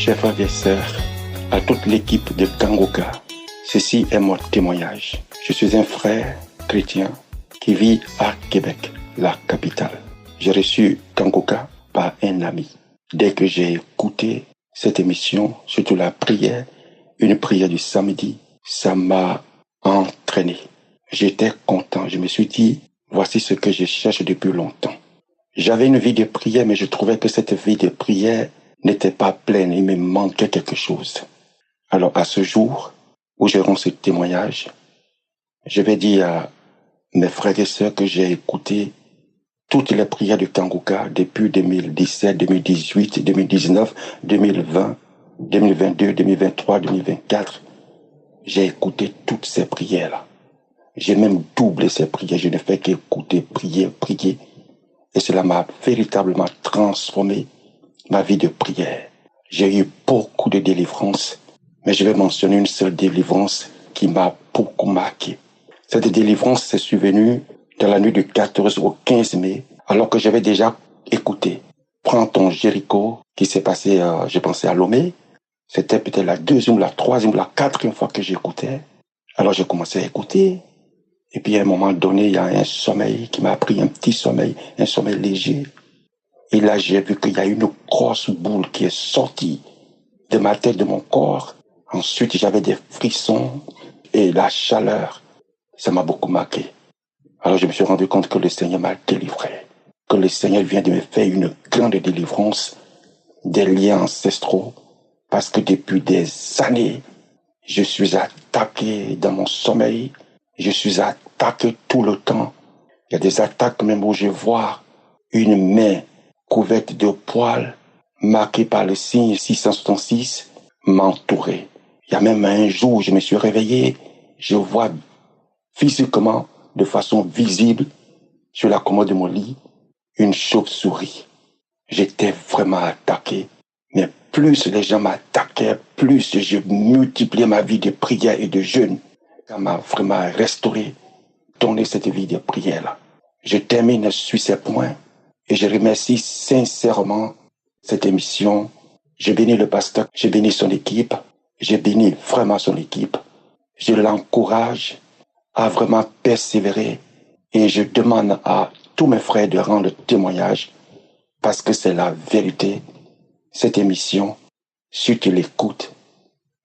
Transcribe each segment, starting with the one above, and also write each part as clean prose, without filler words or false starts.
chers frères et sœurs, à toute l'équipe de Kangoka, ceci est mon témoignage. Je suis un frère chrétien qui vit à Québec, la capitale. J'ai reçu Kangoka par un ami. Dès que j'ai écouté cette émission, surtout la prière, une prière du samedi, ça m'a entraîné. J'étais content. Je me suis dit, voici ce que je cherche depuis longtemps. J'avais une vie de prière, mais je trouvais que cette vie de prière n'était pas pleine. Il me manquait quelque chose. Alors, à ce jour où je rends ce témoignage, je vais dire à mes frères et sœurs que j'ai écouté toutes les prières du Kangoka depuis 2017, 2018, 2019, 2020, 2022, 2023, 2024. J'ai écouté toutes ces prières-là. J'ai même doublé ces prières. Je ne fais qu'écouter, prier, prier. Et cela m'a véritablement transformé ma vie de prière. J'ai eu beaucoup de délivrances, mais je vais mentionner une seule délivrance qui m'a beaucoup marqué. Cette délivrance s'est survenue dans la nuit du 14 au 15 mai, alors que j'avais déjà écouté Prends ton Jéricho, qui s'est passé, je pensais à Lomé. C'était peut-être la deuxième, la troisième, la quatrième fois que j'écoutais. Alors j'ai commencé à écouter. Et puis à un moment donné, il y a un sommeil qui m'a pris, un petit sommeil, un sommeil léger. Et là, j'ai vu qu'il y a une grosse boule qui est sortie de ma tête, de mon corps. Ensuite, j'avais des frissons et la chaleur. Ça m'a beaucoup marqué. Alors je me suis rendu compte que le Seigneur m'a délivré. Que le Seigneur vient de me faire une grande délivrance des liens ancestraux. Parce que depuis des années, je suis attaqué dans mon sommeil. Je suis attaqué tout le temps. Il y a des attaques même où je vois une main couverte de poils, marquée par le signe 666, m'entourer. Il y a même un jour où je me suis réveillé, je vois physiquement, de façon visible, sur la commode de mon lit, une chauve-souris. J'étais vraiment attaqué. Mais plus les gens m'attaquaient, plus je multipliais ma vie de prière et de jeûne. Ça m'a vraiment restauré, donné cette vie de prière-là. Je termine sur ces points et je remercie sincèrement cette émission. Je bénis le pasteur, je bénis son équipe, je bénis vraiment son équipe. Je l'encourage à vraiment persévérer et je demande à tous mes frères de rendre témoignage parce que c'est la vérité. Cette émission, si tu l'écoutes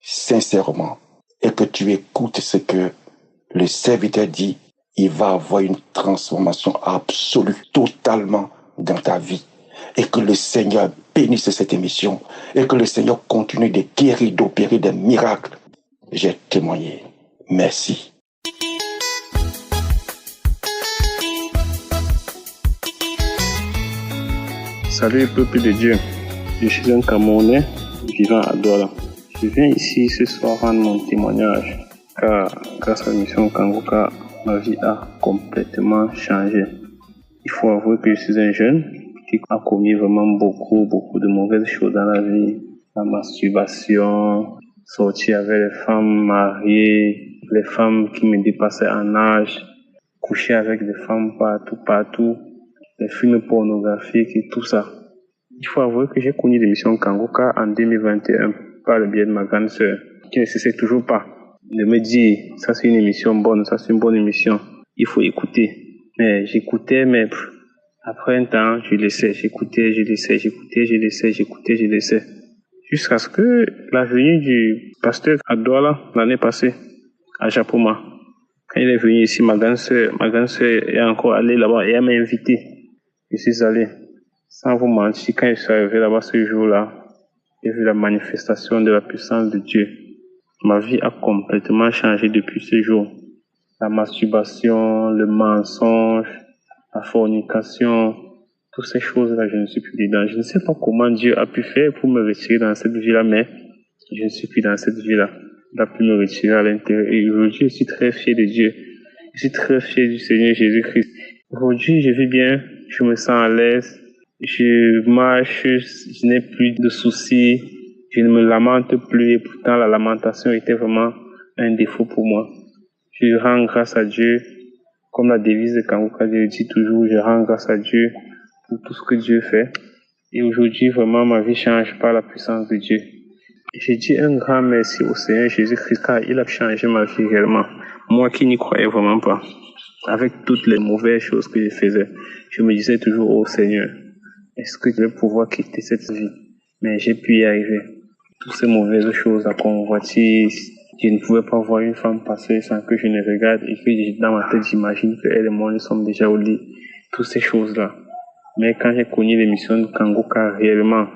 sincèrement et que tu écoutes ce que le serviteur dit, il va avoir une transformation absolue, totalement dans ta vie. Et que le Seigneur bénisse cette émission et que le Seigneur continue de guérir, d'opérer des miracles. J'ai témoigné. Merci. Salut peuple de Dieu, je suis un Camerounais vivant à Douala. Je viens ici ce soir rendre mon témoignage car grâce à l'émission Kangoka, ma vie a complètement changé. Il faut avouer que je suis un jeune qui a commis vraiment beaucoup de mauvaises choses dans la vie. La masturbation, sortir avec les femmes mariées, les femmes qui me dépassaient en âge, coucher avec des femmes partout, les films pornographiques et tout ça. Il faut avouer que j'ai connu l'émission Kangoka en 2021 par le biais de ma grande sœur, qui ne cessait toujours pas de me dire ça c'est une émission bonne, ça c'est une bonne émission, il faut écouter. Mais j'écoutais, mais après un temps, je laissais, j'écoutais. Jusqu'à ce que la venue du pasteur à Douala l'année passée, à Japoma, quand il est venu ici, ma grande sœur est encore allée là-bas et elle m'a invité. Je suis allé. Sans vous mentir, quand je suis arrivé là-bas ce jour-là, j'ai vu la manifestation de la puissance de Dieu. Ma vie a complètement changé depuis ce jour. La masturbation, le mensonge, la fornication, toutes ces choses-là, je ne suis plus dedans. Je ne sais pas comment Dieu a pu faire pour me retirer dans cette vie-là, mais je ne suis plus dans cette vie-là. Il a pu me retirer à l'intérieur. Et aujourd'hui, je suis très fier de Dieu. Je suis très fier du Seigneur Jésus-Christ. Aujourd'hui, je vis bien, je me sens à l'aise, je marche, je n'ai plus de soucis, je ne me lamente plus et pourtant la lamentation était vraiment un défaut pour moi. Je rends grâce à Dieu, comme la devise de Kangoka, je le dis toujours, je rends grâce à Dieu pour tout ce que Dieu fait. Et aujourd'hui, vraiment, ma vie change par la puissance de Dieu. J'ai dit un grand merci au Seigneur Jésus-Christ car il a changé ma vie réellement. Moi qui n'y croyais vraiment pas. Avec toutes les mauvaises choses que je faisais, je me disais toujours, oh Seigneur, est-ce que je vais pouvoir quitter cette vie? Mais j'ai pu y arriver. Toutes ces mauvaises choses, la convoitise, je ne pouvais pas voir une femme passer sans que je ne regarde et que dans ma tête, j'imagine qu'elle et moi, nous sommes déjà au lit. Toutes ces choses-là. Mais quand j'ai connu l'émission de Kangoka, réellement,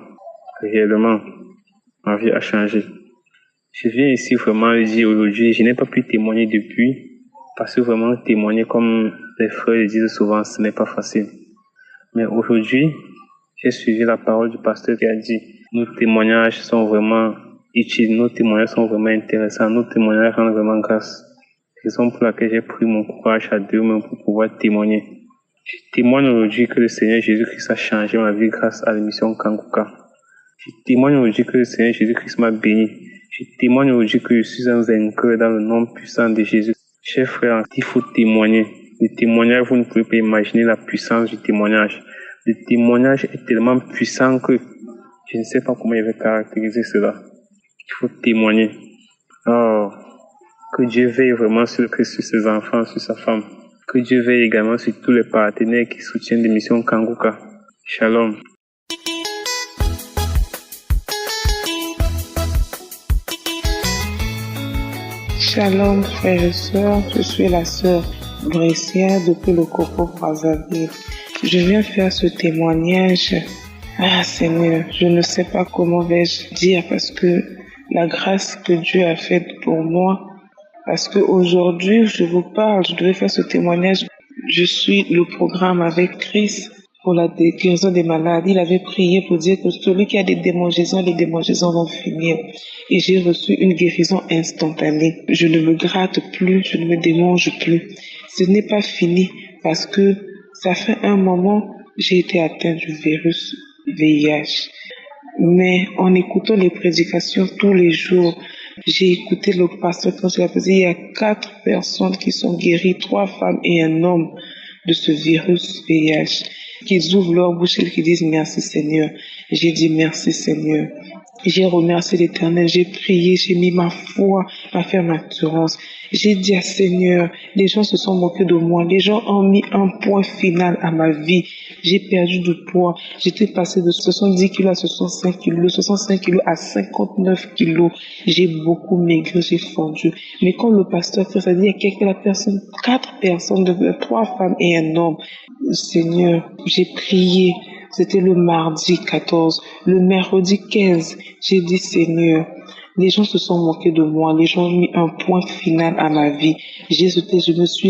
ma vie a changé. Je viens ici vraiment le dire aujourd'hui, je n'ai pas pu témoigner depuis, parce que vraiment témoigner comme les frères le disent souvent, ce n'est pas facile. Mais aujourd'hui, j'ai suivi la parole du pasteur qui a dit, nos témoignages sont vraiment utiles, nos témoignages sont vraiment intéressants, nos témoignages rendent vraiment grâce. Raison pour laquelle j'ai pris mon courage à deux mains pour pouvoir témoigner. Je témoigne aujourd'hui que le Seigneur Jésus-Christ a changé ma vie grâce à l'émission Kangoka. Je témoigne aujourd'hui que le Seigneur Jésus-Christ m'a béni. Je témoigne aujourd'hui que je suis un vainqueur dans le nom puissant de Jésus. Chers frères, il faut témoigner. Le témoignage, vous ne pouvez pas imaginer la puissance du témoignage. Le témoignage est tellement puissant que je ne sais pas comment il va caractériser cela. Il faut témoigner. Oh, que Dieu veille vraiment sur ses enfants, sur sa femme. Que Dieu veille également sur tous les partenaires qui soutiennent l'émission Kangoka. Shalom. Shalom frères et sœurs, je suis la sœur Brescia depuis le Coco Brazzaville. Je viens faire ce témoignage. Ah Seigneur, je ne sais pas comment vais-je dire parce que la grâce que Dieu a faite pour moi, parce qu'aujourd'hui je vous parle, je devais faire ce témoignage. Je suis le programme avec Christ pour la guérison des malades. Il avait prié pour dire que celui qui a des démangeaisons, les démangeaisons vont finir. Et j'ai reçu une guérison instantanée. Je ne me gratte plus, je ne me démange plus. Ce n'est pas fini parce que ça fait un moment, j'ai été atteinte du virus VIH. Mais en écoutant les prédications tous les jours, j'ai écouté le pasteur quand je l'ai posé, il y a 4 personnes qui sont guéries, 3 femmes et un homme de ce virus VIH, qu'ils ouvrent leur bouche et qu'ils disent merci Seigneur. J'ai dit merci Seigneur. J'ai remercié l'Éternel, j'ai prié, j'ai mis ma foi, ma ferme assurance. J'ai dit à Seigneur, les gens se sont moqués de moi, les gens ont mis un point final à ma vie. J'ai perdu du poids, j'étais passé de 70 kilos à 65 kilos, de 65 kilos à 59 kilos. J'ai beaucoup maigri, j'ai fondu. Mais quand le pasteur Christ a dit, il y a 4 personnes, 3 femmes et un homme. Seigneur, j'ai prié. C'était le mardi 14. Le mercredi 15, j'ai dit Seigneur, les gens se sont moqués de moi, les gens ont mis un point final à ma vie. Je me suis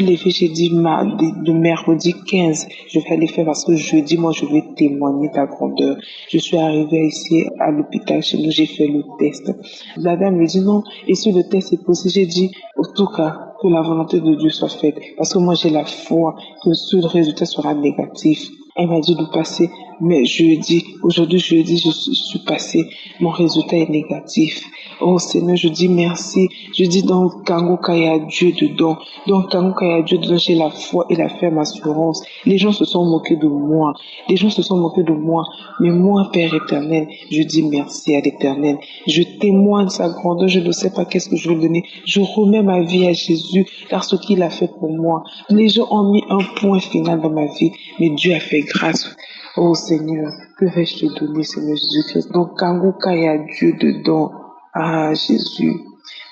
levée, j'ai dit le mercredi 15, je vais aller faire parce que jeudi, moi, je vais témoigner ta grandeur. Je suis arrivée ici à l'hôpital chez nous, j'ai fait le test. La dame me dit non, et si le test est possible, j'ai dit, en tout cas, que la volonté de Dieu soit faite. Parce que moi, j'ai la foi que ce résultat sera négatif. Elle m'a dit de passer, mais aujourd'hui jeudi, je suis passée, mon résultat est négatif. Oh Seigneur, je dis merci. Je dis dans Kangoka, il y a Dieu dedans. Dans Kangoka, il y a Dieu dedans, j'ai la foi et la ferme assurance. Les gens se sont moqués de moi. Mais moi, Père éternel, je dis merci à l'Éternel. Je témoigne sa grandeur, je ne sais pas qu'est-ce que je vais donner. Je remets ma vie à Jésus, car ce qu'il a fait pour moi. Les gens ont mis un point final dans ma vie, mais Dieu a fait grâce. Oh Seigneur, que vais-je te donner, Seigneur Jésus-Christ? Donc Kangoka, il y a Dieu dedans. Ah Jésus,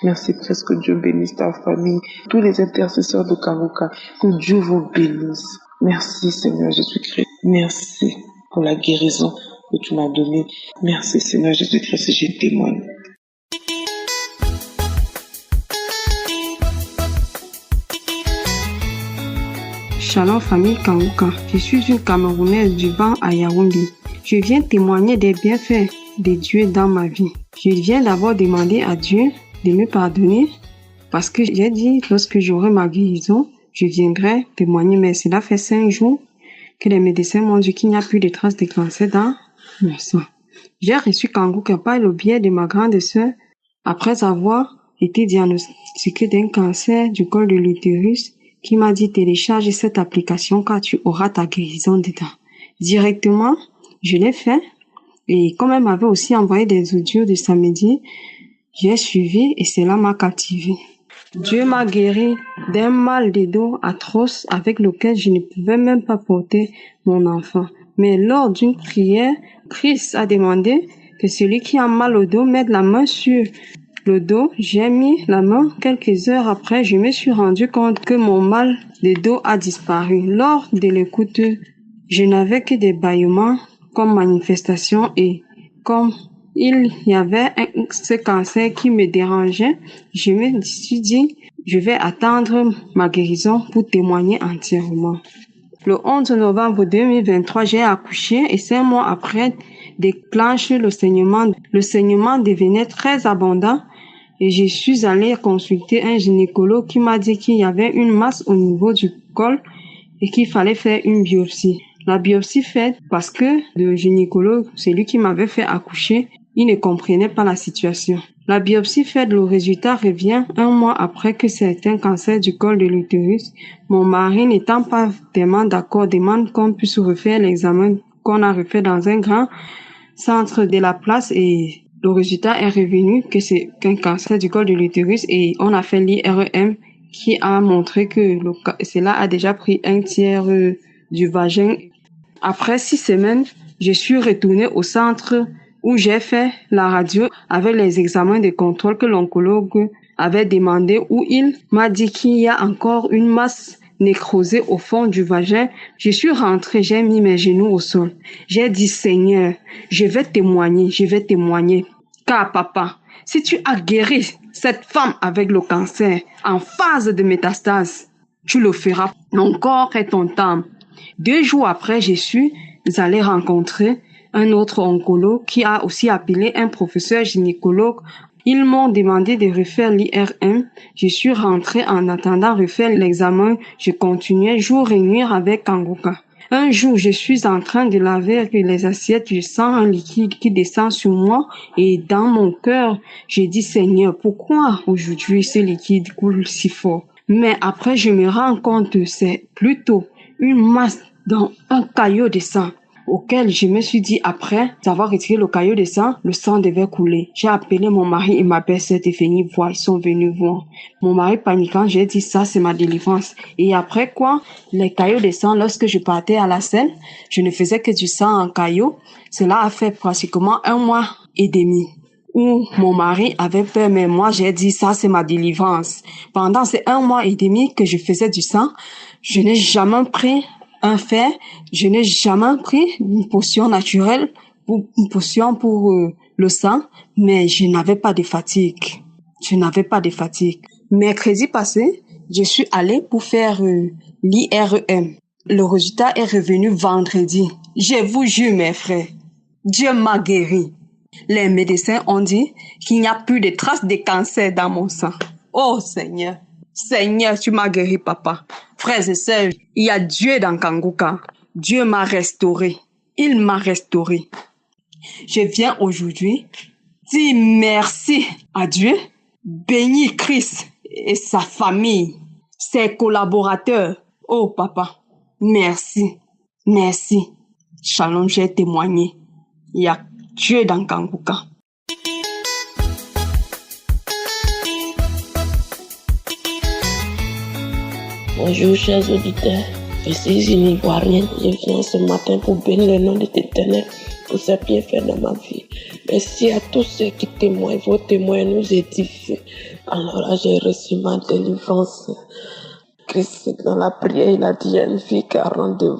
merci presque que Dieu bénisse ta famille, tous les intercesseurs de Kangoka, que Dieu vous bénisse. Merci Seigneur Jésus-Christ, merci pour la guérison que tu m'as donnée. Merci Seigneur Jésus-Christ, je témoigne. Shalom famille Kangoka, je suis une Camerounaise du Ban à Yaoundé. Je viens témoigner des bienfaits de Dieu dans ma vie. Je viens d'abord demander à Dieu de me pardonner parce que j'ai dit lorsque j'aurai ma guérison, je viendrai témoigner. Mais cela fait 5 jours que les médecins m'ont dit qu'il n'y a plus de traces de cancer dans mon sang. J'ai reçu Kangoka par le biais de ma grande sœur après avoir été diagnostiquée d'un cancer du col de l'utérus qui m'a dit télécharge cette application car tu auras ta guérison dedans. Directement, je l'ai fait Et comme elle m'avait aussi envoyé des audios de samedi, j'ai suivi et cela m'a captivé. Dieu m'a guéri d'un mal de dos atroce avec lequel je ne pouvais même pas porter mon enfant. Mais lors d'une prière, Christ a demandé que celui qui a mal au dos mette la main sur le dos. J'ai mis la main. Quelques heures après, je me suis rendu compte que mon mal de dos a disparu. Lors de l'écoute, je n'avais que des bâillements comme manifestation et comme il y avait ce cancer qui me dérangeait, je me suis dit, je vais attendre ma guérison pour témoigner entièrement. Le 11 novembre 2023, j'ai accouché et 5 mois après, déclenche le saignement. Le saignement devenait très abondant et je suis allée consulter un gynécologue qui m'a dit qu'il y avait une masse au niveau du col et qu'il fallait faire une biopsie. La biopsie faite parce que le gynécologue, celui qui m'avait fait accoucher, il ne comprenait pas la situation. La biopsie faite, le résultat revient 1 mois après que c'est un cancer du col de l'utérus. Mon mari n'étant pas tellement d'accord, demande qu'on puisse refaire l'examen qu'on a refait dans un grand centre de la place et le résultat est revenu que c'est un cancer du col de l'utérus et on a fait l'IRM qui a montré que cela a déjà pris 1/3 du vagin. Après 6 semaines, je suis retournée au centre où j'ai fait la radio avec les examens de contrôle que l'oncologue avait demandé, où il m'a dit qu'il y a encore une masse nécrosée au fond du vagin. Je suis rentrée, j'ai mis mes genoux au sol. J'ai dit, Seigneur, je vais témoigner. Car papa, si tu as guéri cette femme avec le cancer en phase de métastase, tu le feras. Mon corps est ton temple. 2 jours après, je suis allée rencontrer un autre oncologue qui a aussi appelé un professeur gynécologue. Ils m'ont demandé de refaire l'IRM. Je suis rentrée en attendant refaire l'examen. Je continuais jour et nuit avec Kangoka. Un jour, je suis en train de laver les assiettes. Je sens un liquide qui descend sur moi et dans mon cœur, je dis Seigneur, pourquoi aujourd'hui ce liquide coule si fort? Mais après, je me rends compte que c'est plutôt une masse dans un caillot de sang auquel je me suis dit après avoir retiré le caillot de sang, le sang devait couler. J'ai appelé mon mari et ma belle-sœur de venir voir. Ils sont venus voir. Mon mari paniquant, j'ai dit ça c'est ma délivrance. Et après quoi, les caillots de sang, lorsque je partais à la scène, je ne faisais que du sang en caillot. Cela a fait pratiquement 1 mois et demi. Où mon mari avait peur, mais moi j'ai dit ça c'est ma délivrance. Pendant ces 1 mois et demi que je faisais du sang, je n'ai jamais pris un fer, je n'ai jamais pris une potion naturelle, une potion pour le sang, mais je n'avais pas de fatigue. Mercredi passé, je suis allée pour faire l'IRM. Le résultat est revenu vendredi. Je vous jure mes frères, Dieu m'a guéri. Les médecins ont dit qu'il n'y a plus de traces de cancer dans mon sang. Oh Seigneur, Seigneur, tu m'as guéri papa. Frères et sœurs, il y a Dieu dans Kangoka. Dieu m'a restauré. Il m'a restauré. Je viens aujourd'hui dire merci à Dieu, bénir Christ et sa famille, ses collaborateurs. Oh papa, merci. Shalom, j'ai témoigné. Il y a Dieu dans Kangoka. Bonjour chers auditeurs, je suis une Ivoirienne, je viens ce matin pour bénir le nom de l'Éternel pour ses bienfaits dans ma vie. Merci à tous ceux qui témoignent, vos témoins nous édifient. Alors là, j'ai reçu ma délivrance. Christ, dans la prière, il a dit, une fille qui a rendez-vous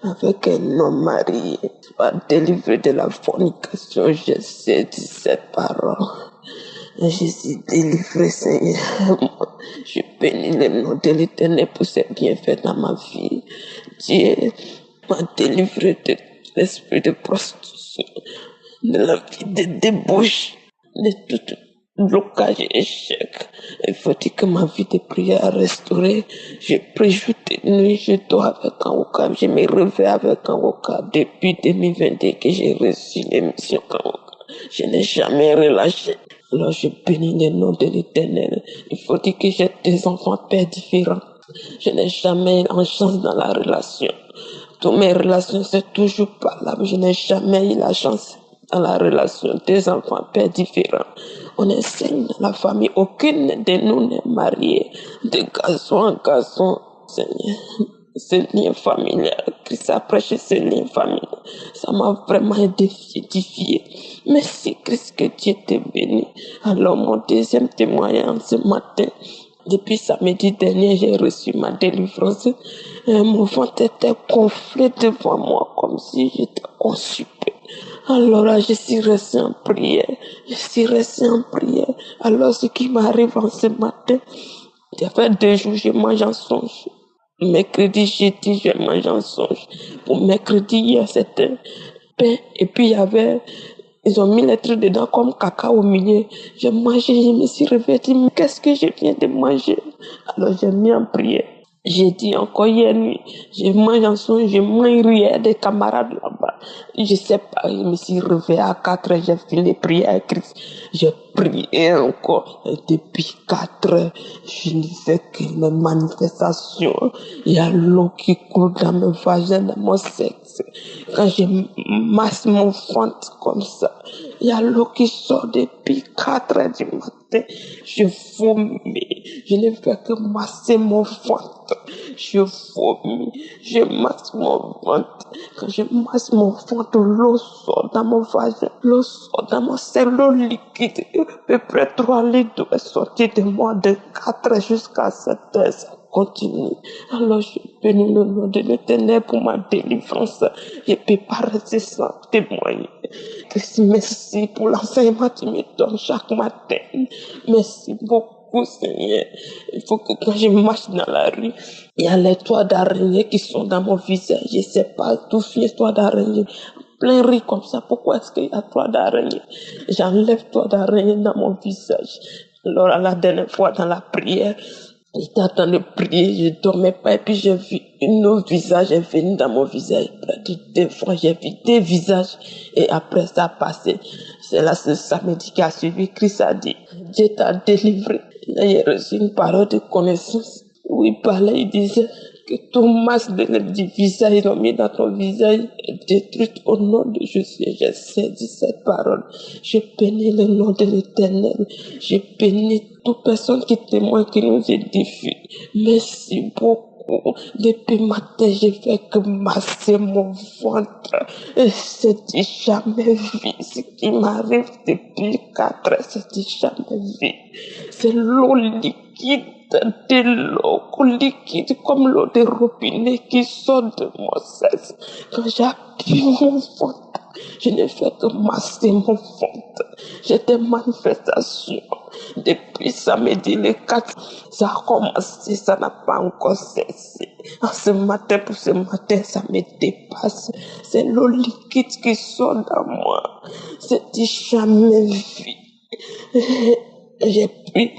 avec un homme marié, soit délivré de la fornication. Je sais dit cette parole. Je suis délivré, Seigneur. Je bénis le nom de l'Éternel pour ses bienfaits dans ma vie. Dieu m'a délivré de l'esprit de prostitution, de la vie de débauche, de tout blocage et échec. Il faut dire que ma vie de prière a restauré. Je prie jour et nuit, je dors avec Kangoka. Je me réveille avec Kangoka depuis 2022 que j'ai reçu l'émission Kangoka. Je n'ai jamais relâché. Alors je bénis le nom de l'Éternel. Il faut dire que j'ai des enfants pères différents. Je n'ai jamais eu en chance dans la relation. Toutes mes relations, c'est toujours pas là. Je n'ai jamais eu la chance dans la relation des enfants, pères différents. On est 5 dans la famille, aucune de nous n'est mariée, de garçon en garçon, Seigneur. Ce lien familial, Christ a prêché ce lien familial, ça m'a vraiment édifié. Merci Christ, que Dieu te bénisse. Alors mon deuxième témoignage ce matin, depuis samedi dernier, j'ai reçu ma délivrance. Mon ventre était gonflé devant moi comme si j'étais constipé. Alors là, je suis resté en prière. Alors ce qui m'arrive en ce matin, il y avait 2 jours, je mange en songe. Mercredi, jeudi, je mange en songe. Pour mercredi, hier, c'était pain. Et puis, ils ont mis les trucs dedans comme caca au milieu. J'ai mangé, je me suis réveillée, dit, mais qu'est-ce que je viens de manger? Alors, j'ai mis en prière. J'ai dit encore hier nuit, je mange en songe, je mange rien des camarades là-bas. Je sais pas, je me suis réveillée à 4 heures, j'ai fini prier à Christ. J'ai prié encore. Et depuis 4 heures, je ne fais que mes manifestations. Il y a l'eau qui coule dans mes vagins, dans mon sexe. Quand je masse mon ventre comme ça, il y a l'eau qui sort depuis 4 heures du matin. Je vomis. Je ne fais que masser mon ventre. Je vomis. Je masse mon ventre. Quand je masse mon ventre, l'eau sort dans mon vagin. L'eau sort dans mon cerveau liquide. À peu près 3 litres est sorti de moi de 4 heures jusqu'à 7 heures. Ça continue. Alors je bénis le nom de l'Éternel pour ma délivrance. Je ne peux pas rester sans témoigner. Merci pour l'enseignement que tu me donnes chaque matin. Merci beaucoup, Seigneur. Il faut que quand je marche dans la rue, il y a les toits d'araignée qui sont dans mon visage. Je ne sais pas d'où vient les toits d'araignée. Plein riz comme ça. Pourquoi est-ce qu'il y a toits d'araignée? J'enlève toits d'araignée dans mon visage. Alors, la dernière fois dans la prière, j'étais en train de prier, je dormais pas, et puis j'ai vu un autre visage est venu dans mon visage. Près de 2 fois, j'ai vu 2 visages, et après ça a passé. C'est là ce samedi qui a suivi, Christ a dit, Dieu t'a délivré. Là, j'ai reçu une parole de connaissance où il parlait, il disait que tout masque du visage, ils ont mis dans ton visage, est détruit au nom de Jésus. J'ai saisi cette parole. Je bénis le nom de l'Éternel. Je bénis toute personne qui témoigne, qui nous édifie. Merci beaucoup. Depuis matin, j'ai fait que masser mon ventre. Et c'est jamais vu. Ce qui m'arrive depuis 4 heures, c'est jamais vu. C'est l'eau liquide, de l'eau liquide comme l'eau de robinet qui sort de mon sexe. Quand j'appuie mon ventre, je ne fais que masser mon ventre. J'ai des manifestations. Depuis samedi, le 4, ça a commencé, ça n'a pas encore cessé. Pour ce matin, ça me dépasse. C'est l'eau liquide qui sort dans moi. C'est jamais vu. J'ai pris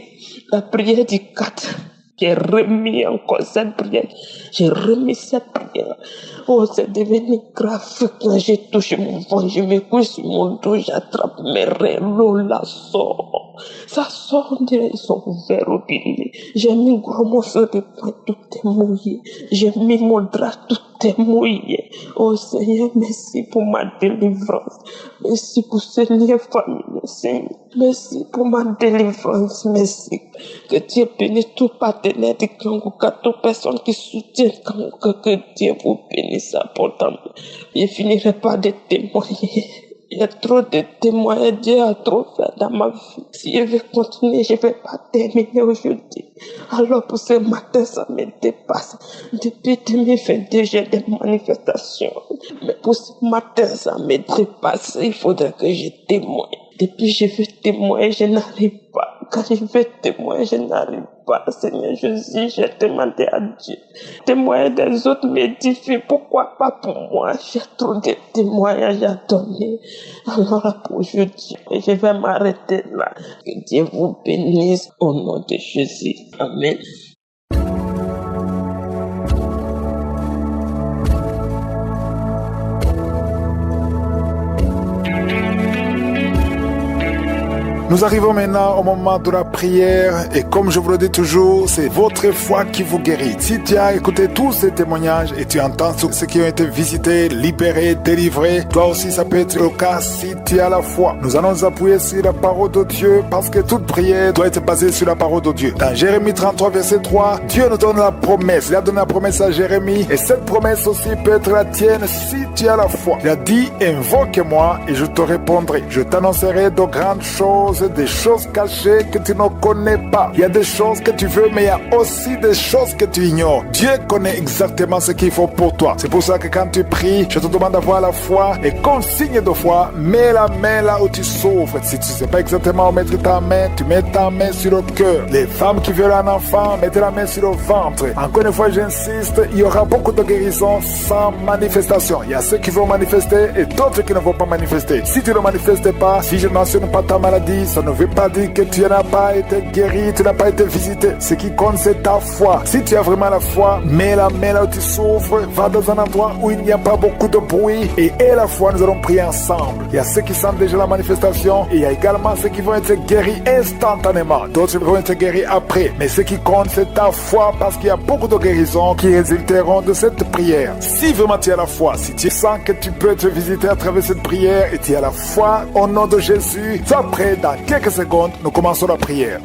la prière du 4. J'ai remis encore cette prière. J'ai remis cette prière. Oh, c'est devenu grave. Quand j'ai touché mon ventre, je me couche sur mon dos, j'attrape mes reins, l'eau la sort. Ça sort, on dirait, ils sont ouverts au robinet. J'ai mis un gros morceau de pain, tout est mouillé. J'ai mis mon drap, tout est mouillé. Oh Seigneur, merci pour ma délivrance. Merci pour ce lien familial, Seigneur. Merci pour ma délivrance, merci. Que Dieu bénisse tout partenaire de Kangoka, toute personne qui soutient Kangoka, que Dieu vous bénisse abondamment. Je finirai pas de témoigner. Il y a trop de témoignages, Dieu a trop fait dans ma vie. Si je veux continuer, je ne vais pas terminer aujourd'hui. Alors pour ce matin, ça me dépasse. Depuis 2022, j'ai des manifestations. Mais pour ce matin, ça me dépasse. Il faudrait que je témoigne. Depuis que je veux témoigner, je n'arrive pas. Quand je veux témoigner, je n'arrive pas. Seigneur Jésus, j'ai demandé à Dieu. Témoigner des autres m'édifie. Pourquoi pas pour moi? J'ai trop de témoignages à donner. Alors là, pour aujourd'hui, je vais m'arrêter là. Que Dieu vous bénisse au nom de Jésus. Amen. Nous arrivons maintenant au moment de la prière et comme je vous le dis toujours, c'est votre foi qui vous guérit. Si tu as écouté tous ces témoignages et tu entends ceux qui ont été visités, libérés, délivrés, toi aussi ça peut être le cas si tu as la foi. Nous allons nous appuyer sur la parole de Dieu parce que toute prière doit être basée sur la parole de Dieu. Dans Jérémie 33 verset 3, Dieu nous donne la promesse. Il a donné la promesse à Jérémie et cette promesse aussi peut être la tienne si tu as la foi. Il a dit, invoque-moi et je te répondrai. Je t'annoncerai de grandes choses, des choses cachées que tu ne connais pas. Il y a des choses que tu veux, mais il y a aussi des choses que tu ignores. Dieu connaît exactement ce qu'il faut pour toi. C'est pour ça que quand tu pries, je te demande d'avoir la foi et comme signe de foi, mets la main là où tu souffres. Si tu ne sais pas exactement où mettre ta main, tu mets ta main sur le cœur. Les femmes qui veulent un enfant, mettez la main sur le ventre. Encore une fois, j'insiste, il y aura beaucoup de guérisons sans manifestation. Il y a ceux qui vont manifester et d'autres qui ne vont pas manifester. Si tu ne manifestes pas, si je ne mentionne pas ta maladie, ça ne veut pas dire que tu n'as pas été guéri, tu n'as pas été visité. Ce qui compte, c'est ta foi. Si tu as vraiment la foi, mets la main là où tu souffres, va dans un endroit où il n'y a pas beaucoup de bruit et aie la foi, nous allons prier ensemble. Il y a ceux qui sentent déjà la manifestation et il y a également ceux qui vont être guéris instantanément. D'autres vont être guéris après. Mais ce qui compte, c'est ta foi parce qu'il y a beaucoup de guérisons qui résulteront de cette prière. Si vraiment tu as la foi, si tu sens que tu peux être visité à travers cette prière et tu as la foi au nom de Jésus, sois prêt, dans quelques secondes, nous commençons la prière.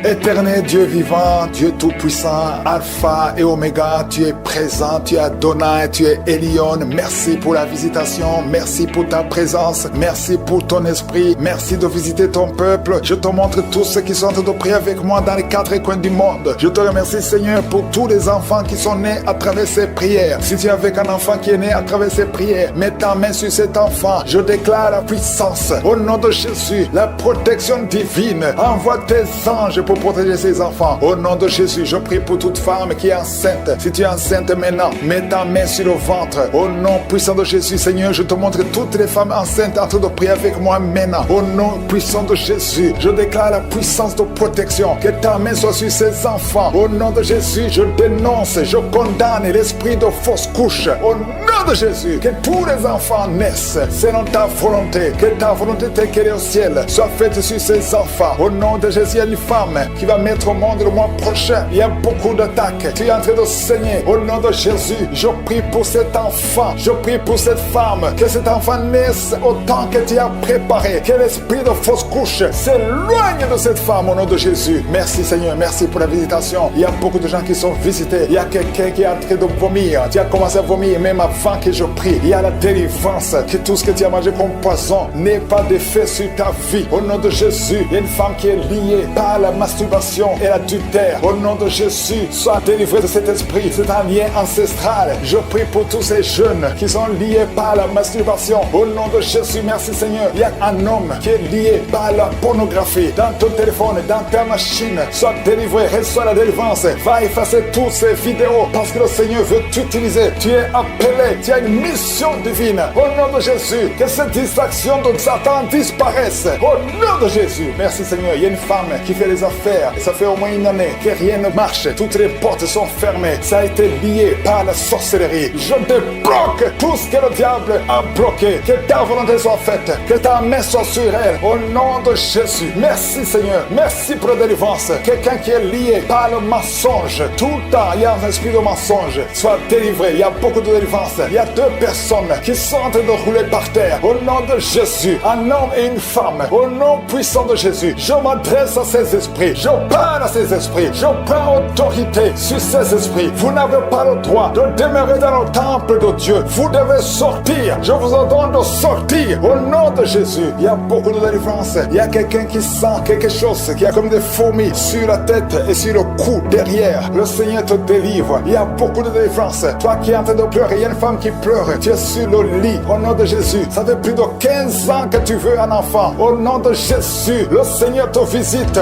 Éternel Dieu vivant, Dieu tout-puissant, Alpha et Oméga, tu es présent, tu es Adonai, tu es Elion. Merci pour la visitation, merci pour ta présence, merci pour ton esprit, merci de visiter ton peuple. Je te montre tous ceux qui sont en train de prier avec moi dans les 4 coins du monde. Je te remercie Seigneur pour tous les enfants qui sont nés à travers ces prières. Si tu es avec un enfant qui est né à travers ces prières, mets ta main sur cet enfant. Je déclare la puissance au nom de Jésus, la protection divine. Envoie tes anges pour protéger ses enfants. Au nom de Jésus, je prie pour toute femme qui est enceinte. Si tu es enceinte maintenant, mets ta main sur le ventre. Au nom puissant de Jésus, Seigneur, je te montre toutes les femmes enceintes en train de prier avec moi maintenant. Au nom puissant de Jésus, je déclare la puissance de protection. Que ta main soit sur ces enfants. Au nom de Jésus, je dénonce, je condamne l'esprit de fausse couche. Au nom de Jésus, que tous les enfants naissent selon ta volonté. Que ta volonté telle qu'elle est au ciel soit faite sur ces enfants. Au nom de Jésus, il y a une femme qui va mettre au monde le mois prochain. Il y a beaucoup d'attaques. Tu es en train de saigner. Au nom de Jésus, je prie pour cet enfant. Je prie pour cette femme. Que cet enfant naisse au temps que tu as préparé. Que l'esprit de fausse couche s'éloigne de cette femme au nom de Jésus. Merci Seigneur. Merci pour la visitation. Il y a beaucoup de gens qui sont visités. Il y a quelqu'un qui est en train de vomir. Tu as commencé à vomir même avant que je prie. Il y a la délivrance. Que tout ce que tu as mangé comme poison n'ait pas d'effet sur ta vie. Au nom de Jésus, il y a une femme qui est liée par la masturbation et l'adultère. Au nom de Jésus, sois délivré de cet esprit. C'est un lien ancestral. Je prie pour tous ces jeunes qui sont liés par la masturbation. Au nom de Jésus, merci Seigneur. Il y a un homme qui est lié par la pornographie. Dans ton téléphone, dans ta machine, sois délivré, reçois la délivrance. Va effacer toutes ces vidéos parce que le Seigneur veut t'utiliser. Tu es appelé, tu as une mission divine. Au nom de Jésus, que cette distraction de Satan disparaisse. Au nom de Jésus, merci Seigneur. Il y a une femme qui fait les affaires. Ça fait au moins une année que rien ne marche. Toutes les portes sont fermées. Ça a été lié par la sorcellerie. Je débloque tout ce que le diable a bloqué. Que ta volonté soit faite. Que ta main soit sur elle. Au nom de Jésus. Merci Seigneur. Merci pour la délivrance. Quelqu'un qui est lié par le mensonge. Tout le temps, il y a un esprit de mensonge. Soit délivré. Il y a beaucoup de délivrance. Il y a 2 personnes qui sont en train de rouler par terre. Au nom de Jésus. Un homme et une femme. Au nom puissant de Jésus. Je m'adresse à ces esprits. Je parle à ces esprits. Je prends autorité sur ces esprits. Vous n'avez pas le droit de demeurer dans le temple de Dieu. Vous devez sortir. Je vous ordonne de sortir. Au nom de Jésus. Il y a beaucoup de délivrance. Il y a quelqu'un qui sent quelque chose qui a comme des fourmis sur la tête et sur le cou derrière. Le Seigneur te délivre. Il y a beaucoup de délivrance. Toi qui es en train de pleurer, il y a une femme qui pleure. Tu es sur le lit. Au nom de Jésus. Ça fait plus de 15 ans que tu veux un enfant. Au nom de Jésus. Le Seigneur te visite.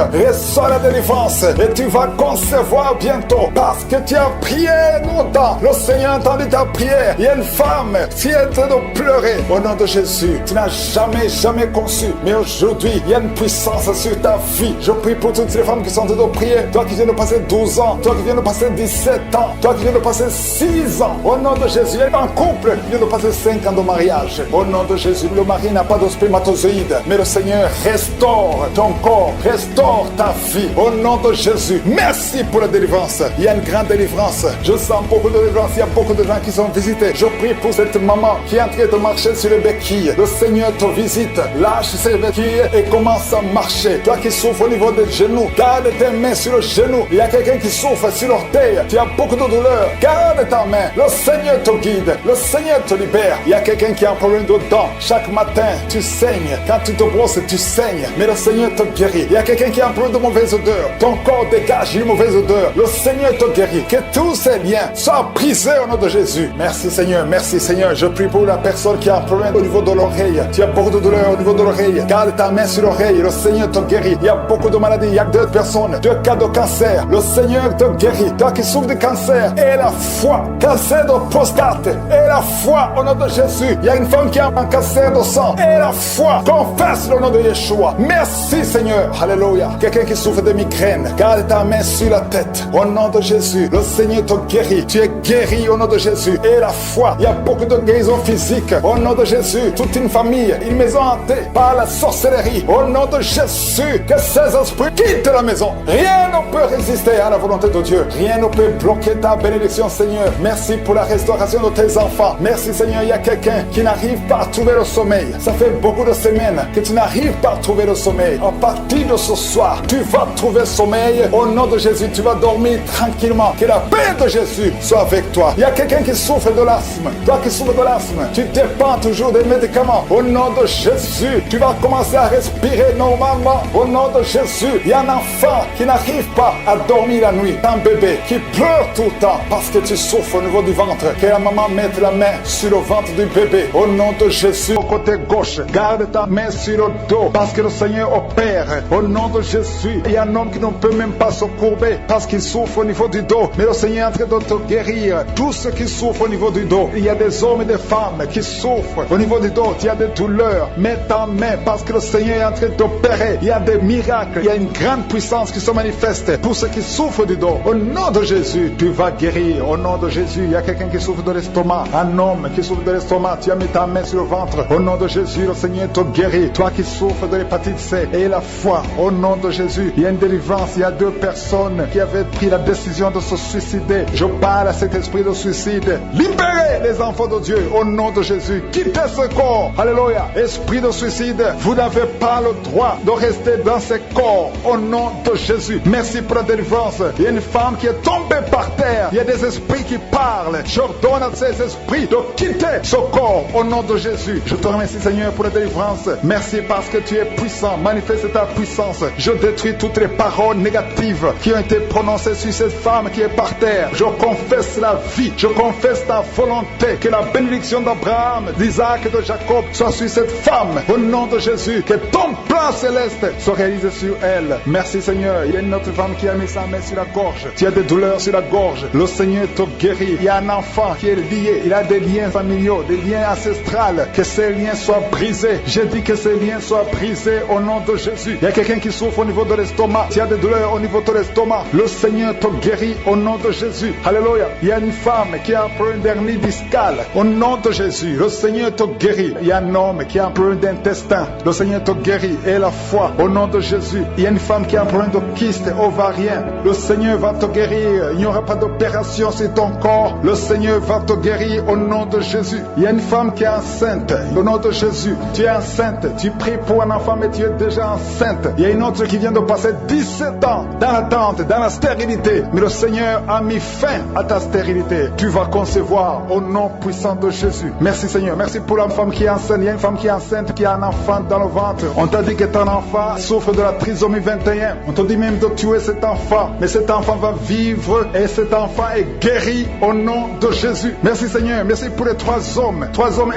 reçois la délivrance et tu vas concevoir bientôt parce que tu as prié longtemps. Le Seigneur a entendu ta prière. Il y a une femme qui est en train de pleurer au nom de Jésus. Tu n'as jamais conçu, mais aujourd'hui, il y a une puissance sur ta vie. Je prie pour toutes les femmes qui sont en train de prier. Toi qui viens de passer 12 ans, toi qui viens de passer 17 ans, toi qui viens de passer 6 ans, au nom de Jésus. Il y a un couple qui vient de passer 5 ans de mariage. Au nom de Jésus, le mari n'a pas de spermatozoïde, mais le Seigneur restaure ton corps, restaure ta vie. Au nom de Jésus, merci pour la délivrance. Il y a une grande délivrance. Je sens beaucoup de délivrance. Il y a beaucoup de gens qui sont visités. Je prie pour cette maman qui est en train de marcher sur les béquilles. Le Seigneur te visite. Lâche ses béquilles et commence à marcher. Toi qui souffres au niveau des genoux, garde tes mains sur le genou. Il y a quelqu'un qui souffre sur l'orteil. Tu as beaucoup de douleur. Garde ta main. Le Seigneur te guide. Le Seigneur te libère. Il y a quelqu'un qui a un problème de dents. Chaque matin, tu saignes. Quand tu te brosses, tu saignes. Mais le Seigneur te guérit. Il y a quelqu'un qui a un problème de mauvaise odeur. Ton corps dégage une mauvaise odeur. Le Seigneur te guérit. Que tous ces liens soient brisés au nom de Jésus. Merci Seigneur. Merci Seigneur. Je prie pour la personne qui a un problème au niveau de l'oreille. Tu as beaucoup de douleur au niveau de l'oreille. Garde ta main sur l'oreille. Le Seigneur te guérit. Il y a beaucoup de maladies. Il y a 2 personnes. 2 cas de cancer. Le Seigneur te guérit. Toi qui souffres de cancer. Et la foi. Cancer de prostate. Et la foi au nom de Jésus. Il y a une femme qui a un cancer de sang. Et la foi. Confesse le nom de Yeshua. Merci Seigneur. Alléluia. Quelqu'un qui souffre de migraine. Garde ta main sur la tête. Au nom de Jésus. Le Seigneur te guérit. Tu es guéri au nom de Jésus. Et la foi. Il y a beaucoup de guérisons physiques. Au nom de Jésus. Toute une famille. Une maison hantée par la sorcellerie. Au nom de Jésus. Que ces esprits quittent la maison. Rien ne peut résister à la volonté de Dieu. Rien ne peut bloquer ta bénédiction Seigneur. Merci pour la restauration de tes enfants. Merci Seigneur. Il y a quelqu'un qui n'arrive pas à trouver le sommeil. Ça fait beaucoup de semaines que tu n'arrives pas à trouver le sommeil. À partir de ce soir, tu vas trouver sommeil. Au nom de Jésus, tu vas dormir tranquillement. Que la paix de Jésus soit avec toi. Il y a quelqu'un qui souffre de l'asthme. Toi qui souffres de l'asthme, tu dépends toujours des médicaments. Au nom de Jésus, tu vas commencer à respirer normalement. Au nom de Jésus, il y a un enfant qui n'arrive pas à dormir la nuit. Un bébé qui pleure tout le temps parce que tu souffres au niveau du ventre. Que la maman mette la main sur le ventre du bébé. Au nom de Jésus, au côté gauche, garde ta main sur le dos parce que le Seigneur opère. Au nom de Jésus, il y a un homme qui ne peut même pas se courber parce qu'il souffre au niveau du dos. Mais le Seigneur est en train de te guérir. Tous ceux qui souffrent au niveau du dos, il y a des hommes et des femmes qui souffrent au niveau du dos. Il y a des douleurs. Mets ta main parce que le Seigneur est en train d'opérer. Il y a des miracles. Il y a une grande puissance qui se manifeste pour ceux qui souffrent du dos. Au nom de Jésus, tu vas guérir. Au nom de Jésus, il y a quelqu'un qui souffre de l'estomac. Un homme qui souffre de l'estomac. Tu as mis ta main sur le ventre. Au nom de Jésus, le Seigneur te guérit. Toi qui souffres de l'hépatite C et la foi, au nom de Jésus, il y a une délivrance. Il y a 2 personnes qui avaient pris la décision de se suicider. Je parle à cet esprit de suicide. Libérez les enfants de Dieu au nom de Jésus. Quittez ce corps. Alléluia. Esprit de suicide, vous n'avez pas le droit de rester dans ce corps au nom de Jésus. Merci pour la délivrance. Il y a une femme qui est tombée par terre. Il y a des esprits qui parlent. J'ordonne à ces esprits de quitter ce corps au nom de Jésus. Je te remercie Seigneur pour la délivrance. Merci parce que tu es puissant. Manifeste ta puissance. Je détruis toutes les paroles négatives qui ont été prononcées sur cette femme qui est par terre. Je confesse la vie. Je confesse ta volonté. Que la bénédiction d'Abraham, d'Isaac et de Jacob soit sur cette femme. Au nom de Jésus. Que ton plan céleste se réalise sur elle. Merci Seigneur. Il y a une autre femme qui a mis sa main sur la gorge. Tu as des douleurs sur la gorge. Le Seigneur te guérit. Il y a un enfant qui est lié. Il a des liens familiaux, des liens ancestrales. Que ces liens soient brisés. Je dis que ces liens soient brisés au nom de Jésus. Il y a quelqu'un qui souffre au niveau de l'estomac. Tu as des douleurs au niveau de l'estomac. Le Seigneur te guérit au nom de Jésus. Alléluia. Il y a une femme qui a un problème d'hernie discale. Au nom de Jésus, le Seigneur te guérit. Il y a un homme qui a un problème d'intestin. Le Seigneur te guérit. Et la foi au nom de Jésus. Il y a une femme qui a un problème de kyste ovarien. Le Seigneur va te guérir. Il n'y aura pas d'opération sur ton corps. Le Seigneur va te guérir au nom de Jésus. Il y a une femme qui est enceinte. Au nom de Jésus, tu es enceinte. Tu pries pour un enfant mais tu es déjà enceinte. Il y a une autre qui vient de passer 17 ans dans l'attente, dans la stérilité. Mais le Seigneur a mis fin à ta stérilité. Tu vas concevoir au nom puissant de Jésus. Merci Seigneur. Merci pour la femme qui est enceinte. Il y a une femme qui est enceinte qui a un enfant dans le ventre. On t'a dit que ton enfant souffre de la trisomie 21. On t'a dit même de tuer cet enfant. Mais cet enfant va vivre et cet enfant est guéri au nom de Jésus. Merci Seigneur. Merci pour les 3 hommes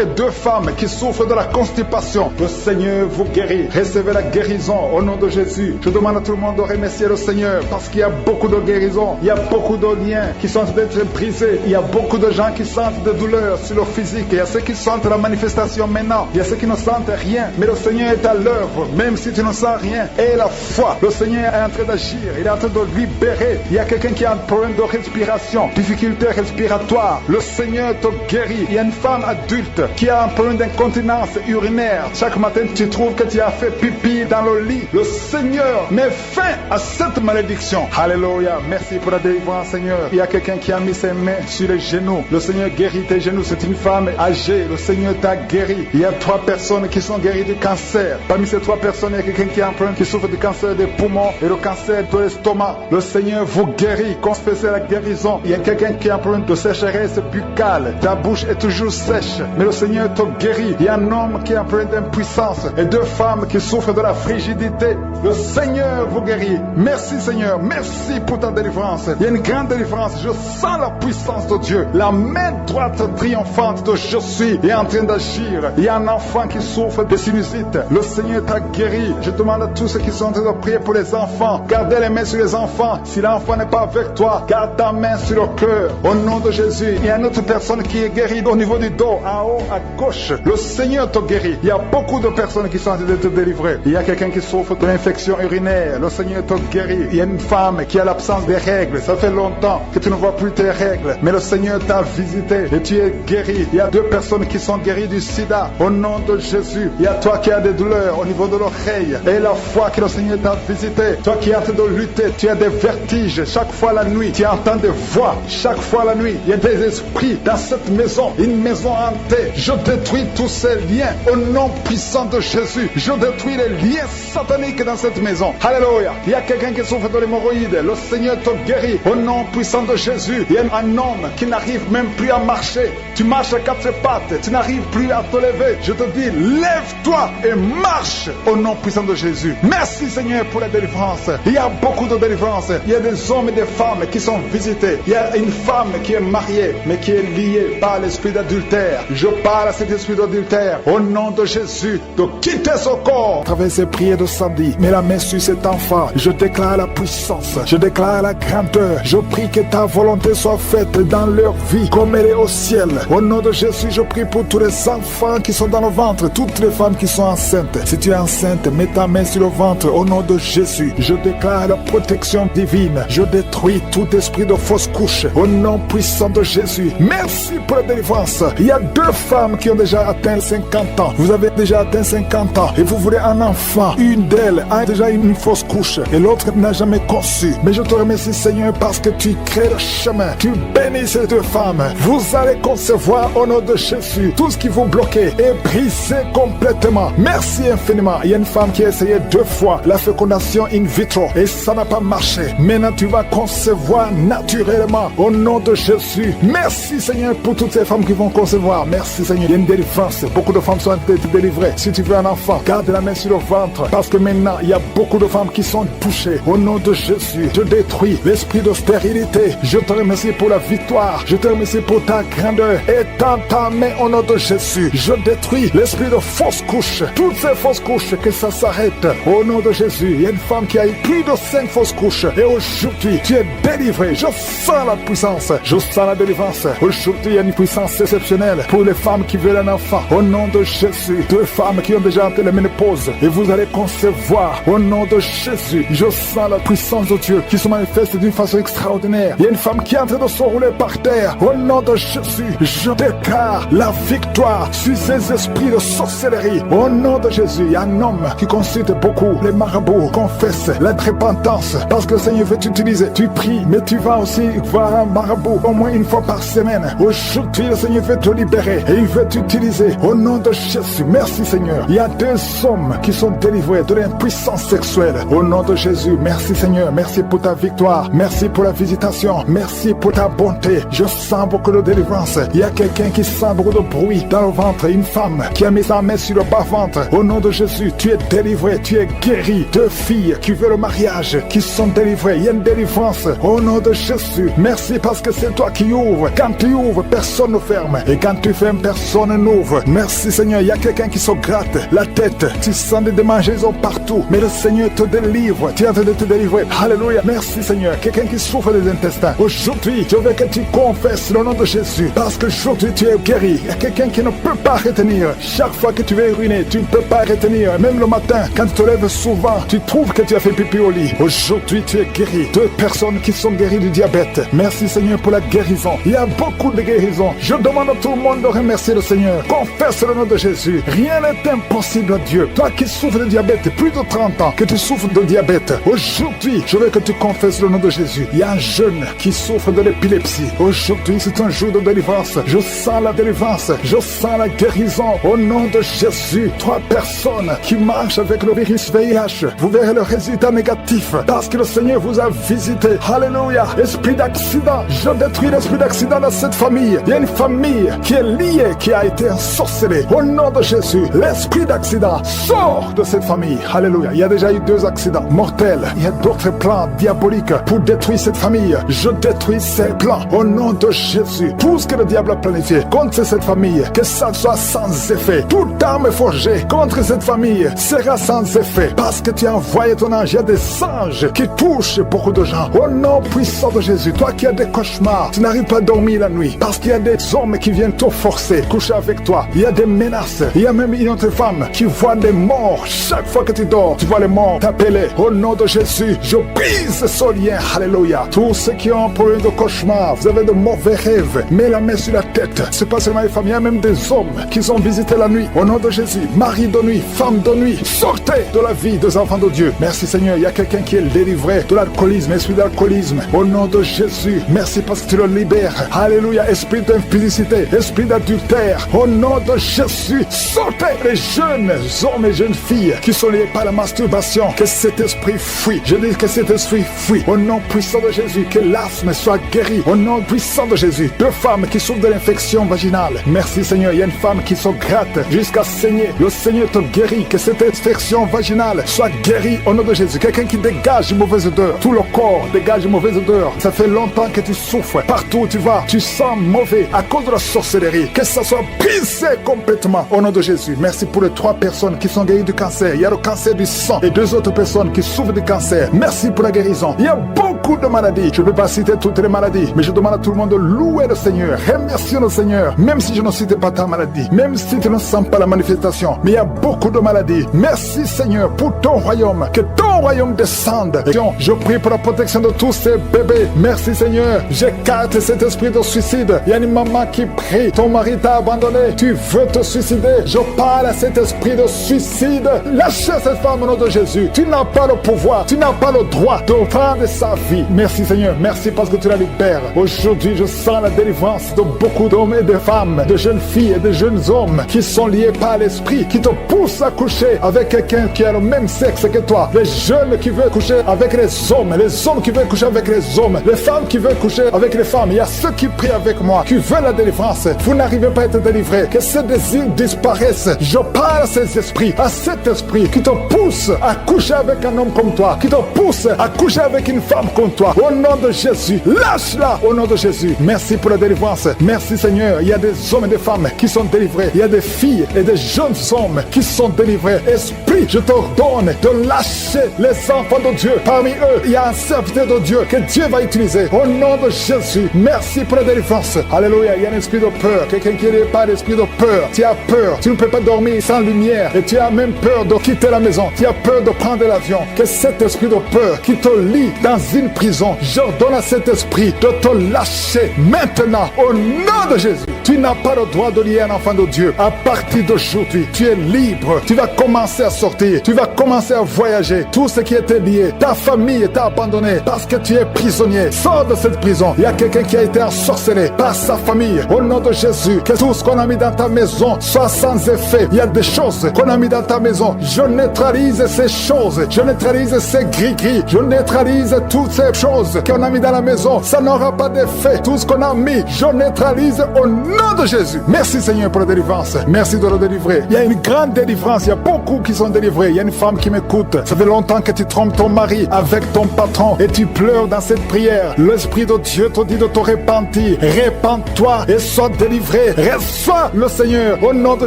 et 2 femmes qui souffrent de la constipation, le Seigneur vous guérit. Recevez la guérison au nom de Jésus. Je demande à tout le monde de remercier le Seigneur parce qu'il y a beaucoup de guérisons, il y a beaucoup de liens qui sont d'être brisés, il y a beaucoup de gens qui sentent des douleurs sur leur physique, il y a ceux qui sentent la manifestation maintenant, il y a ceux qui ne sentent rien, mais le Seigneur est à l'œuvre, même si tu ne sens rien. Et la foi, le Seigneur est en train d'agir, il est en train de libérer. Il y a quelqu'un qui a un problème de respiration, difficulté respiratoire, le Seigneur te guérit. Il y a une femme adulte qui a un problème d'incontinence urinaire. Chaque matin tu trouves que tu as fait pipi dans le lit. Le Seigneur met fin à cette malédiction. Alléluia, merci pour la délivrance, Seigneur. Il y a quelqu'un qui a mis ses mains sur les genoux, le Seigneur guérit tes genoux. C'est une femme âgée, le Seigneur t'a guéri. Il y a 3 personnes qui sont guéries du cancer. Parmi ces 3 personnes, il y a quelqu'un qui a un problème, qui souffre du cancer des poumons et le cancer de l'estomac. Le Seigneur vous guérit, confessez la guérison. Il y a quelqu'un qui a un problème de sécheresse buccale, ta bouche est toujours sèche, mais le Seigneur te guérit. Il y a un homme qui a un problème d'impuissance et 2 femmes qui souffrent de la frigidité. Le Seigneur vous guérit. Merci Seigneur, merci pour ta délivrance. Il y a une grande délivrance, je sens la puissance de Dieu. La main droite triomphante de je suis est en train d'agir. Il y a un enfant qui souffre de sinusite, le Seigneur t'a guéri. Je demande à tous ceux qui sont en train de prier pour les enfants, gardez les mains sur les enfants. Si l'enfant n'est pas avec toi, garde ta main sur le cœur au nom de Jésus. Il y a une autre personne qui est guérie au niveau du dos, en haut à gauche. Le Seigneur te guérit. Il y a beaucoup de personnes qui sont en train de te délivrer. Il y a quelqu'un qui souffre de l'infection urinaire, le Seigneur te guérit. Il y a une femme qui a l'absence des règles, ça fait longtemps que tu ne vois plus tes règles, mais le Seigneur t'a visité et tu es guéri. Il y a 2 personnes qui sont guéries du sida au nom de Jésus. Il y a toi qui as des douleurs au niveau de l'oreille et la foi que le Seigneur t'a visité. Toi qui es en train de lutter, tu as des vertiges chaque fois la nuit, tu entends des voix chaque fois la nuit. Il y a des esprits dans cette maison, une maison hantée. Je détruis tous ces liens au nom puissant de Jésus. Je détruis les liens sataniques dans cette maison. Alléluia. Il y a quelqu'un qui souffre de l'hémorroïde, le Seigneur te guérit au nom puissant de Jésus. Il y a un homme qui n'arrive même plus à marcher. Tu marches à 4 pattes, tu n'arrives plus à te lever. Je te dis, lève-toi et marche au nom puissant de Jésus. Merci Seigneur pour la délivrance. Il y a beaucoup de délivrance. Il y a des hommes et des femmes qui sont visités. Il y a une femme qui est mariée mais qui est liée par l'esprit d'adultère. Je parle à cet esprit d'adultère au nom de Jésus de quitter son corps. À travers ces prières de samedi, mets la main sur cet enfant. Je déclare la puissance, je déclare la grandeur. Je prie que ta volonté soit faite dans leur vie comme elle est au ciel. Au nom de Jésus, je prie pour tous les enfants qui sont dans le ventre, toutes les femmes qui sont enceintes. Si tu es enceinte, mets ta main sur le ventre au nom de Jésus. Je déclare la protection divine. Je détruis tout esprit de fausse couche au nom puissant de Jésus. Merci pour la délivrance. Il y a 2 femmes qui ont déjà atteint 50 ans. Vous avez déjà atteint 50 ans et vous voulez un enfant. Une d'elles a déjà une fausse couche et l'autre n'a jamais conçu. Mais je te remercie Seigneur parce que tu crées le chemin. Tu bénis ces 2 femmes. Vous allez concevoir au nom de Jésus. Tout ce qui vous bloquait est brisé complètement. Merci infiniment. Il y a une femme qui a essayé 2 fois la fécondation in vitro et ça n'a pas marché. Maintenant tu vas concevoir naturellement au nom de Jésus. Merci Seigneur pour toutes ces femmes qui vont concevoir. Merci Seigneur. Il y a une délivrance. Beaucoup de femmes sont délivrées. Si tu veux un enfant, garde la main sur le ventre parce que maintenant il y a beaucoup de femmes qui sont touchées. Au nom de Jésus, je détruis l'esprit de stérilité. Je te remercie pour la victoire. Je te remercie pour ta grandeur. Étends ta main au nom de Jésus. Je détruis l'esprit de fausse couche. Toutes ces fausses couches, que ça s'arrête. Au nom de Jésus, il y a une femme qui a eu plus de 5 fausses couches. Et aujourd'hui, tu es délivré. Je sens la puissance. Je sens la délivrance. Aujourd'hui, il y a une puissance exceptionnelle pour les femmes qui veulent un enfant. Au nom de Jésus, 2 femmes qui ont déjà atteint la ménopause. Et vous allez concevoir. Au nom de Jésus, je sens la puissance de Dieu qui se manifeste d'une façon extraordinaire. Il y a une femme qui est en train de se rouler par terre. Au nom de Jésus, je déclare la victoire sur ces esprits de sorcellerie. Au nom de Jésus, il y a un homme qui consulte beaucoup les marabouts, confesse la repentance parce que le Seigneur veut t'utiliser. Tu pries, mais tu vas aussi voir un marabout au moins une fois par semaine. Aujourd'hui, le Seigneur veut te libérer et il veut t'utiliser. Au nom de Jésus, merci Seigneur. Il y a 2 hommes qui sont délivrés de l'impuissance sexuelle. Au nom de Jésus, merci Seigneur. Merci pour ta victoire. Merci pour la visitation. Merci pour ta bonté. Je sens beaucoup de délivrance. Il y a quelqu'un qui sent beaucoup de bruit dans le ventre. Une femme qui a mis sa main sur le bas-ventre. Au nom de Jésus, tu es délivré. Tu es guéri. 2 filles qui veulent le mariage, qui sont délivrées. Il y a une délivrance. Au nom de Jésus, merci parce que c'est toi qui ouvres. Quand tu ouvres, personne ne ferme. Et quand tu fermes, personne n'ouvre. Merci Seigneur, il y a quelqu'un qui se gratte la tête. Tu sens des démangeaisons partout, mais le Seigneur te délivre. Tu es en train de te délivrer. Alléluia. Merci Seigneur. Quelqu'un qui souffre des intestins. Aujourd'hui, je veux que tu confesses le nom de Jésus. Parce qu'aujourd'hui, tu es guéri. Il y a quelqu'un qui ne peut pas retenir. Chaque fois que tu es ruiné, tu ne peux pas retenir. Même le matin, quand tu te lèves souvent, tu trouves que tu as fait pipi au lit. Aujourd'hui, tu es guéri. 2 personnes qui sont guéries du diabète. Merci Seigneur pour la guérison. Il y a beaucoup de guérisons. Je demande à tout le monde de remercier le Seigneur. Confesse le nom de Jésus. Rien n'est impossible à Dieu. Toi qui souffres de diabète, plus de 30 ans que tu souffres de diabète, aujourd'hui, je veux que tu confesses le nom de Jésus. Il y a un jeune qui souffre de l'épilepsie. Aujourd'hui, c'est un jour de délivrance. Je sens la délivrance. Je sens la guérison. Au nom de Jésus, 3 personnes qui marchent avec le virus VIH, vous verrez le résultat négatif parce que le Seigneur vous a visité. Alléluia. Esprit d'accident, je détruis l'esprit d'accident dans cette famille. Il y a une famille qui est liée, qui a été ensorcelée. Au nom de Jésus, l'esprit d'accident sort de cette famille. Alléluia. Il y a déjà eu 2 accidents mortels. Il y a d'autres plans diaboliques pour détruire cette famille. Je détruis ces plans au nom de Jésus. Tout ce que le diable a planifié contre cette famille, que ça soit sans effet. Toute arme forgée contre cette famille sera sans effet parce que tu as envoyé ton ange. Il y a des anges qui touchent beaucoup de gens. Au nom puissant de Jésus, toi qui as des cauchemars, tu n'arrives pas à dormir la nuit parce qu'il y a des hommes qui viennent te forcer, coucher avec toi. Il y a des menaces. Il y a même une autre femme qui voit des morts. Chaque fois que tu dors, tu vois les morts t'appeler. Au nom de Jésus, je brise ce lien. Alléluia. Tous ceux qui ont un problème de cauchemar, vous avez de mauvais rêves, mets la main sur la tête. C'est pas seulement les femmes, il y a même des hommes qui sont visités la nuit. Au nom de Jésus, mari de nuit, femme de nuit, sortez de la vie des enfants de Dieu. Merci Seigneur, il y a quelqu'un qui est délivré de l'alcoolisme, esprit d'alcoolisme. Au nom de Jésus, merci parce que tu le libères. Alléluia. Esprit d'impudicité, esprit d'adultère. Au nom de Jésus, sortez les jeunes hommes et jeunes filles qui sont liés par la masturbation. Que cet esprit fuit. Je dis que cet esprit fuit. Au nom puissant de Jésus, que l'asthme soit guéri. Au nom puissant de Jésus. 2 femmes qui souffrent de l'infection vaginale. Merci Seigneur. Il y a une femme qui se gratte jusqu'à saigner. Le Seigneur te guérit. Que cette infection vaginale soit guérie au nom de Jésus. Quelqu'un qui dégage une mauvaise odeur. Tout le corps dégage une mauvaise odeur. Ça fait longtemps que tu souffres. Partout où tu vas, tu sens mauvais à cause de la sorcellerie. Que ça soit brisé complètement au nom de Jésus. Merci pour les 3 personnes qui sont guéries du cancer. Il y a le cancer du sang et 2 autres personnes qui souffrent du cancer. Merci pour la guérison. Il y a beaucoup de maladies. Je ne peux pas citer toutes les maladies, mais je demande à tout le monde de louer le Seigneur. Remercier le Seigneur. Même si je ne cite pas ta maladie, même si tu ne sens pas la manifestation, mais il y a beaucoup de maladies. Merci Seigneur pour ton royaume. Que ton royaume descende. Et je prie pour la protection de tous ces bébés. Merci Seigneur. J'écarte cet esprit de suicide. Il y a une maman qui prie. Ton mari t'a abandonné. Tu veux te suicider. Je parle à cet esprit de suicide. Lâchez cette femme au nom de Jésus. Tu n'as pas le pouvoir. Tu n'as pas le droit de prendre sa vie. Merci Seigneur. Merci parce que tu la libères. Aujourd'hui, je sens la délivrance de beaucoup d'hommes et de femmes, de jeunes filles et de jeunes hommes qui sont liés par l'esprit, qui te poussent à coucher avec quelqu'un qui a le même sexe que toi. Les jeunes qui veulent coucher avec les hommes qui veulent coucher avec les hommes, les femmes qui veulent coucher avec les femmes. Il y a ceux qui prient avec moi, qui veulent la délivrance. Vous n'arrivez pas à être délivré. Que ces désirs disparaissent. Je parle à ces esprits, à cet esprit qui te pousse à coucher avec un homme comme toi, qui te pousse à coucher avec une femme comme toi. Au nom de Jésus, lâche-la au nom de Jésus. Merci pour la délivrance. Merci Seigneur. Il y a des hommes et des femmes qui sont délivrés. Il y a des filles et des jeunes hommes qui sont délivrés. Esprit, je t'ordonne de lâcher les enfants de Dieu. Parmi eux, il y a un serviteur de Dieu que Dieu va utiliser. Au nom de Jésus, merci pour la délivrance. Alléluia. Il y a un esprit de peur. Quelqu'un qui n'est pas l'esprit de peur. Tu as peur. Tu ne peux pas dormir sans lumière. Et tu as même peur de quitter la maison. Tu as peur de prendre l'avion. Que cet esprit de peur qui te lie dans une prison, j'ordonne à cet esprit de te lâcher maintenant au nom de Jésus. Tu n'as pas le droit de lier un enfant de Dieu. À partir d'aujourd'hui, tu es libre. Tu vas commencer à sortir. Tu vas commencer à voyager. Tout ce qui était lié, ta famille t'a abandonné parce que tu es prisonnier. Sors de cette prison. Il y a quelqu'un qui a été ensorcelé par sa famille. Au nom de Jésus, que tout ce qu'on a mis dans ta maison soit sans effet. Il y a des choses qu'on a mis dans ta maison. Je neutralise ces choses. Je neutralise ces gris-gris. Je neutralise toutes ces choses qu'on a mis dans la maison. Ça n'aura pas d'effet. Tout ce qu'on a mis, je neutralise au nom nom de Jésus. Merci Seigneur pour la délivrance. Merci de le délivrer. Il y a une grande délivrance. Il y a beaucoup qui sont délivrés. Il y a une femme qui m'écoute. Ça fait longtemps que tu trompes ton mari avec ton patron et tu pleures dans cette prière. L'Esprit de Dieu te dit de te repentir. Répands-toi et sois délivré. Reçois le Seigneur au nom de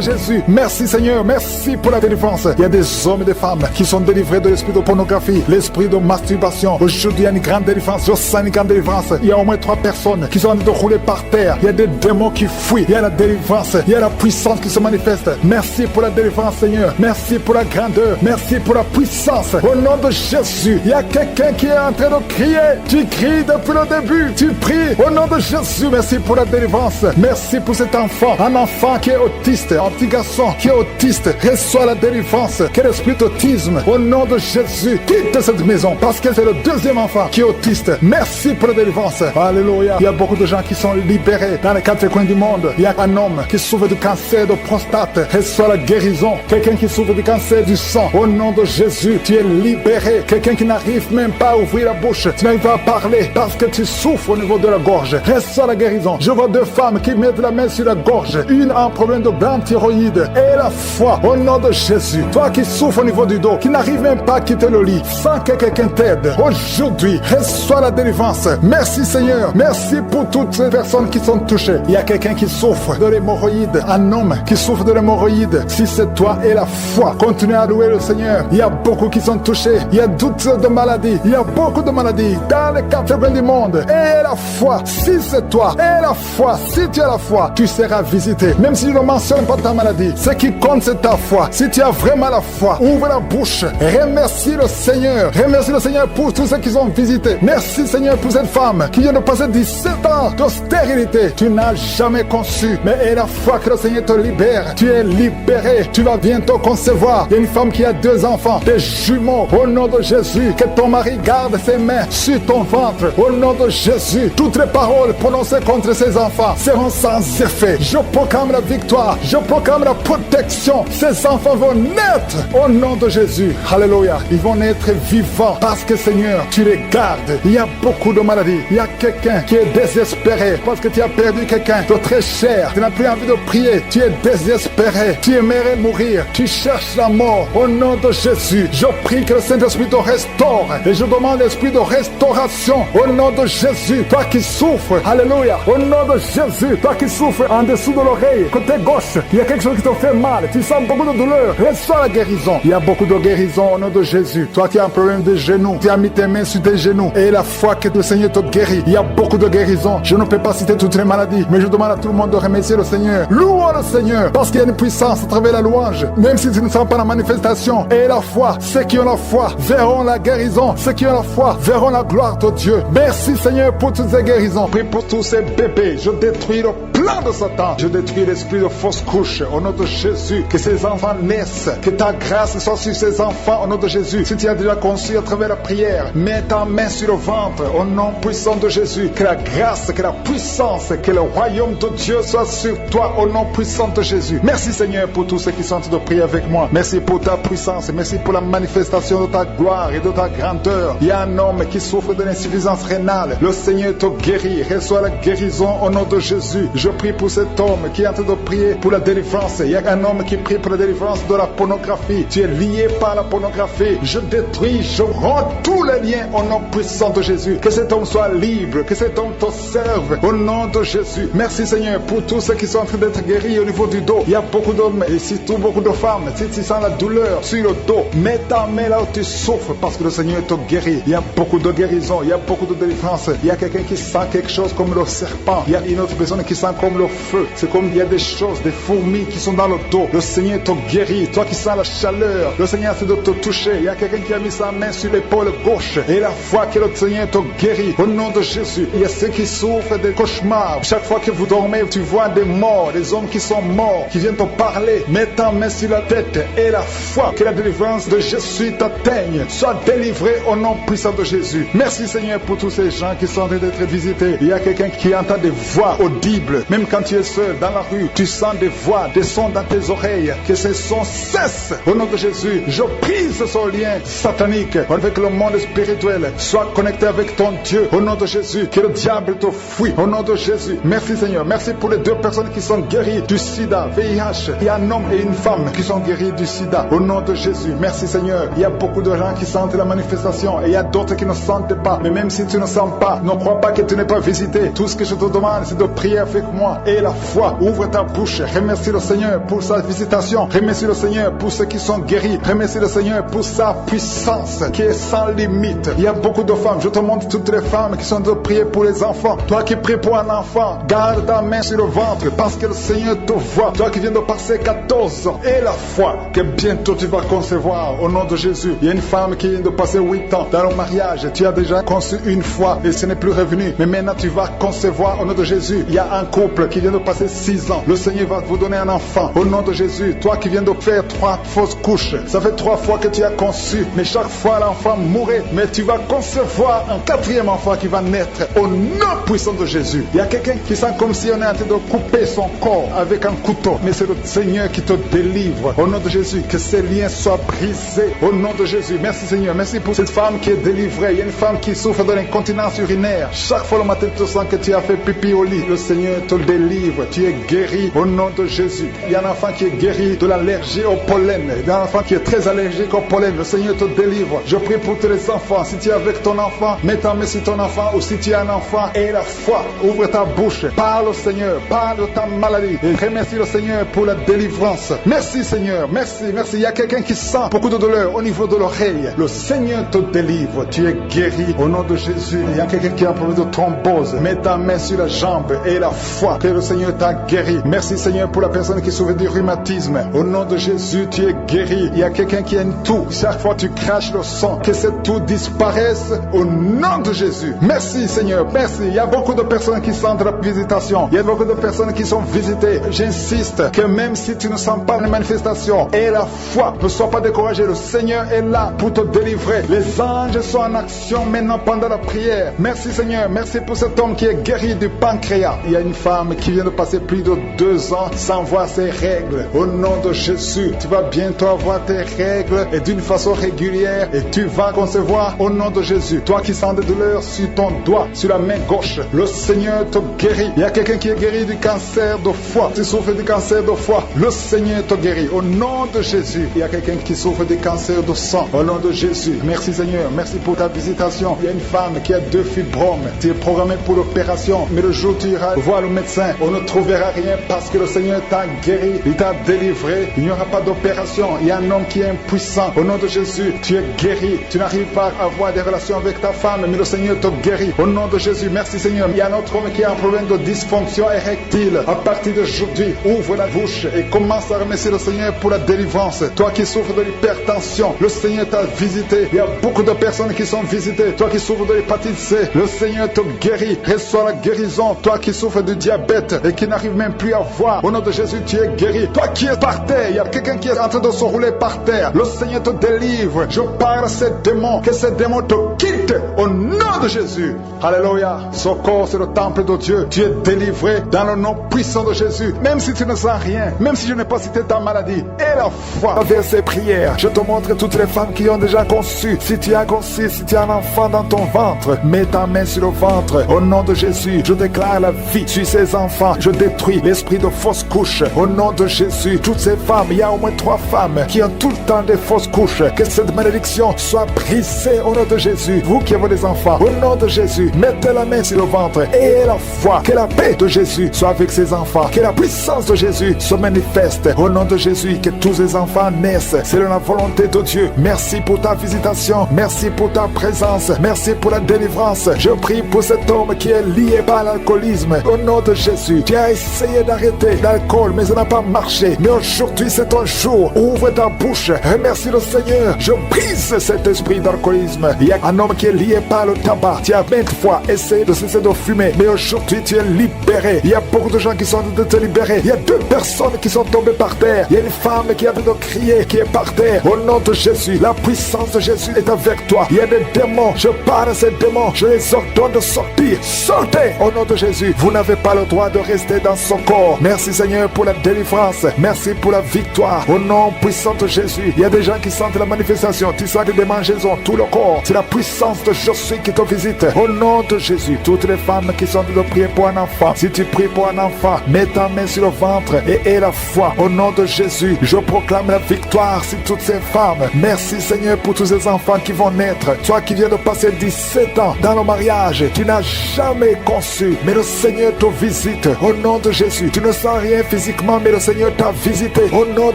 Jésus. Merci Seigneur. Merci pour la délivrance. Il y a des hommes et des femmes qui sont délivrés de l'esprit de pornographie, l'esprit de masturbation. Aujourd'hui, il y a une grande délivrance. Je sens une grande délivrance. Il y a au moins 3 personnes qui sont en train de rouler par terre. Il y a des démons qui fuient. Il y a la délivrance. Il y a la puissance qui se manifeste. Merci pour la délivrance, Seigneur. Merci pour la grandeur. Merci pour la puissance. Au nom de Jésus, il y a quelqu'un qui est en train de crier. Tu cries depuis le début. Tu pries au nom de Jésus. Merci pour la délivrance. Merci pour cet enfant. Un enfant qui est autiste. Un petit garçon qui est autiste. Reçois la délivrance. Quel esprit d'autisme. Au nom de Jésus, quitte cette maison parce que c'est le 2e enfant qui est autiste. Merci pour la délivrance. Alléluia. Il y a beaucoup de gens qui sont libérés dans les 4 coins du monde. Il y a un homme qui souffre du cancer de prostate. Reçois la guérison. Quelqu'un qui souffre du cancer du sang. Au nom de Jésus, tu es libéré. Quelqu'un qui n'arrive même pas à ouvrir la bouche. Tu n'arrives pas à parler parce que tu souffres au niveau de la gorge. Reçois la guérison. Je vois 2 femmes qui mettent la main sur la gorge. Une a un problème de grande thyroïde. Et la foi. Au nom de Jésus. Toi qui souffres au niveau du dos, qui n'arrive même pas à quitter le lit, sans que quelqu'un t'aide. Aujourd'hui, reçois la délivrance. Merci Seigneur. Merci pour toutes ces personnes qui sont touchées. Il y a quelqu'un qui souffre de l'hémorroïde. Un homme qui souffre de l'hémorroïde. Si c'est toi et la foi, continue à louer le Seigneur. Il y a beaucoup qui sont touchés. Il y a toutes sortes de maladies. Il y a beaucoup de maladies dans les 4 coins du monde. Et la foi, si c'est toi, et la foi, si tu as la foi, tu seras visité. Même si tu ne mentionnes pas ta maladie, ce qui compte c'est ta foi. Si tu as vraiment la foi, ouvre la bouche. Remercie le Seigneur. Remercie le Seigneur pour tous ceux qui sont visités. Merci Seigneur pour cette femme qui vient de passer 17 ans de stérilité. Tu n'as jamais conçu, mais et la foi que le Seigneur te libère. Tu es libéré. Tu vas bientôt concevoir. Il y a une femme qui a 2 enfants, des jumeaux. Au nom de Jésus, que ton mari garde ses mains sur ton ventre. Au nom de Jésus, toutes les paroles prononcées contre ses enfants seront sans effet. Je proclame la victoire. Je proclame la protection. Ces enfants vont naître au nom de Jésus. Alléluia. Ils vont naître vivants parce que Seigneur, tu les gardes. Il y a beaucoup de maladies. Il y a quelqu'un qui est désespéré parce que tu as perdu quelqu'un de très cher. Tu n'as plus envie de prier. Tu es désespéré. Tu aimerais mourir. Tu cherches la mort. Au nom de Jésus, je prie que le Saint-Esprit te restaure. Et je demande l'esprit de restauration. Au nom de Jésus, toi qui souffres. Alléluia. Au nom de Jésus, toi qui souffres en dessous de l'oreille, côté gauche, il y a quelque chose qui te fait mal. Tu sens beaucoup de douleur. Reçois la guérison. Il y a beaucoup de guérison au nom de Jésus. Toi qui as un problème de genoux, tu as mis tes mains sur tes genoux. Et la foi que le Seigneur te guérit. Il y a beaucoup de guérison. Je ne peux pas citer toutes les maladies, mais je demande à tout le monde de remercier le Seigneur. Louons le Seigneur, parce qu'il y a une puissance à travers la louange. Même si tu ne sens pas la manifestation. Et la foi, ceux qui ont la foi verront la guérison. Ceux qui ont la foi verront la gloire de Dieu. Merci Seigneur pour toutes ces guérisons. Prie pour tous ces bébés. Je détruis le plan de Satan. Je détruis l'esprit de fausse couche. Au nom de Jésus, que ces enfants naissent. Que ta grâce soit sur ces enfants. Au nom de Jésus. Si tu as déjà conçu à travers la prière, mets ta main sur le ventre. Au nom puissant de Jésus. Que la grâce, que la puissance, que le royaume de Dieu soit sur toi. Au nom puissant de Jésus. Merci Seigneur pour tous ceux qui sont en train de prier avec moi. Merci pour ta puissance. Merci pour la manifestation de ta gloire et de ta grandeur. Il y a un homme qui souffre de l'insuffisance rénale. Le Seigneur te guérit. Reçois la guérison au nom de Jésus. Je prie pour cet homme qui est en train de prier pour la délivrance. Il y a un homme qui prie pour la délivrance de la pornographie. Tu es lié par la pornographie. Je détruis, je rends tous les liens au nom puissant de Jésus. Que cet homme soit libre. Que cet homme te serve au nom de Jésus. Merci Seigneur pour tous ceux qui sont en train d'être guéris au niveau du dos. Il y a beaucoup d'hommes et surtout beaucoup de femmes. Si tu sens la douleur sur le dos, mets ta main là où tu souffres parce que le Seigneur te guérit. Il y a beaucoup de guérison. Il y a beaucoup de délivrance. Il y a quelqu'un qui sent quelque chose comme le serpent. Il y a une autre personne qui sent comme le feu. C'est comme il y a des choses, des fourmis qui sont dans le dos. Le Seigneur te guérit. Toi qui sens la chaleur, le Seigneur essaie de te toucher. Il y a quelqu'un qui a mis sa main sur l'épaule gauche. Et la foi que le Seigneur te guérit. Au nom de Jésus. Il y a ceux qui souffrent des cauchemars. Chaque fois que vous dormez, tu vois des morts, des hommes qui sont morts, qui viennent te parler. Mets ta main sur la tête. Et la foi que la délivrance de Jésus t'atteigne. Sois délivré au nom puissant de Jésus. Merci Seigneur pour tous ces gens qui sont en train d'être visités. Il y a quelqu'un qui entend des voix audibles. Même Même quand tu es seul dans la rue, tu sens des voix, des sons dans tes oreilles. Que ces sons cessent. Au nom de Jésus, je brise ce lien satanique avec le monde spirituel. Sois connecté avec ton Dieu. Au nom de Jésus, que le diable te fuit. Au nom de Jésus. Merci Seigneur. Merci pour les 2 personnes qui sont guéries du sida, VIH. Il y a un homme et une femme qui sont guéris du sida. Au nom de Jésus. Merci Seigneur. Il y a beaucoup de gens qui sentent la manifestation et il y a d'autres qui ne sentent pas. Mais même si tu ne sens pas, ne crois pas que tu n'es pas visité. Tout ce que je te demande, c'est de prier avec moi. Et la foi, ouvre ta bouche. Remercie le Seigneur pour sa visitation. Remercie le Seigneur pour ceux qui sont guéris. Remercie le Seigneur pour sa puissance qui est sans limite. Il y a beaucoup de femmes. Je te montre toutes les femmes qui sont de prier pour les enfants. Toi qui pries pour un enfant, garde ta main sur le ventre parce que le Seigneur te voit. Toi qui viens de passer 14 ans. Et la foi que bientôt tu vas concevoir au nom de Jésus. Il y a une femme qui vient de passer 8 ans dans le mariage. Tu as déjà conçu une fois et ce n'est plus revenu. Mais maintenant tu vas concevoir au nom de Jésus. Il y a un couple qui vient de passer 6 ans. Le Seigneur va vous donner un enfant au nom de Jésus. Toi qui viens de faire 3 fausses couches. Ça fait 3 fois que tu as conçu. Mais chaque fois l'enfant mourait. Mais tu vas concevoir un 4e enfant qui va naître au nom puissant de Jésus. Il y a quelqu'un qui sent comme si on est en train de couper son corps avec un couteau. Mais c'est le Seigneur qui te délivre. Au nom de Jésus, que ces liens soient brisés. Au nom de Jésus. Merci Seigneur. Merci pour cette femme qui est délivrée. Il y a une femme qui souffre de l'incontinence urinaire. Chaque fois le matin tu sens que tu as fait pipi au lit. Le Seigneur te délivre. Tu es guéri au nom de Jésus. Il y a un enfant qui est guéri de l'allergie au pollen. Il y a un enfant qui est très allergique au pollen. Le Seigneur te délivre. Je prie pour tous les enfants. Si tu es avec ton enfant, mets ta main sur ton enfant. Ou si tu es un enfant, et la foi. Ouvre ta bouche. Parle au Seigneur. Parle de ta maladie. Et remercie le Seigneur pour la délivrance. Merci Seigneur. Merci. Merci. Il y a quelqu'un qui sent beaucoup de douleur au niveau de l'oreille. Le Seigneur te délivre. Tu es guéri au nom de Jésus. Il y a quelqu'un qui a un problème de thrombose. Mets ta main sur la jambe et la foi que le Seigneur t'a guéri. Merci Seigneur pour la personne qui souffre du rhumatisme. Au nom de Jésus, tu es guéri. Il y a quelqu'un qui a une toux. Chaque fois tu craches le sang, que cette toux disparaisse au nom de Jésus. Merci Seigneur. Merci. Il y a beaucoup de personnes qui sentent la visitation. Il y a beaucoup de personnes qui sont visitées. J'insiste que même si tu ne sens pas les manifestations et la foi, ne sois pas découragé. Le Seigneur est là pour te délivrer. Les anges sont en action maintenant pendant la prière. Merci Seigneur. Merci pour cet homme qui est guéri du pancréas. Il y a une femme qui vient de passer plus de 2 ans sans voir ses règles. Au nom de Jésus, tu vas bientôt avoir tes règles et d'une façon régulière et tu vas concevoir au nom de Jésus. Toi qui sens des douleurs sur ton doigt, sur la main gauche, le Seigneur te guérit. Il y a quelqu'un qui est guéri du cancer de foie. Tu souffres du cancer de foie, le Seigneur te guérit au nom de Jésus. Il y a quelqu'un qui souffre du cancer de sang au nom de Jésus. Merci Seigneur. Merci pour ta visitation. Il y a une femme qui a 2 fibromes. Tu es programmé pour l'opération, mais le jour où tu iras voir le médecin, on ne trouvera rien parce que le Seigneur t'a guéri, il t'a délivré. Il n'y aura pas d'opération. Il y a un homme qui est impuissant. Au nom de Jésus, tu es guéri. Tu n'arrives pas à avoir des relations avec ta femme, mais le Seigneur te guérit. Au nom de Jésus, merci Seigneur. Il y a un autre homme qui a un problème de dysfonction érectile. À partir d'aujourd'hui, ouvre la bouche et commence à remercier le Seigneur pour la délivrance. Toi qui souffres de l'hypertension, le Seigneur t'a visité. Il y a beaucoup de personnes qui sont visitées. Toi qui souffres de l'hépatite C, le Seigneur te guérit. Reçois la guérison. Toi qui souffres de diabète et qui n'arrive même plus à voir, au nom de Jésus, tu es guéri. Toi qui es par terre, il y a quelqu'un qui est en train de se rouler par terre. Le Seigneur te délivre. Je parle à ces démons, que ces démons te quittent au nom de Jésus. Alléluia. Ce corps, c'est le temple de Dieu. Tu es délivré dans le nom puissant de Jésus. Même si tu ne sens rien, même si je n'ai pas cité ta maladie, et la foi vers ces prières, je te montre toutes les femmes qui ont déjà conçu. Si tu as conçu, si tu as un enfant dans ton ventre, mets ta main sur le ventre. Au nom de Jésus, je déclare la vie sur ces enfants. Je détruis l'esprit de fausse couche. Au nom de Jésus, toutes ces femmes, il y a au moins 3 femmes qui ont tout le temps des fausses couches. Que cette malédiction soit brisée au nom de Jésus. Vous qui avez des enfants, au nom de Jésus, mettez la main sur le ventre et la foi. Que la paix de Jésus soit avec ces enfants. Que la puissance de Jésus se manifeste. Au nom de Jésus, que tous ces enfants naissent. C'est la volonté de Dieu. Merci pour ta visitation. Merci pour ta présence. Merci pour la délivrance. Je prie pour cet homme qui est lié par l'alcoolisme. Au nom de Jésus, tu as essayé d'arrêter l'alcool, mais ça n'a pas marché. Mais aujourd'hui, c'est ton jour. Ouvre ouvre ta bouche, remercie le Seigneur. Je brise cet esprit d'alcoolisme. Il y a un homme qui est lié par le tabac. Tu as 20 fois essayé de cesser de fumer, mais aujourd'hui tu es libéré. Il y a beaucoup de gens qui sont en train de te libérer. Il y a 2 personnes qui sont tombées par terre. Il y a une femme qui est en train de crier, qui est par terre. Au nom de Jésus, la puissance de Jésus est avec toi. Il y a des démons, je parle à ces démons, je les ordonne de sortir. Sortez au nom de Jésus. Vous n'avez pas le droit de rester dans son corps. Merci Seigneur pour la délivrance. Merci pour la victoire. Au nom puissant de Jésus, il y a des gens qui sentent la manifestation. Tu sens des démangeaisons, tout le corps. C'est la puissance de Jésus qui te visite. Au nom de Jésus, toutes les femmes qui sont de prier pour un enfant, si tu pries pour un enfant, mets ta main sur le ventre et aie la foi. Au nom de Jésus, je proclame la victoire sur toutes ces femmes. Merci Seigneur pour tous ces enfants qui vont naître. Toi qui viens de passer 17 ans dans le mariage, tu n'as jamais conçu, mais le Seigneur te visite. Au nom de Jésus, tu ne sens rien physiquement, mais le Seigneur t'a visité. Au nom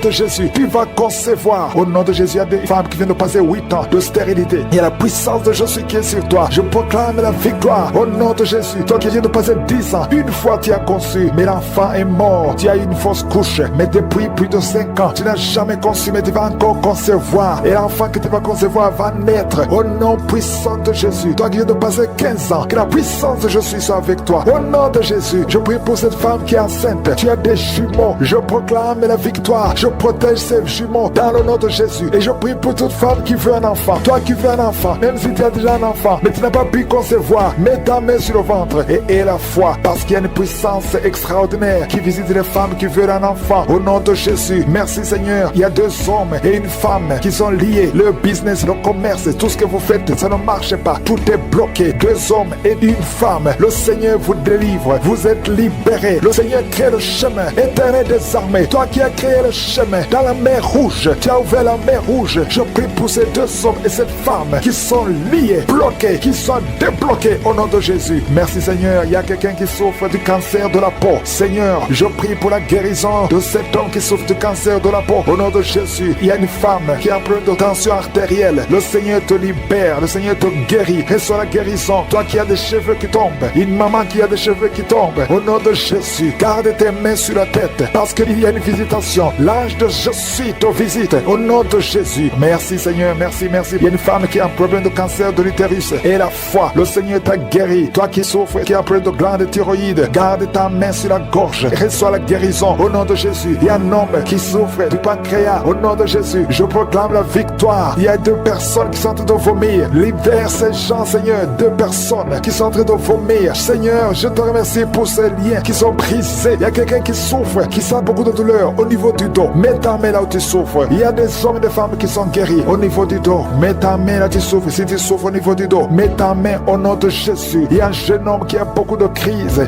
de Jésus, tu vas concevoir. Au nom de Jésus, il y a des femmes qui viennent de passer 8 ans de stérilité. Il y a la puissance de Jésus qui est sur toi. Je proclame la victoire. Au nom de Jésus, toi qui viens de passer 10 ans, une fois tu as conçu, mais l'enfant est mort. Tu as eu une fausse couche, mais depuis plus de 5 ans, tu n'as jamais conçu, mais tu vas encore concevoir. Et l'enfant que tu vas concevoir va naître. Au nom puissant de Jésus, toi qui viens de passer 15 ans, que la puissance de Jésus soit avec toi. Au nom de Jésus, je prie pour cette femme qui est enceinte. Tu as des jumeaux. Je proclame la victoire. Je protège ces jumeaux dans le nom de Jésus. Et je prie pour toute femme qui veut un enfant. Toi qui veux un enfant, même si tu as déjà un enfant, mais tu n'as pas pu concevoir, mets ta main sur le ventre et aie la foi. Parce qu'il y a une puissance extraordinaire qui visite les femmes qui veulent un enfant. Au nom de Jésus, merci Seigneur. Il y a 2 hommes et une femme qui sont liés. Le business, le commerce, tout ce que vous faites, ça ne marche pas. Tout est bloqué. 2 hommes et une femme. Le Seigneur vous délivre. Vous êtes libérés. Le Seigneur crée le chemin. Éternel des armées, toi qui as créé le chemin dans la mer rouge, tu as ouvert la mer rouge. Je prie pour ces 2 hommes et cette femme qui sont liés, bloqués, qui sont débloqués au nom de Jésus. Merci Seigneur. Il y a quelqu'un qui souffre du cancer de la peau. Seigneur, je prie pour la guérison de cet homme qui souffre du cancer de la peau. Au nom de Jésus, il y a une femme qui a un problème de tension artérielle. Le Seigneur te libère, le Seigneur te guérit. Reçois la guérison. Toi qui as des cheveux qui tombent, une maman qui a des cheveux qui tombent, au nom de Jésus, garde tes mains sur la tête parce qu'il y a une visitation. L'ange de Jésus te visite au nom de Jésus. Merci Seigneur, merci. Il y a une femme qui a un problème de cancer de l'utérus et la foi, le Seigneur t'a guéri. Toi qui souffres, qui a un problème de glande thyroïde, garde ta main sur la gorge et reçois la guérison au nom de Jésus. Il y a un homme qui souffre du pancréas au nom de Jésus. Je proclame la victoire. Il y a 2 personnes qui sont en train de vomir. Libère ces gens Seigneur. 2 personnes qui sont en train de vomir. Seigneur, je te remercie pour ces liens qui sont brisés. Il y a quelqu'un qui souffre, qui sent beaucoup de douleur au niveau du dos. Mets ta main là où tu souffres. Il y a des hommes et des femmes qui sont guéris au niveau du dos. Mets ta main là où tu souffres. Si tu souffres au niveau du dos, mets ta main au nom de Jésus. Il y a un jeune homme qui a beaucoup de crises,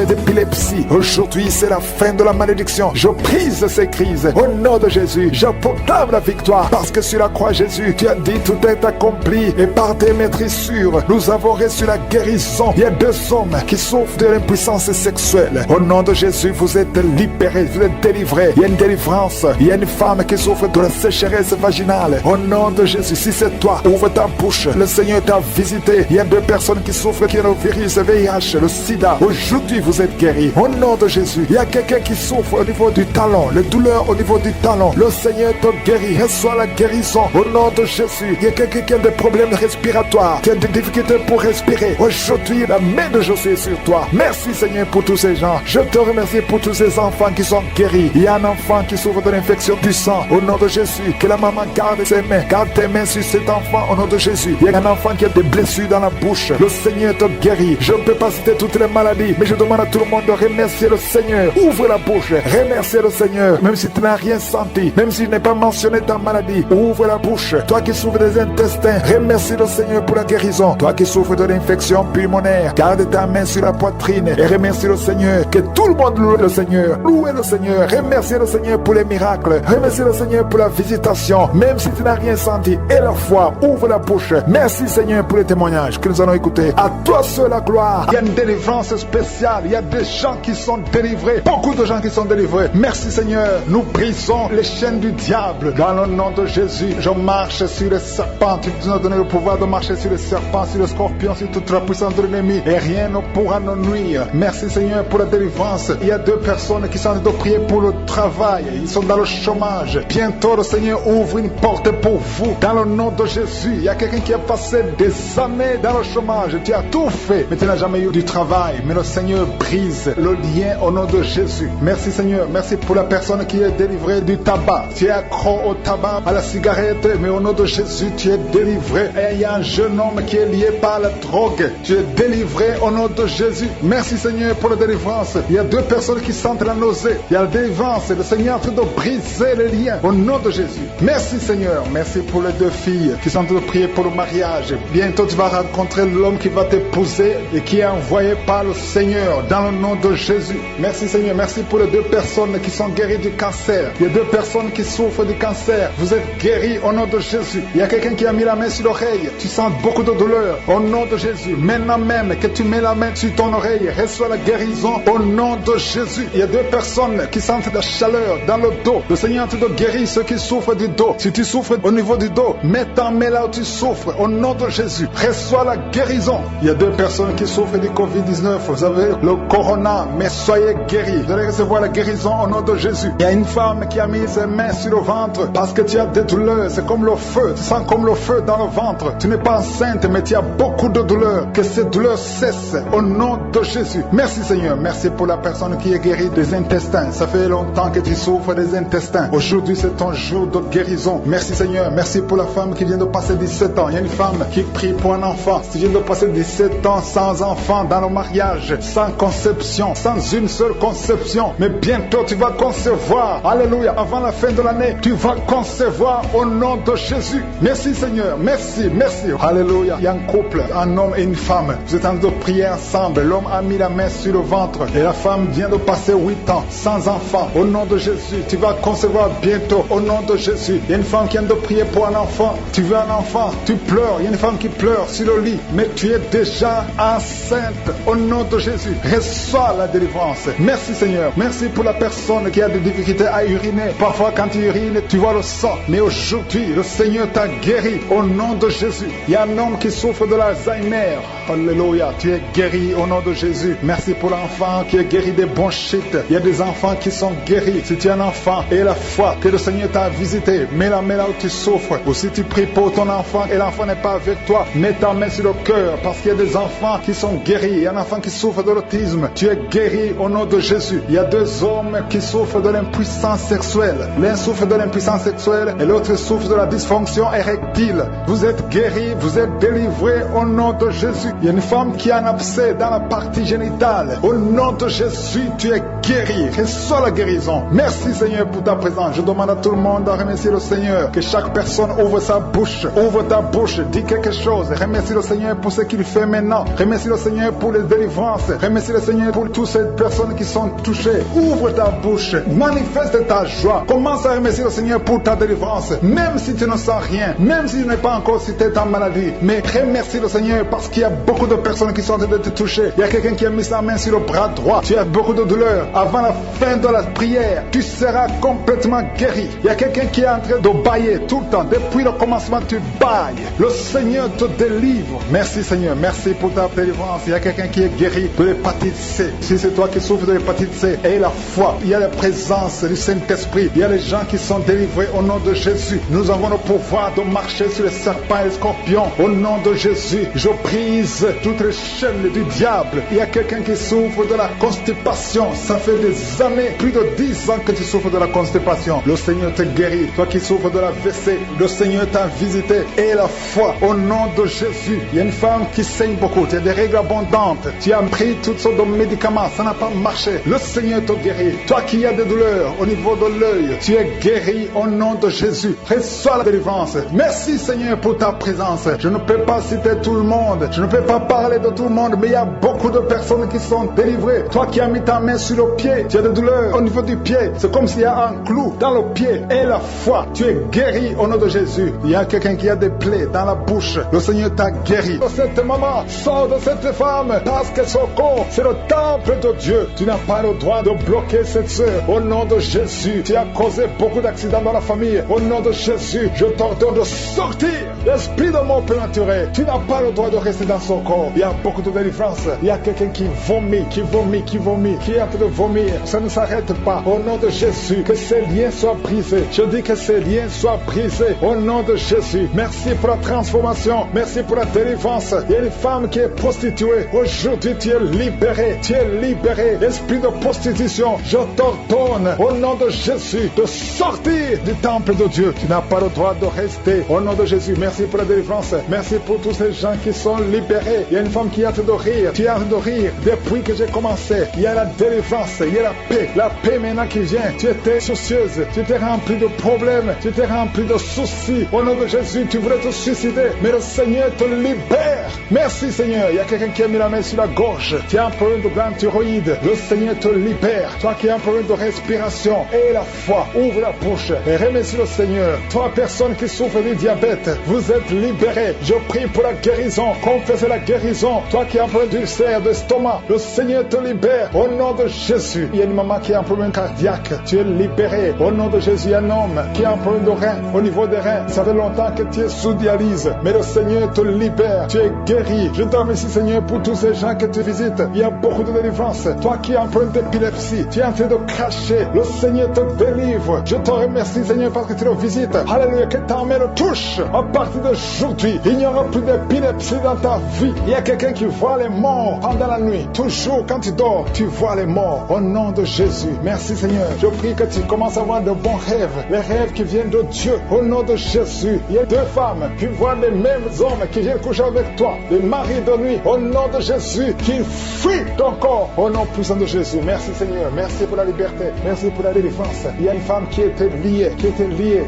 d'épilepsie. Aujourd'hui, c'est la fin de la malédiction. Je brise ces crises au nom de Jésus. Je proclame la victoire parce que sur la croix, Jésus, tu as dit tout est accompli et par tes maîtrissures, nous avons reçu la guérison. Il y a 2 hommes qui souffrent de l'impuissance sexuelle. Au nom de Jésus, vous êtes libérés, vous êtes délivrés. Il y a une délivrance. Il y a une femme qui souffre de la sécheresse vaginale. Au nom de Jésus, si c'est toi, ouvre ta bouche. Le Seigneur t'a visité. Il y a 2 personnes qui souffrent qui ont le virus VIH, le sida. Aujourd'hui, vous êtes guéris. Au nom de Jésus, il y a quelqu'un qui souffre au niveau du talon, les douleurs au niveau du talon. Le Seigneur te guérit. Reçois la guérison. Au nom de Jésus, il y a quelqu'un qui a des problèmes respiratoires, qui a des difficultés pour respirer. Aujourd'hui, la main de Jésus est sur toi. Merci Seigneur pour tous ces gens. Je te remercie pour tous ces enfants qui sont guéris. Il y a un enfant qui souffre de l'infection du sang. Au nom de Jésus, que la maman garde ses mains. Garde tes mains sur cet enfant au nom de Jésus. Il y a un enfant qui a des blessures dans la bouche. Le Seigneur te guérit. Je ne peux pas citer toutes les maladies, mais je demande à tout le monde de remercier le Seigneur. Ouvre la bouche. Remercier le Seigneur. Même si tu n'as rien senti, même si je n'ai pas mentionné ta maladie, ouvre la bouche. Toi qui souffres des intestins, remercie le Seigneur pour la guérison. Toi qui souffres de l'infection pulmonaire, garde ta main sur la poitrine et remercie le Seigneur. Que tout le monde loue le Seigneur. Louez le Seigneur. Remerciez le Seigneur pour les miracles. Remerciez le Seigneur pour la visitation. Même si tu n'as rien senti, et la foi, ouvre la bouche. Merci Seigneur pour les témoignages que nous allons écouter. À toi seul la gloire. Il y a une délivrance spéciale. Il y a des gens qui sont délivrés. Beaucoup de gens qui sont délivrés. Merci Seigneur. Nous brisons les chaînes du diable. Dans le nom de Jésus, je marche sur les serpents. Tu nous as donné le pouvoir de marcher sur les serpents, sur les scorpions, sur toute la puissance de l'ennemi. Et rien ne pourra nous nuire. Merci Seigneur pour la délivrance. Il y a 2 personnes qui sont en train de prier pour le travail. Ils sont dans le le chômage. Bientôt, le Seigneur ouvre une porte pour vous. Dans le nom de Jésus, il y a quelqu'un qui a passé des années dans le chômage. Tu as tout fait, mais tu n'as jamais eu du travail. Mais le Seigneur brise le lien au nom de Jésus. Merci Seigneur, merci pour la personne qui est délivrée du tabac. Tu es accro au tabac, à la cigarette, mais au nom de Jésus, tu es délivré. Et il y a un jeune homme qui est lié par la drogue. Tu es délivré au nom de Jésus. Merci Seigneur pour la délivrance. Il y a 2 personnes qui sentent la nausée. Il y a la délivrance. Le Seigneur est en train de briser les liens au nom de Jésus. Merci Seigneur. Merci pour les 2 filles qui sont en train de prier pour le mariage. Bientôt tu vas rencontrer l'homme qui va t'épouser et qui est envoyé par le Seigneur dans le nom de Jésus. Merci Seigneur. Merci pour les 2 personnes qui sont guéries du cancer. Il y a 2 personnes qui souffrent du cancer. Vous êtes guéris au nom de Jésus. Il y a quelqu'un qui a mis la main sur l'oreille. Tu sens beaucoup de douleur au nom de Jésus. Maintenant même que tu mets la main sur ton oreille, reçois la guérison au nom de Jésus. Il y a 2 personnes qui sentent la chaleur dans le dos. Le Seigneur te guérit ceux qui souffrent du dos. Si tu souffres au niveau du dos, mets ta main là où tu souffres au nom de Jésus. Reçois la guérison. Il y a 2 personnes qui souffrent du Covid-19. Vous avez le corona, mais soyez guéris. Vous allez recevoir la guérison au nom de Jésus. Il y a une femme qui a mis ses mains sur le ventre parce que tu as des douleurs. C'est comme le feu. Tu sens comme le feu dans le ventre. Tu n'es pas enceinte, mais tu as beaucoup de douleurs. Que ces douleurs cessent au nom de Jésus. Merci Seigneur. Merci pour la personne qui est guérie des intestins. Ça fait longtemps que tu souffres des intestins. Aujourd'hui, c'est ton jour de guérison. Merci Seigneur. Merci pour la femme qui vient de passer 17 ans. Il y a une femme qui prie pour un enfant. Tu viens de passer 17 ans sans enfant dans le mariage, sans conception, sans une seule conception. Mais bientôt, tu vas concevoir. Alléluia. Avant la fin de l'année, tu vas concevoir au nom de Jésus. Merci Seigneur. Merci, merci. Alléluia. Il y a un couple, un homme et une femme. Vous êtes en train de prier ensemble. L'homme a mis la main sur le ventre et la femme vient de passer 8 ans sans enfant. Au nom de Jésus, tu vas concevoir bientôt. Au nom de Jésus. Il y a une femme qui vient de prier pour un enfant. Tu veux un enfant, tu pleures. Il y a une femme qui pleure sur le lit, mais tu es déjà enceinte. Au nom de Jésus, reçois la délivrance. Merci Seigneur. Merci pour la personne qui a des difficultés à uriner. Parfois quand tu urines, tu vois le sang. Mais aujourd'hui, le Seigneur t'a guéri. Au nom de Jésus. Il y a un homme qui souffre de l'Alzheimer. Alléluia. Tu es guéri au nom de Jésus. Merci pour l'enfant qui est guéri des bronchites. Il y a des enfants qui sont guéris. Si tu es un enfant et la foi que le Seigneur t'a visité, mets la main là où tu souffres. Ou si tu pries pour ton enfant et l'enfant n'est pas avec toi, mets ta main sur le cœur parce qu'il y a des enfants qui sont guéris. Il y a un enfant qui souffre de l'autisme. Tu es guéri au nom de Jésus. Il y a 2 hommes qui souffrent de l'impuissance sexuelle. L'un souffre de l'impuissance sexuelle et l'autre souffre de la dysfonction érectile. Vous êtes guéris, vous êtes délivrés au nom de Jésus. Il y a une femme qui a un abcès dans la partie génitale. Au nom de Jésus, tu es guéri. Reçois la guérison. Merci Seigneur pour ta présence. Je demande à tout le monde de remercier le Seigneur. Que chaque personne ouvre sa bouche. Ouvre ta bouche. Dis quelque chose. Remercie le Seigneur pour ce qu'il fait maintenant. Remercie le Seigneur pour les délivrances. Remercie le Seigneur pour toutes ces personnes qui sont touchées. Ouvre ta bouche. Manifeste ta joie. Commence à remercier le Seigneur pour ta délivrance. Même si tu ne sens rien. Même si tu n'es pas encore cité ta maladie. Mais remercie le Seigneur parce qu'il y a beaucoup de personnes qui sont en train de te toucher. Il y a quelqu'un qui a mis sa main sur le bras droit. Tu as beaucoup de douleur. Avant la fin de la prière, tu seras complètement guéri. Il y a quelqu'un qui est en train de bailler tout le temps. Depuis le commencement, tu bailles. Le Seigneur te délivre. Merci Seigneur. Merci pour ta délivrance. Il y a quelqu'un qui est guéri de l'hépatite C. Si c'est toi qui souffres de l'hépatite C, aie la foi. Il y a la présence du Saint-Esprit. Il y a les gens qui sont délivrés au nom de Jésus. Nous avons le pouvoir de marcher sur les serpents et les scorpions. Au nom de Jésus, je brise toutes les chaînes du diable. Il y a quelqu'un qui souffre de la constipation. Ça fait des années, plus de 10 ans que tu souffres de la constipation. Le Seigneur te guérit. Toi qui souffres de la WC, le Seigneur t'a visité. Et la foi, au nom de Jésus. Il y a une femme qui saigne beaucoup. Tu as des règles abondantes. Tu as pris toutes sortes de médicaments. Ça n'a pas marché. Le Seigneur te guérit. Toi qui as des douleurs au niveau de l'œil, tu es guéri au nom de Jésus. Reçois la délivrance. Merci Seigneur pour ta présence. Je ne peux pas citer tout le monde. Je ne peux pas parler de tout le monde, mais il y a beaucoup de personnes qui sont délivrées. Toi qui as mis ta main sur le pied, tu as des douleurs au niveau du pied. C'est comme s'il y a un clou dans le pied. Et la foi, tu es guéri au nom de Jésus. Il y a quelqu'un qui a des plaies dans la bouche. Le Seigneur t'a guéri. Cette maman, sors de cette femme, parce que son corps, c'est le temple de Dieu. Tu n'as pas le droit de bloquer cette sœur. Au nom de Jésus, tu as causé beaucoup d'accidents dans la famille. Au nom de Jésus, je t'ordonne de sortir. L'esprit de mort prématuré, tu n'as pas le droit de rester dans son corps. Il y a beaucoup de délivrance. Il y a quelqu'un qui vomit, qui est en train de vomir. Ça ne s'arrête pas. Au nom de Jésus, que que ces liens soient brisés. Je dis que ces liens soient brisés au nom de Jésus. Merci pour la transformation. Merci pour la délivrance. Il y a une femme qui est prostituée. Aujourd'hui, tu es libéré. Tu es libéré. Esprit de prostitution, je t'ordonne au nom de Jésus de sortir du temple de Dieu. Tu n'as pas le droit de rester. Au nom de Jésus, merci pour la délivrance. Merci pour tous ces gens qui sont libérés. Il y a une femme qui est en train de rire. Tu es en train de rire depuis que j'ai commencé. Il y a la délivrance, il y a la paix. La paix maintenant qui vient. Tu étais soucieuse. Tu étais rempli de problèmes. Tu étais rempli de soucis. Au nom de Jésus, tu voulais te suicider. Mais le Seigneur te libère. Merci Seigneur. Il y a quelqu'un qui a mis la main sur la gorge. Tu as un problème de glande thyroïde. Le Seigneur te libère. Toi qui as un problème de respiration. Et la foi. Ouvre la bouche et remercie le Seigneur. Toi, personne qui souffre du diabète, vous êtes libéré. Je prie pour la guérison. Confessez la guérison. Toi qui as un problème d'ulcère, d'estomac, le Seigneur te libère. Au nom de Jésus. Il y a une maman qui a un problème cardiaque. Tu es libéré. Au nom de Jésus, il y a un homme qui a un problème de rein. Au niveau des reins, ça fait longtemps que tu es sous dialyse. Mais le Seigneur te libère. Tu es guéri. Je te remercie, Seigneur, pour tous ces gens que tu visites. Il y a beaucoup de délivrance. Toi qui as un problème d'épilepsie, tu es en train de cracher. Le Seigneur te délivre. Je te remercie, Seigneur, parce que tu le visites. Alléluia, que ta main le touche. À partir d'aujourd'hui, il n'y aura plus d'épilepsie dans ta vie. Il y a quelqu'un qui voit les morts pendant la nuit. Toujours quand tu dors, tu vois les morts. Au nom de Jésus. Merci, Seigneur. Je prie que tu commences à avoir de bons rêves. Les rêves qui viennent de Dieu. Au nom de Jésus. Il y a deux femmes qui voient les mêmes hommes qui viennent coucher avec toi. Les maris de nuit. Au nom de Jésus. Qui fuient ton corps. Au nom puissant de Jésus. Merci, Seigneur. Merci pour la liberté. Merci pour la délivrance. Il y a une femme qui était liée,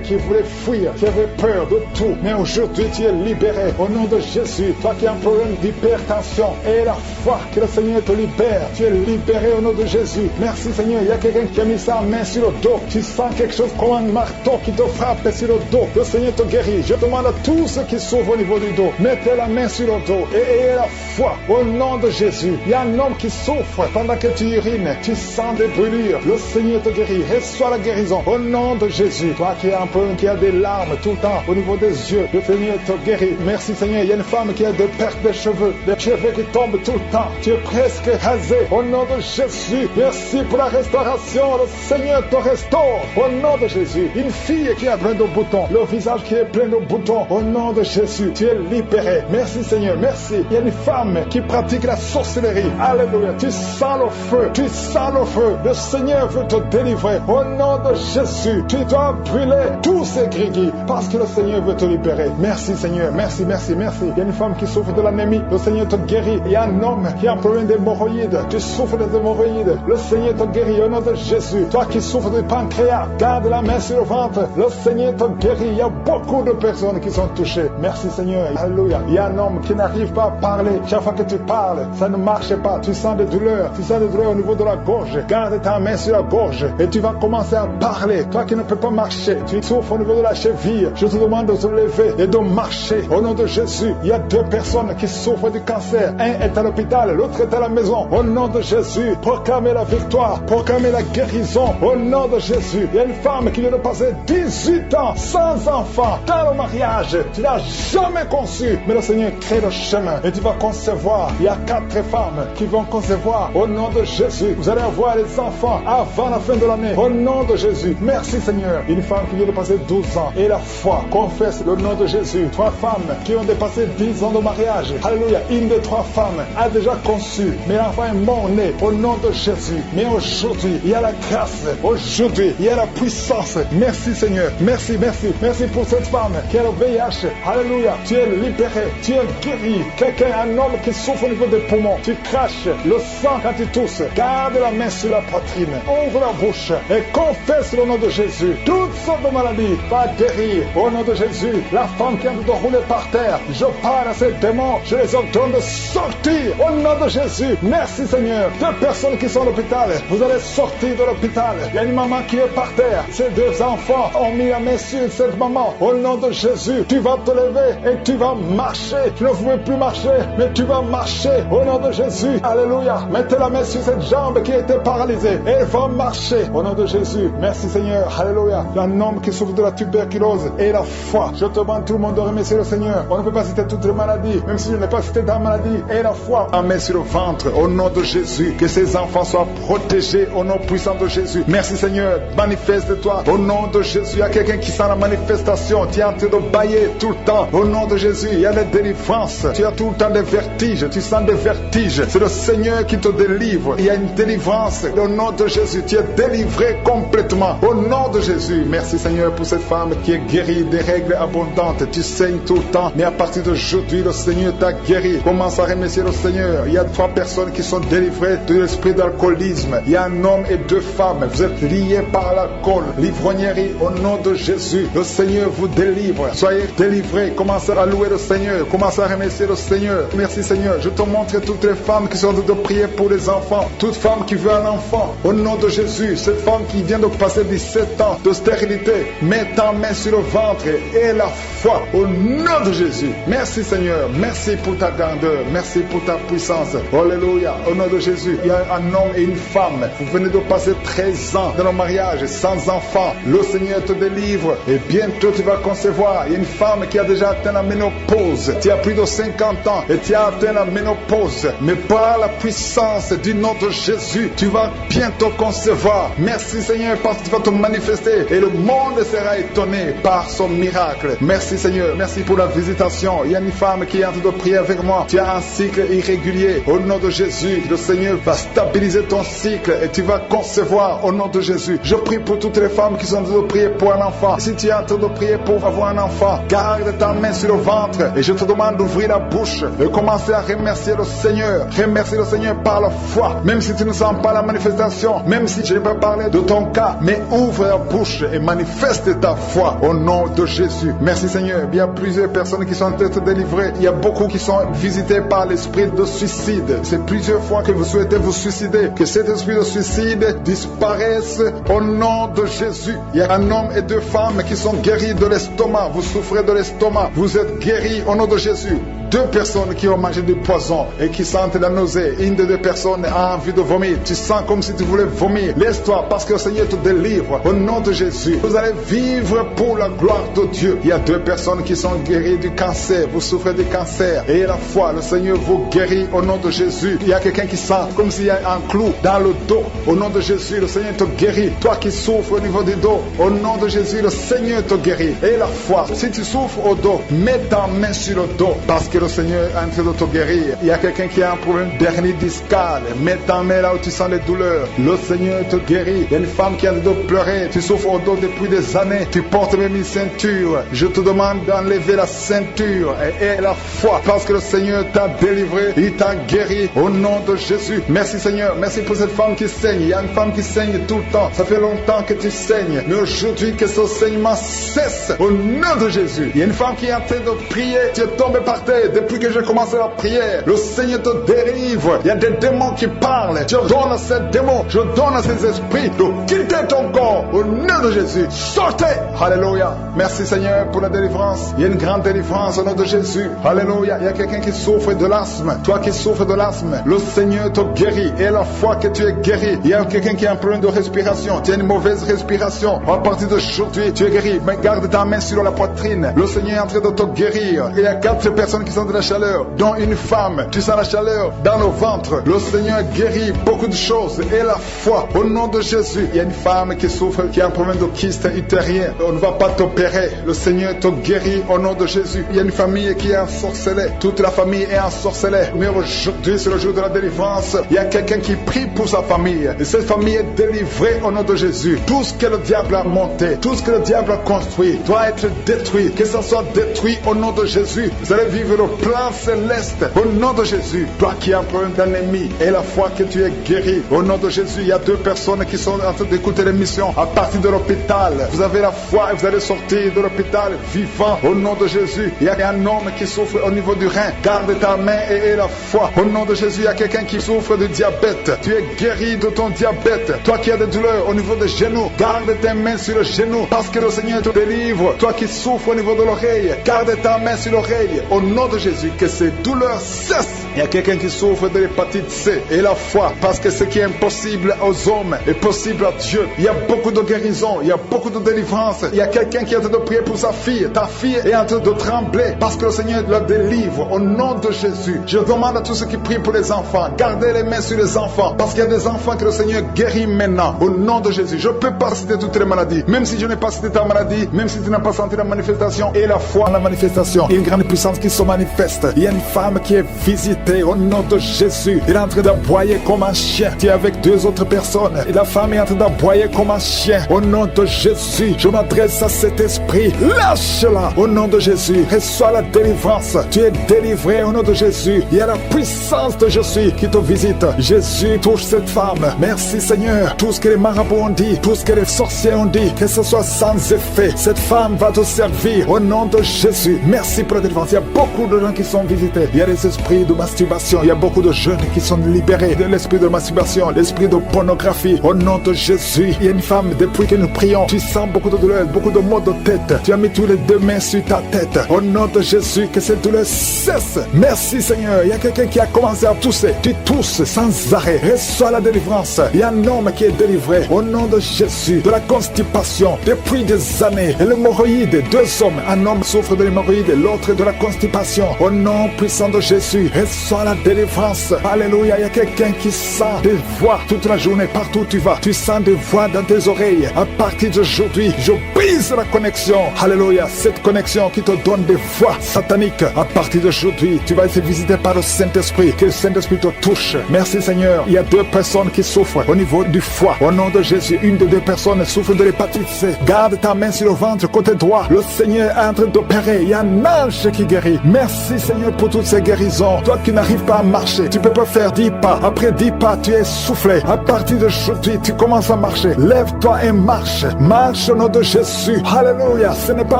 qui voulait fuir, qui avait peur de tout. Mais aujourd'hui, tu es libéré. Au nom de Jésus. Toi qui as un problème d'hypertension. Et la foi que le Seigneur te libère. Tu es libéré au nom de Jésus. Merci, Seigneur. Il y a quelqu'un qui a mis sa main sur le dos. Tu sens quelque chose comme un marteau qui te frappe sur le dos. Le Seigneur te guérit. Je demande à tous ceux qui souffrent au niveau du dos, mettez la main sur le dos et ayez la foi au nom de Jésus. Il y a un homme qui souffre pendant que tu urines. Tu sens des brûlures. Le Seigneur te guérit. Reçois la guérison au nom de Jésus. Toi qui as un peu, qui a des larmes tout le temps au niveau des yeux, le Seigneur te guérit. Merci, Seigneur. Il y a une femme qui a des pertes de cheveux, des cheveux qui tombent tout le temps. Tu es presque rasé au nom de Jésus. Merci pour la restauration. Le Seigneur te restaure au nom de Jésus. Une fille qui a plein de boutons, le visage qui est plein de boutons, au nom de Jésus, tu es libéré. Merci, Seigneur. Merci. Il y a une femme qui pratique la sorcellerie. Alléluia. Tu sens le feu. Tu sens le feu. Le Seigneur veut te délivrer au nom de Jésus. Tu dois brûler tous ces grigis parce que le Seigneur veut te libérer. Merci, Seigneur. Merci, merci, merci. Il y a une femme qui souffre de l'anémie. Le Seigneur te guérit. Il y a un homme qui a un problème d'hémorroïdes. Tu souffres des hémorroïdes. Le Seigneur te guérit au nom de Jésus. Toi qui souffres du pancréas, garde la main sur le ventre. Le Seigneur te guérit. Il y a beaucoup de personnes qui sont touchées. Merci, Seigneur. Alléluia. Il y a un homme qui n'arrive pas à parler. Chaque fois que tu parles, ça ne marche pas. Tu sens des douleurs. Tu sens des douleurs au niveau de la gorge. Garde ta main sur la gorge et tu vas commencer à parler. Toi qui ne peux pas marcher, tu souffres au niveau de la cheville. Je te demande de te lever et de marcher. Au nom de Jésus, il y a deux personnes qui souffrent du cancer. Un est à l'hôpital, l'autre est à la maison. Au nom de Jésus, proclamez la victoire, proclamez la guérison. Au nom de Jésus, il y a une femme qui vient de passer 18 ans sans enfant dans le mariage. Tu n'as jamais conçu, mais le Seigneur crée le chemin et tu vas concevoir. Il y a 4 femmes qui vont concevoir. Au nom de Jésus, vous allez avoir les enfants avant la fin de l'année. Au nom de Jésus, merci Seigneur. Une femme qui vient de passer 12 ans et la foi confesse le nom de Jésus. 3 femmes qui ont dépassé 10 ans de mariage. Alléluia. Une des 3 femmes a déjà conçu, mais l'enfant est mort-né au nom de Jésus. Mais aujourd'hui, il y a la grâce. Aujourd'hui, il y a la puissance. Merci Seigneur. Merci, merci. Merci pour cette femme qui a le VIH. Alléluia. Tu es libéré. Tu es guéri. Quelqu'un, un homme qui souffre au niveau des poumons. Tu craches le sang quand tu tousses. Garde la main sur la poitrine. Ouvre la bouche et confesse le nom de Jésus. Toutes sortes de maladies va guérir au nom de Jésus. La femme qui a envie de rouler par terre, je parle à ces démons. Je les ordonne de sortir au nom de Jésus. Merci Seigneur. 2 personnes qui sont à l'hôpital, vous allez sortir de l'hôpital. Il y a une maman qui est par terre. Ces 2 enfants ont mis la main sur cette maman. Au nom de Jésus, tu vas te lever et tu vas marcher. Tu tu ne pouvais plus marcher, mais tu vas marcher au nom de Jésus. Alléluia. Mettez la main sur cette jambe qui était paralysée et elle va marcher au nom de Jésus. Merci Seigneur. Alléluia. Un homme qui souffre de la tuberculose et la foi. Je te demande tout le monde de remercier le Seigneur. On ne peut pas citer toutes les maladies, même si je n'ai pas cité ta maladie. Et la foi. La main sur le ventre au nom de Jésus. Que ces enfants soient protégés au nom puissant de Jésus. Merci Seigneur. Manifeste-toi au nom de Jésus. Il y a quelqu'un qui sent la manifestation. Tu es en train de bailler tout le temps. Au nom de Jésus, il y a les délivrances. Tu as tout le temps des vertiges. Tu sens des vertiges. C'est le Seigneur qui te délivre. Il y a une délivrance. Au nom de Jésus, tu es délivré complètement. Au nom de Jésus. Merci Seigneur pour cette femme qui est guérie des règles abondantes. Tu saignes tout le temps. Mais à partir d'aujourd'hui, le Seigneur t'a guéri. Commence à remercier le Seigneur. Il y a 3 personnes qui sont délivrées de l'esprit d'alcoolisme. Il y a un homme et 2 femmes. Vous êtes liés par l'alcool. L'ivrognerie. Au nom de Jésus, le Seigneur vous délivre. Soyez délivrés. Commencez à louer le Seigneur. Commencez à remercier le Seigneur. Merci Seigneur. Je te montre toutes les femmes qui sont en train de prier pour les enfants. Toute femme qui veut un enfant. Au nom de Jésus. Cette femme qui vient de passer 17 ans de stérilité. Mets ta main sur le ventre et la foi. Au nom de Jésus. Merci Seigneur. Merci pour ta grandeur. Merci pour ta puissance. Alléluia. Au nom de Jésus. Il y a un homme et une femme. Vous venez de passer 13 ans dans le mariage sans enfant. Le Seigneur te délivre et bientôt tu vas concevoir. Il y a une femme qui a déjà atteint la ménopause. Tu as plus de 50 ans et tu as atteint la ménopause. Mais par la puissance du nom de Jésus, tu vas bientôt concevoir. Merci Seigneur parce que tu vas te manifester et le monde sera étonné par son miracle. Merci Seigneur. Merci pour la visitation. Il y a une femme qui est en train de prier avec moi. Tu as un cycle irrégulier. Au nom de Jésus, le Seigneur va stabiliser ton cycle et tu vas concevoir au nom de Jésus. Je prie pour toutes les femmes qui sont en train de prier pour un enfant. Si tu es en train de prier pour avoir un enfant, garde ta main sur le ventre et je te demande d'ouvrir la bouche et commencer à remercier le Seigneur. Remercier le Seigneur par la foi. Même si tu ne sens pas la manifestation, même si je n'ai pas parlé de ton cas, mais ouvre la bouche et manifeste ta foi au nom de Jésus. Merci Seigneur. Il y a plusieurs personnes qui sont en train de délivrer. Il y a beaucoup qui sont visités par l'esprit de suicide. C'est plusieurs fois que vous souhaitez vous suicider. Que cet esprit de suicide disparaisse au nom de Jésus. Il y a un homme et 2 femmes qui sont guéris de l'estomac. Vous souffrez de l'estomac. Vous êtes guéris au nom de Jésus. 2 personnes qui ont mangé du poison et qui sentent la nausée. Une des 2 personnes a envie de vomir. Tu sens comme si tu voulais vomir. Laisse-toi parce que le Seigneur te délivre au nom de Jésus. Vous allez vivre pour la gloire de Dieu. Il y a 2 personnes qui sont guéries du cancer. Vous souffrez du cancer. Et la foi, le Seigneur vous guérit au nom de Jésus. Il y a quelqu'un qui sent comme s'il y a un clou dans le dos. Au nom de Jésus, le Seigneur te guérit. Toi qui souffres au niveau du dos, au nom de Jésus, le Seigneur te guérit. Et la foi, si tu souffres au dos, mets ta main sur le dos parce que le Seigneur est en train de te guérir. Il y a quelqu'un qui a un problème d'hernie discale. Mets ta main là où tu sens les douleurs. Le Seigneur te guérit. Il y a une femme qui a le dos pleurer. Tu souffres au dos depuis des années. Tu portes même une ceinture. Je te demande d'enlever la ceinture et la foi parce que le Seigneur t'a délivré. Il t'a guéri au nom de Jésus. Merci Seigneur. Merci pour cette femme qui saigne. Il y a une femme qui saigne tout le temps. Ça fait longtemps que tu saignes. Mais aujourd'hui que ce saignement cesse au nom de Jésus. Il y a une femme qui est en train de prier. Tu es tombé par terre depuis que j'ai commencé la prière. Le Seigneur te délivre. Il y a des démons qui parlent. Je donne à ces démons, je donne à ces esprits de quitter ton corps au nom de Jésus. Sortez. Alléluia. Merci Seigneur pour la délivrance. Il y a une grande délivrance au nom de Jésus. Alléluia. Il y a quelqu'un qui souffre de l'asthme. Toi qui souffres de l'asthme, le Seigneur te guérit. Et la foi que tu es guéri. Il y a quelqu'un qui a un problème de respiration. Tu as une mauvaise respiration. À partir d'aujourd'hui, tu es guéri. Mais garde ta main sur la poitrine. Le Seigneur est en train de te guérir. Il y a 4 personnes qui sont de la chaleur, dont une femme. Tu sens la chaleur dans le ventre. Le Seigneur guérit beaucoup de choses. Et la foi, au nom de Jésus. Il y a une femme qui souffre, qui a un problème de kyste utérien. On ne va pas t'opérer. Le Seigneur te guérit au nom de Jésus. Il y a une famille qui est ensorcelée. Toute la famille est ensorcelée. Mais aujourd'hui, c'est le jour de la délivrance. Il y a quelqu'un qui prie pour sa famille. Et cette famille est délivrée au nom de Jésus. Tout ce que le diable a monté, tout ce que le diable a construit, doit être détruit. Que ça soit détruit au nom de Jésus. Vous allez vivre le plan céleste au nom de Jésus. Toi qui as un problème d'ennemi et la foi que tu es guéri au nom de Jésus. Il y a 2 personnes qui sont en train d'écouter l'émission à partir de l'hôpital. Vous avez la foi et vous allez sortir de l'hôpital vivant au nom de Jésus. Il y a un homme qui souffre au niveau du rein. Garde ta main et la foi au nom de Jésus. Il y a quelqu'un qui souffre de diabète. Tu es guéri de ton diabète. Toi qui as des douleurs au niveau des genoux, garde tes mains sur le genou parce que le Seigneur te délivre. Toi qui souffres au niveau de l'oreille, garde ta main sur l'oreille au nom de de Jésus, que ces douleurs cessent. Il y a quelqu'un qui souffre de l'hépatite C et la foi, parce que ce qui est impossible aux hommes est possible à Dieu. Il y a beaucoup de guérison, il y a beaucoup de délivrance. Il y a quelqu'un qui est en train de prier pour sa fille. Ta fille est en train de trembler parce que le Seigneur la délivre au nom de Jésus. Je demande à tous ceux qui prient pour les enfants, gardez les mains sur les enfants, parce qu'il y a des enfants que le Seigneur guérit maintenant au nom de Jésus. Je ne peux pas citer toutes les maladies, même si je n'ai pas cité ta maladie, même si tu n'as pas senti la manifestation et la foi en la manifestation. Il y a une grande puissance qui se manifeste. Il y a une femme qui est visitée au nom de Jésus. Elle est en train d'aboyer comme un chien. Tu es avec 2 autres personnes et la femme est en train d'aboyer comme un chien. Au nom de Jésus, je m'adresse à cet esprit. Lâche-la au nom de Jésus. Reçois la délivrance. Tu es délivré au nom de Jésus. Il y a la puissance de Jésus qui te visite. Jésus touche cette femme. Merci Seigneur. Tout ce que les marabouts ont dit, tout ce que les sorciers ont dit, que ce soit sans effet. Cette femme va te servir au nom de Jésus. Merci pour la délivrance. Il y a beaucoup de gens qui sont visités. Il y a des esprits de masturbation. Il y a beaucoup de jeunes qui sont libérés de l'esprit de masturbation, l'esprit de pornographie. Au nom de Jésus, il y a une femme, depuis que nous prions, tu sens beaucoup de douleur, beaucoup de maux de tête. Tu as mis tous les 2 mains sur ta tête. Au nom de Jésus, que cette douleur cesse. Merci Seigneur. Il y a quelqu'un qui a commencé à tousser. Tu tousses sans arrêt. Reçois la délivrance. Il y a un homme qui est délivré. Au nom de Jésus, de la constipation depuis des années. Et l'hémorroïde, 2 hommes. Un homme souffre de l'hémorroïde, l'autre de la constipation. Au nom puissant de Jésus, reçois la délivrance. Alléluia. Il y a quelqu'un qui sent des voix toute la journée, partout où tu vas. Tu sens des voix dans tes oreilles. À partir d'aujourd'hui, je brise la connexion. Alléluia. Cette connexion qui te donne des voix sataniques. À partir d'aujourd'hui, tu vas être visité par le Saint-Esprit. Que le Saint-Esprit te touche. Merci Seigneur. Il y a 2 personnes qui souffrent au niveau du foie. Au nom de Jésus, une des 2 personnes souffre de l'hépatite C. Garde ta main sur le ventre côté droit. Le Seigneur est en train d'opérer. Il y a un ange qui guérit. Merci Seigneur pour toutes ces guérisons. Toi qui n'arrives pas à marcher, tu peux pas faire 10 pas. Après 10 pas, tu es soufflé. À partir d'aujourd'hui, tu commences à marcher. Lève-toi et marche. Marche au nom de Jésus. Alléluia. Ce n'est pas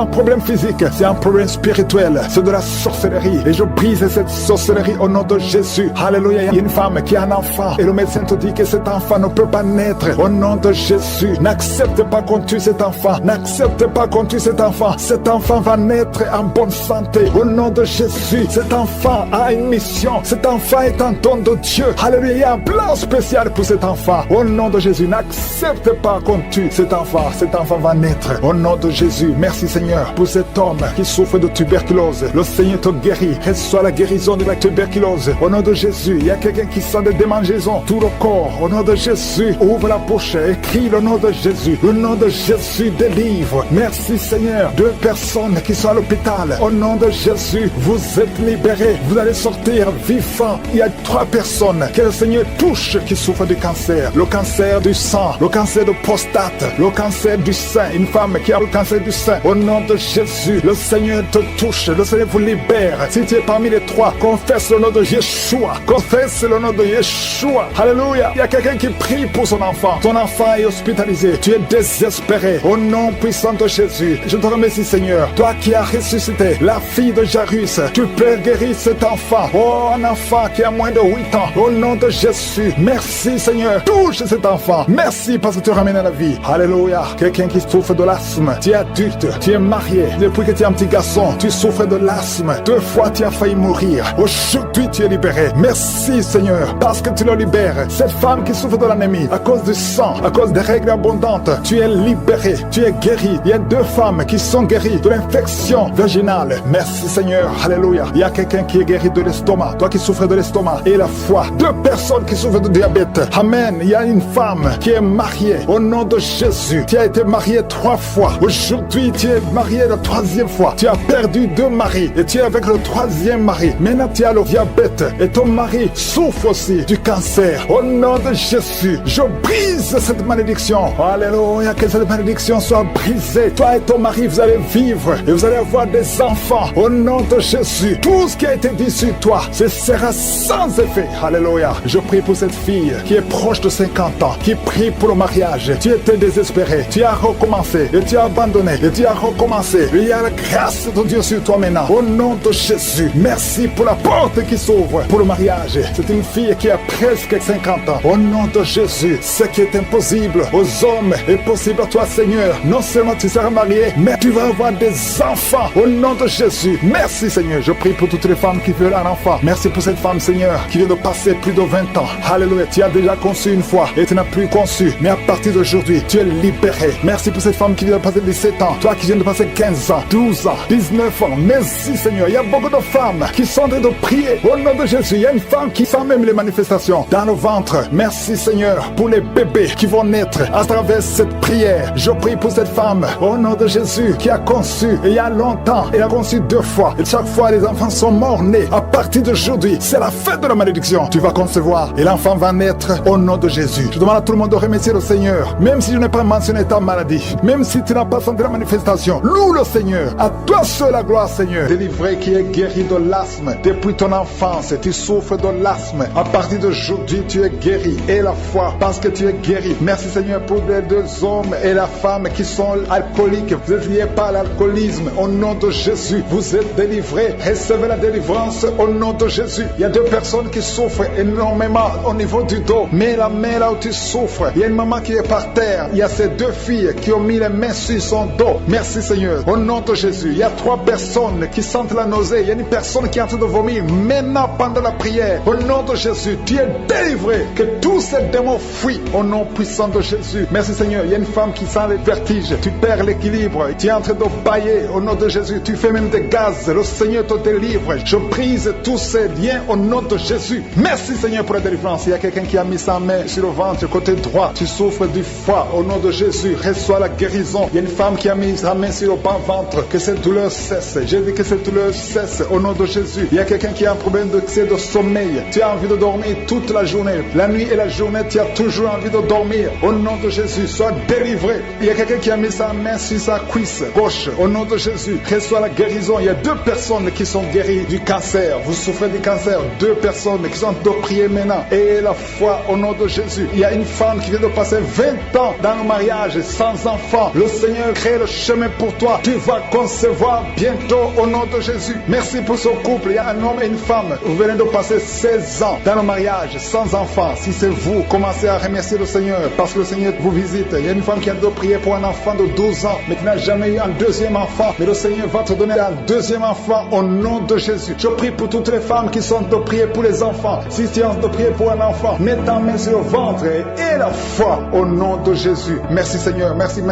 un problème physique, c'est un problème spirituel. C'est de la sorcellerie. Et je brise cette sorcellerie au nom de Jésus. Alléluia. Il y a une femme qui a un enfant et le médecin te dit que cet enfant ne peut pas naître. Au nom de Jésus, n'accepte pas qu'on tue cet enfant. N'accepte pas qu'on tue cet enfant. Cet enfant va naître en bonne santé. Au nom de Jésus, cet enfant a une mission. Cet enfant est un don de Dieu. Alléluia. Il y a un plan spécial pour cet enfant. Au nom de Jésus, n'accepte pas qu'on tue cet enfant. Cet enfant va naître. Au nom de Jésus, merci Seigneur pour cet homme qui souffre de tuberculose. Le Seigneur te guérit. Reçois la guérison de la tuberculose. Au nom de Jésus, il y a quelqu'un qui sent des démangeaisons. Tout le corps. Au nom de Jésus, ouvre la bouche et crie le nom de Jésus. Le nom de Jésus délivre. Merci Seigneur. 2 personnes qui sont à l'hôpital. Au nom de Jésus, vous êtes libérés. Vous allez sortir vivants. Il y a 3 personnes que le Seigneur touche qui souffrent du cancer. Le cancer du sang, le cancer de prostate, le cancer du sein. Une femme qui a le cancer du sein. Au nom de Jésus, le Seigneur te touche. Le Seigneur vous libère. Si tu es parmi les 3, confesse le nom de Yeshua. Confesse le nom de Yeshua. Alléluia. Il y a quelqu'un qui prie pour son enfant. Ton enfant est hospitalisé. Tu es désespéré. Au nom puissant de Jésus, je te remercie Seigneur. Toi qui as ressuscité la fille de Jairus, tu peux guérir cet enfant. Oh, un enfant qui a moins de 8 ans. Au nom de Jésus, merci Seigneur. Touche cet enfant. Merci parce que tu ramènes à la vie. Alléluia. Quelqu'un qui souffre de l'asthme. Tu es adulte. Tu es marié. Depuis que tu es un petit garçon, tu souffres de l'asthme. 2 fois tu as failli mourir. Aujourd'hui tu es libéré. Merci Seigneur parce que tu le libères. Cette femme qui souffre de l'anémie à cause du sang, à cause des règles abondantes, tu es libéré. Tu es guéri. Il y a 2 femmes qui sont guéries de l'infection vaginale. Merci Seigneur. Alléluia. Il y a quelqu'un qui est guéri de l'estomac. Toi qui souffres de l'estomac et la foi. 2 personnes qui souffrent de diabète. Amen. Il y a une femme qui est mariée. Au nom de Jésus, tu as été mariée 3 fois. Aujourd'hui, tu es mariée la 3e fois. Tu as perdu 2 maris et tu es avec le 3e mari. Maintenant, tu as le diabète et ton mari souffre aussi du cancer. Au nom de Jésus, je brise cette malédiction. Alléluia, que cette malédiction soit brisée. Toi et ton mari, vous allez vivre et vous allez avoir des enfants. Au nom de Jésus, tout ce qui a été dit sur toi, ce sera sans effet. Alléluia. Je prie pour cette fille qui est proche de 50 ans, qui prie pour le mariage. Tu étais désespéré, tu as recommencé et tu tu as abandonné et tu as recommencé. Il y a la grâce de Dieu sur toi maintenant. Au nom de Jésus, merci pour la porte qui s'ouvre pour le mariage. C'est une fille qui a presque 50 ans. Au nom de Jésus, ce qui est impossible aux hommes est possible à toi, Seigneur. Non seulement tu seras marié, mais tu vas avoir des enfants. Au nom de Jésus, merci Seigneur. Je prie pour toutes les femmes qui veulent un enfant. Merci pour cette femme, Seigneur, qui vient de passer plus de 20 ans. Alléluia, tu as déjà conçu une fois et tu n'as plus conçu. Mais à partir d'aujourd'hui, tu es libéré. Merci pour cette femme qui vient de passer 17 ans. Toi qui viens de passer 15 ans, 12 ans, 19 ans. Merci Seigneur. Il y a beaucoup de femmes qui sont en train de prier. Au nom de Jésus, il y a une femme qui sent même les manifestations dans le ventre. Merci Seigneur pour les bébés qui vont naître à travers cette prière. Je prie pour cette femme, au nom de Jésus, qui a conçu il y a longtemps. Elle a conçu 2 fois. Et chaque fois, les enfants sont morts-nés. À partir d'aujourd'hui, c'est la fête de la malédiction. Tu vas concevoir et l'enfant va naître au nom de Jésus. Je demande à tout le monde de remercier le Seigneur. Même si je n'ai pas mentionné ta maladie, même si tu n'as pas senti la manifestation, loue le Seigneur. À toi seul la gloire, Seigneur. Délivré qui est guéri de l'asthme. Depuis ton enfance, tu souffres de l'asthme. À partir d'aujourd'hui, tu es guéri. Et la foi, parce que tu es guéri. Merci Seigneur pour les 2 hommes et la femme qui sont alcooliques. Vous êtes liés par l'alcoolisme. Au nom de Jésus, vous êtes délivrés. Recevez la délivrance au nom de Jésus. Il y a 2 personnes qui souffrent énormément au niveau du dos. Mais la main là où tu souffres, il y a une maman qui est par terre. Il y a ces 2 filles qui ont mis les mains sur son dos. Merci Seigneur. Au nom de Jésus, il y a 3 personnes qui sentent la nausée. Il y a une personne qui est en train de vomir maintenant pendant la prière. Au nom de Jésus, tu es délivré. Que tous ces démons fuient au nom puissant de Jésus. Merci Seigneur. Il y a une femme qui sent les vertiges. Tu perds l'équilibre. Tu es en train de bailler au nom de Jésus. Tu fais même des gaz. Le Seigneur te délivre. Je brise tous ces liens au nom de Jésus. Merci Seigneur pour la délivrance. Il y a quelqu'un qui a mis sa main sur le ventre côté droit. Tu souffres du foie. Au nom de Jésus, reçois la guérison. Il y a une femme qui a mis sa main sur le bas-ventre. Que cette douleur cesse. J'ai dit que cette douleur cesse au nom de Jésus. Il y a quelqu'un qui a un problème de sommeil. Tu as envie de dormir toute la journée. La nuit et la journée, tu as toujours envie de dormir. Au nom de Jésus, sois délivré. Il y a quelqu'un qui a mis sa main sur sa cuisse gauche. Au nom de Jésus, reçois la guérison. Il y a 2 personnes qui sont guéries du cancer. Vous souffrez du cancer. 2 personnes qui sont de prier maintenant. Et la foi au nom de Jésus. Il y a une femme qui vient de passer 20 ans dans le mariage sans enfant. Le Seigneur crée le chemin pour toi. Tu vas concevoir bientôt au nom de Jésus. Merci pour ce couple. Il y a un homme et une femme. Vous venez de passer 16 ans dans le mariage sans enfant. Si c'est vous, commencez à remercier le Seigneur parce que le Seigneur vous visite. Il y a une femme qui a de prier pour un enfant de 12 ans mais qui n'a jamais eu un 2e enfant. Mais le Seigneur va te donner un 2e enfant au nom de Jésus. Je prie pour toutes les femmes qui sont de prier pour les enfants. Si tu es de prier pour un enfant, mets ta main sur le ventre et la foi au nom de Jésus. Merci Seigneur. Merci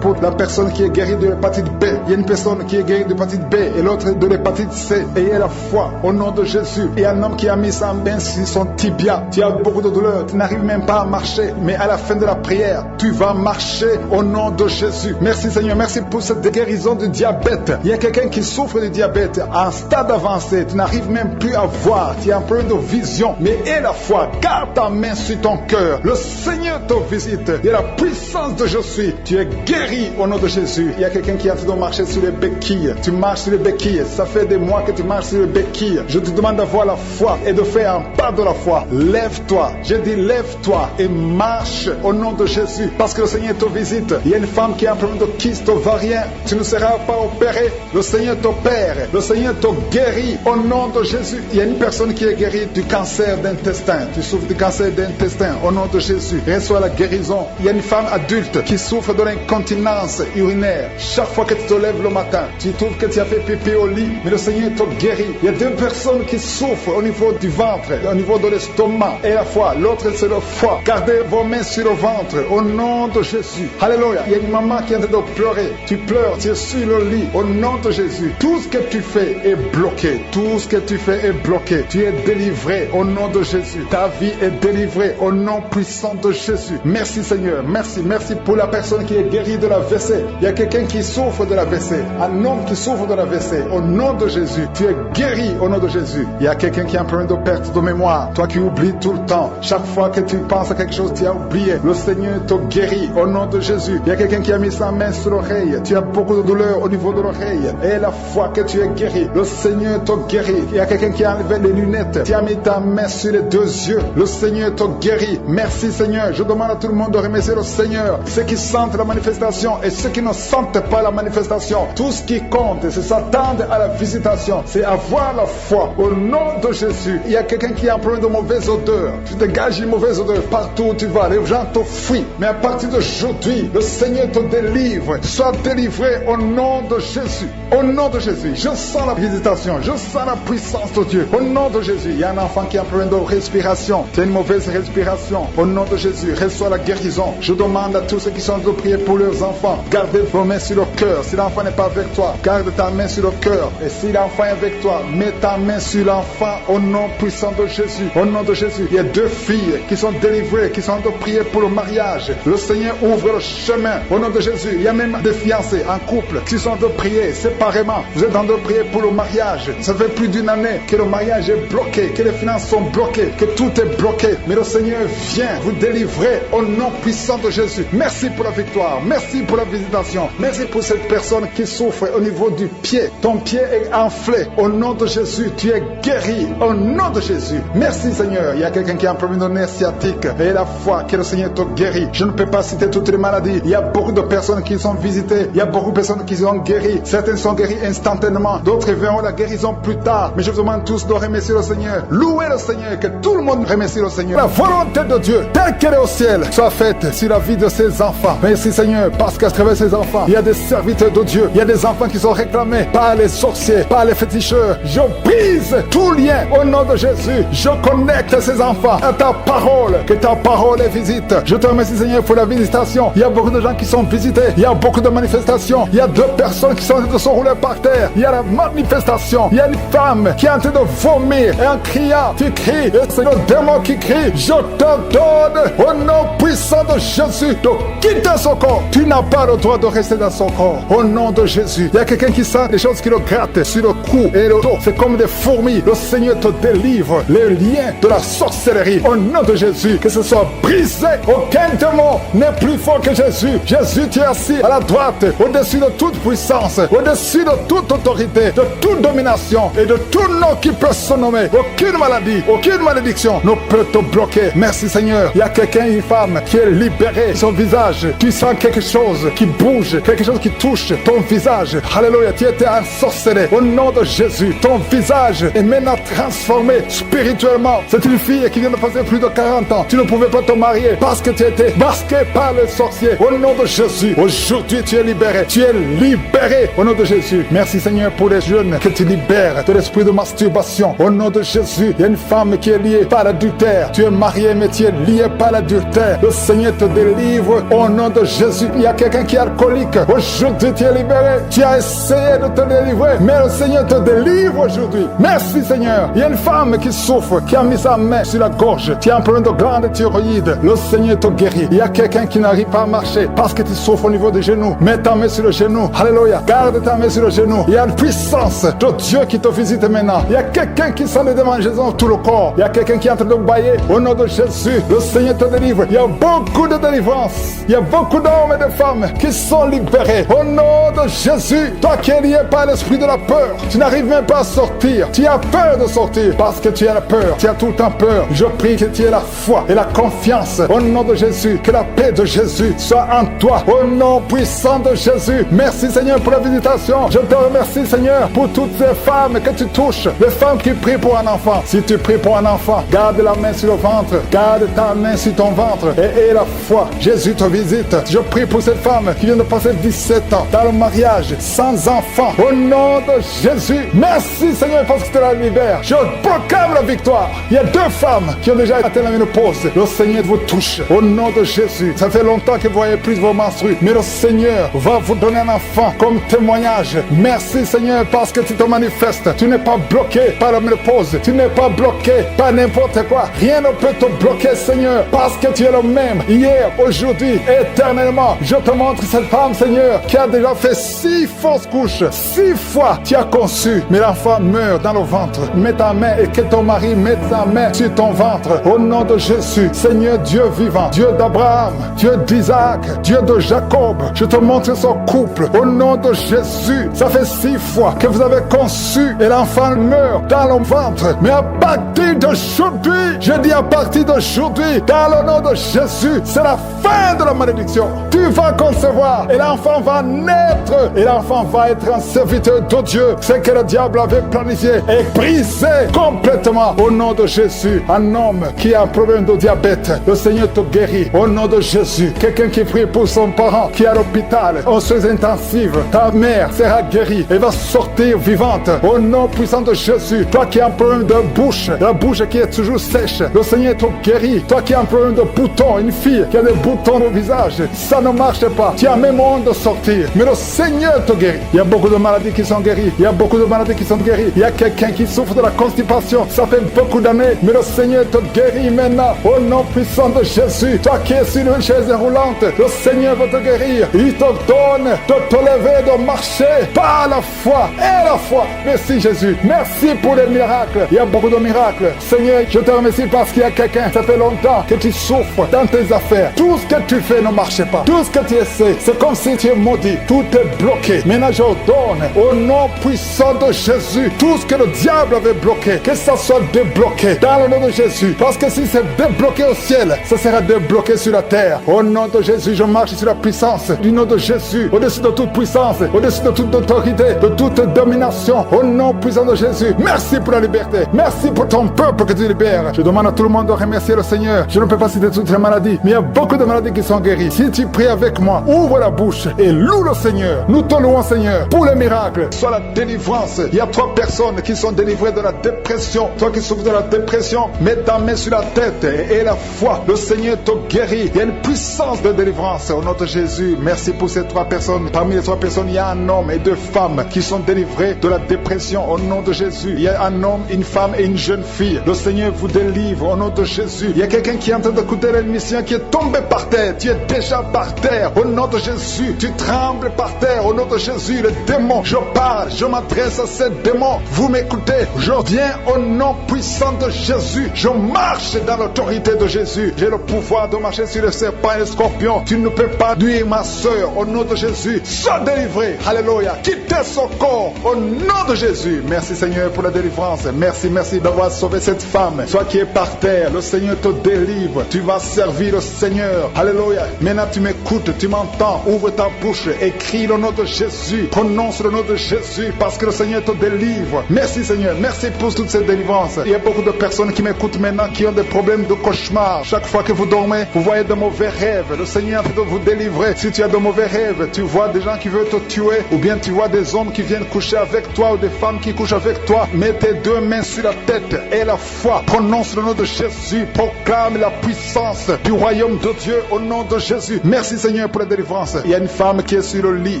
pour la personne qui est guérie de l'hépatite B. Il y a une personne qui est guérie de l'hépatite B et l'autre de l'hépatite C. Et il y a la foi au nom de Jésus. Il y a un homme qui a mis sa main sur son tibia. Tu as beaucoup de douleur. Tu n'arrives même pas à marcher. Mais à la fin de la prière, tu vas marcher au nom de Jésus. Merci Seigneur. Merci pour cette guérison du diabète. Il y a quelqu'un qui souffre du diabète à un stade avancé. Tu n'arrives même plus à voir. Tu as un problème de vision. Mais aie la foi. Garde ta main sur ton cœur. Le Seigneur te visite. Il y a la puissance de je suis. Tu es guéri au nom de Jésus. Il y a quelqu'un qui est en train de marcher sur les béquilles. Tu marches sur les béquilles. Ça fait des mois que tu marches sur les béquilles. Je te demande d'avoir la foi et de faire un pas de la foi. Lève-toi. Je dis lève-toi et marche au nom de Jésus. Parce que le Seigneur te visite. Il y a une femme qui a un problème de kyste ovarien. Tu ne seras pas opéré. Le Seigneur t'opère. Le Seigneur te guérit au nom de Jésus. Il y a une personne qui est guérie du cancer d'intestin. Tu souffres du cancer d'intestin au nom de Jésus. Reçois la guérison. Il y a une femme adulte qui souffre de l'incontinence urinaire. Chaque fois que tu te lèves le matin, tu trouves que tu as fait pipi au lit, mais le Seigneur te guérit. Il y a 2 personnes qui souffrent au niveau du ventre, au niveau de l'estomac et la foi. L'autre c'est le foie. Gardez vos mains sur le ventre au nom de Jésus. Alléluia. Il y a une maman qui est en train de pleurer. Tu pleures, tu es sur le lit au nom de Jésus. Tout ce que tu fais est bloqué. Tout ce que tu fais est bloqué. Tu es délivré au nom de Jésus. Ta vie est délivrée au nom puissant de Jésus. Merci Seigneur. Merci pour la personne qui est guérie de la WC. Il y a quelqu'un qui souffre de la WC. Un homme qui souffre de la WC. Au nom de Jésus. Tu es guéri au nom de Jésus. Il y a quelqu'un qui a un problème de perte de mémoire. Toi qui oublies tout le temps. Chaque fois que tu penses à quelque chose, tu as oublié. Le Seigneur te guérit au nom de Jésus. Il y a quelqu'un qui a mis sa main sur l'oreille. Tu as beaucoup de douleur au niveau de l'oreille. Et la foi que tu es guéri. Le Seigneur te guérit. Il y a quelqu'un qui a enlevé les lunettes. Tu as mis ta main sur les deux yeux. Le Seigneur te guérit. Merci Seigneur. Je demande à tout le monde de remercier le Seigneur. Ceux qui sentent la manifestation et ceux qui ne sentent pas la manifestation. Tout ce qui compte, c'est s'attendre à la visitation. C'est avoir la foi. Au nom de Jésus. Il y a quelqu'un qui a un problème de mauvaise odeur. Tu dégages une mauvaise odeur partout où tu vas. Les gens te fuient. Mais à partir d'aujourd'hui, le Seigneur te délivre. Sois délivré au nom de Jésus. Au nom de Jésus. Je sens la visitation. Je sens la puissance de Dieu. Au nom de Jésus. Il y a un enfant qui a un problème de respiration. C'est une mauvaise respiration. Au nom de Jésus. Reçois la guérison. Je demande à tous ceux qui sont de prier pour leurs enfants. Gardez vos mains sur le cœur. Si l'enfant n'est pas avec toi, garde ta main sur le cœur. Et si l'enfant est avec toi, mets ta main sur l'enfant au nom puissant de Jésus. Au nom de Jésus. Il y a 2 filles qui sont délivrées, qui sont de prier pour le mariage. Le Seigneur ouvre le chemin. Au nom de Jésus. Il y a même des fiancés en couple qui sont de prier séparément. Vous êtes en train de prier pour le mariage. Ça fait plus d'une année que le mariage est bloqué, que les finances sont bloquées, que tout est bloqué. Mais le Seigneur vient vous délivrer au nom puissant de Jésus. Merci pour la victoire. Merci pour la visitation. Merci pour cette personne qui souffre au niveau du pied. Ton pied est enflé. Au nom de Jésus, tu es guéri. Au nom de Jésus. Merci Seigneur. Il y a quelqu'un qui a un problème de nerf sciatique. Et la foi que le Seigneur te guérit. Je ne peux pas citer toutes les maladies. Il y a beaucoup de personnes qui sont visitées. Il y a beaucoup de personnes qui sont guéries. Certaines sont guéries instantanément. D'autres verront la guérison plus tard. Mais je vous demande tous de remercier le Seigneur. Louez le Seigneur. Que tout le monde remercie le Seigneur. La volonté de Dieu, telle qu'elle est au ciel, soit faite sur la vie de ses enfants. Merci Seigneur, parce qu'à travers ses enfants, il y a des serviteurs de Dieu. Il y a des enfants qui sont réclamés par les sorciers, par les féticheurs. Je brise tout lien au nom de Jésus. Je connecte ces enfants à ta parole. Que ta parole les visite. Je te remercie Seigneur pour la visitation. Il y a beaucoup de gens qui sont visités. Il y a beaucoup de manifestations. Il y a 2 personnes qui sont en train de se rouler par terre. Il y a la manifestation. Il y a une femme qui est en train de vomir. Et en criant, tu cries. Et c'est le démon qui crie. Je te donne au nom puissant de Jésus de quitter son corps. Tu n'as pas le droit de rester dans son corps. Au nom de Jésus. Il y a quelqu'un qui sent des choses qui le grattent sur le cou et le dos. C'est comme des fourmis. Le Seigneur te délivre les liens de la sorcellerie. Au nom de Jésus. Que ce soit brisé. Aucun démon n'est plus fort que Jésus. Jésus, tu es assis à la droite, au-dessus de toute puissance, au-dessus de toute autorité, de toute domination et de tout nom qui peut se nommer. Aucune maladie, aucune malédiction ne peut te bloquer. Merci Seigneur. Il y a quelqu'un, une femme qui est libérée. Son visage, tu sens quelque chose qui bouge, quelque chose qui touche ton visage. Alléluia, tu étais ensorcelé. Au nom de Jésus, ton visage est maintenant transformé spirituellement. C'est une fille qui vient de passer plus de 40 ans. Tu ne pouvais pas te marier parce que tu étais masqué par le sorcier. Au nom de Jésus, aujourd'hui tu es libéré. Tu es libéré au nom de Jésus. Merci Seigneur pour les jeunes que tu libères de l'esprit de masturbation. Au nom de Jésus, il y a une femme qui est liée par l'adultère. Tu es marié mais tu es lié par l'adultère. Le Seigneur te délivre au nom de Jésus. Il y a quelqu'un qui est alcoolique. Aujourd'hui tu es libéré. Tu as essayé de te délivrer, mais le Seigneur te délivre aujourd'hui. Merci Seigneur. Il y a une femme qui souffre, qui a mis sa main sur la gorge. Tu as un problème de glande thyroïde. Le Seigneur te guérit. Il y a quelqu'un qui n'arrive pas à marcher parce que tu souffres au niveau des genoux. Mets ta main sur le genou. Alléluia. Garde ta main sur le genou. Il y a une puissance de Dieu qui te visite maintenant. Il y a quelqu'un qui sent des démangeaisons tout le corps. Il y a quelqu'un qui est en train de bailler. Au nom de Jésus, le Seigneur te délivre. Il y a beaucoup de délivrance. Il y a beaucoup d'hommes et de femmes qui sont libérés. Au nom de Jésus, toi qui es lié par l'esprit de la peur, tu n'arrives même pas à sortir. Tu as peur de sortir parce que tu as la peur. Tu as tout le temps peur. Je prie que tu aies la foi et la confiance. Au nom de Jésus, que la paix de Jésus soit en toi. Au nom puissant de Jésus. Merci Seigneur pour la visitation. Je te remercie Seigneur pour toutes ces femmes que tu touches. Les femmes qui prient pour un enfant. Si tu pries pour un enfant, garde la main sur le ventre. Garde ta main sur ton ventre et aie la foi. Jésus te visite. Je prie pour cette femme qui vient de passer 17 ans dans le mariage, sans enfant. Au nom de Jésus. Merci Seigneur parce que tu la libères. Je proclame la victoire. Il y a 2 femmes qui ont déjà atteint la ménopause. Le Seigneur vous touche. Au nom de Jésus. Ça fait longtemps que vous voyez plus vos menstrues. Mais le Seigneur va vous donner un enfant comme témoignage. Merci Seigneur parce que tu te manifestes. Tu n'es pas bloqué par la ménopause. Tu n'es pas bloqué par n'importe quoi. Rien ne peut te bloquer Seigneur parce que tu es le même. Hier, aujourd'hui, éternellement. Je te montre cette femme Seigneur qui a déjà fait 6 fausses couches. 6 fois tu as conçu. Mais l'enfant meurt dans le ventre. Mets ta main et que ton mari mette sa main sur ton ventre. Au nom de Jésus. Seigneur Dieu vivant. Dieu d'Abraham. Dieu d'Isaac. Dieu de Jacob. Je te montre son couple. Au nom de Jésus. Ça fait 6 fois que vous avez conçu et l'enfant l'enfant meurt dans le ventre. Mais à partir d'aujourd'hui, je dis à partir d'aujourd'hui, dans le nom de Jésus, c'est la fin de la malédiction. Tu vas concevoir et l'enfant va naître et l'enfant va être un serviteur de Dieu. Ce que le diable avait planifié est brisé complètement au nom de Jésus. Un homme qui a un problème de diabète, le Seigneur te guérit au nom de Jésus. Quelqu'un qui prie pour son parent qui est à l'hôpital, aux soins intensifs, ta mère sera guérie et va sortir vivante au nom puissant de Jésus. Toi qui as un problème de bouche, la bouche qui est toujours sèche, le Seigneur te guérit. Toi qui as un problème de boutons, une fille qui a des boutons au visage, ça ne marche pas. Tu as même honte de sortir, mais le Seigneur te guérit. Il y a beaucoup de maladies qui sont guéries. Il y a beaucoup de maladies qui sont guéries. Il y a quelqu'un qui souffre de la constipation. Ça fait beaucoup d'années, mais le Seigneur te guérit maintenant au nom puissant de Jésus. Toi qui es sur une chaise roulante, le Seigneur va te guérir. Il te donne de te lever, de marcher par la foi et la foi. Merci Jésus. Merci pour les miracles. Il y a beaucoup de miracles. Seigneur, je te remercie parce qu'il y a quelqu'un, ça fait longtemps que tu souffres dans tes affaires. Tout ce que tu fais ne marche pas. Tout ce que tu essaies, c'est comme si tu es maudit. Tout est bloqué. Maintenant, je ordonne au nom puissant de Jésus, tout ce que le diable avait bloqué, que ça soit débloqué dans le nom de Jésus. Parce que si c'est débloqué au ciel, ça sera débloqué sur la terre. Au nom de Jésus, je marche sur la puissance du nom de Jésus, au-dessus de toute puissance, au-dessus de toute autorité, de toute domination. Au nom puissant de Jésus, merci pour la liberté. Merci pour ton peuple que tu libères. Je demande à tout le monde de remercier le Seigneur. Je ne peux pas citer toutes les maladies, mais il y a beaucoup de maladies qui sont guéries. Si tu pries avec moi, ouvre la bouche et loue le Seigneur. Nous te louons, Seigneur, pour les miracles. Soit la délivrance. Il y a 3 personnes qui sont délivrées de la dépression. Toi qui souffres de la dépression, mets ta main sur la tête et la foi. Le Seigneur te guérit. Il y a une puissance de délivrance au nom de Jésus. Merci pour ces 3 personnes. Parmi les 3 personnes, il y a un homme et 2 femmes qui sont délivrés de la dépression au nom de Jésus. Il y a un homme, une femme et une jeune fille. Le Seigneur vous délivre au nom de Jésus. Il y a quelqu'un qui est en train d'écouter l'émission qui est tombé par terre. Tu es déjà par terre au nom de Jésus. Tu trembles par terre au nom de Jésus. Le démon, je parle, je m'adresse à ces démons. Vous m'écoutez, je viens au nom puissant de Jésus. Je marche dans l'autorité de Jésus. J'ai le pouvoir de marcher sur les serpents et les scorpions. Tu ne peux pas nuire ma soeur au nom de Jésus. Sois délivré. Alléluia. Quittez son corps au nom de Jésus. Merci Seigneur pour la délivrance. Merci d'avoir sauvé cette femme. Toi qui es par terre, le Seigneur te délivre. Tu vas servir le Seigneur. Alléluia. Maintenant tu m'écoutes, tu m'entends. Ouvre ta bouche, écris le nom de Jésus. Prononce le nom de Jésus parce que le Seigneur te délivre. Merci Seigneur. Merci pour toute cette délivrance. Il y a beaucoup de personnes qui m'écoutent maintenant qui ont des problèmes de cauchemar. Chaque fois que vous dormez, vous voyez de mauvais rêves. Le Seigneur est en train de vous délivrer. Si tu as de mauvais rêves, tu vois des gens qui veulent te tuer ou bien tu vois des hommes qui viennent coucher avec toi ou des femmes qui couchent avec toi. Mets tes 2 mains sur la tête et la foi. Prononce le nom de Jésus. Proclame la puissance du royaume de Dieu au nom de Jésus. Merci Seigneur pour la délivrance. Il y a une femme qui est sur le lit.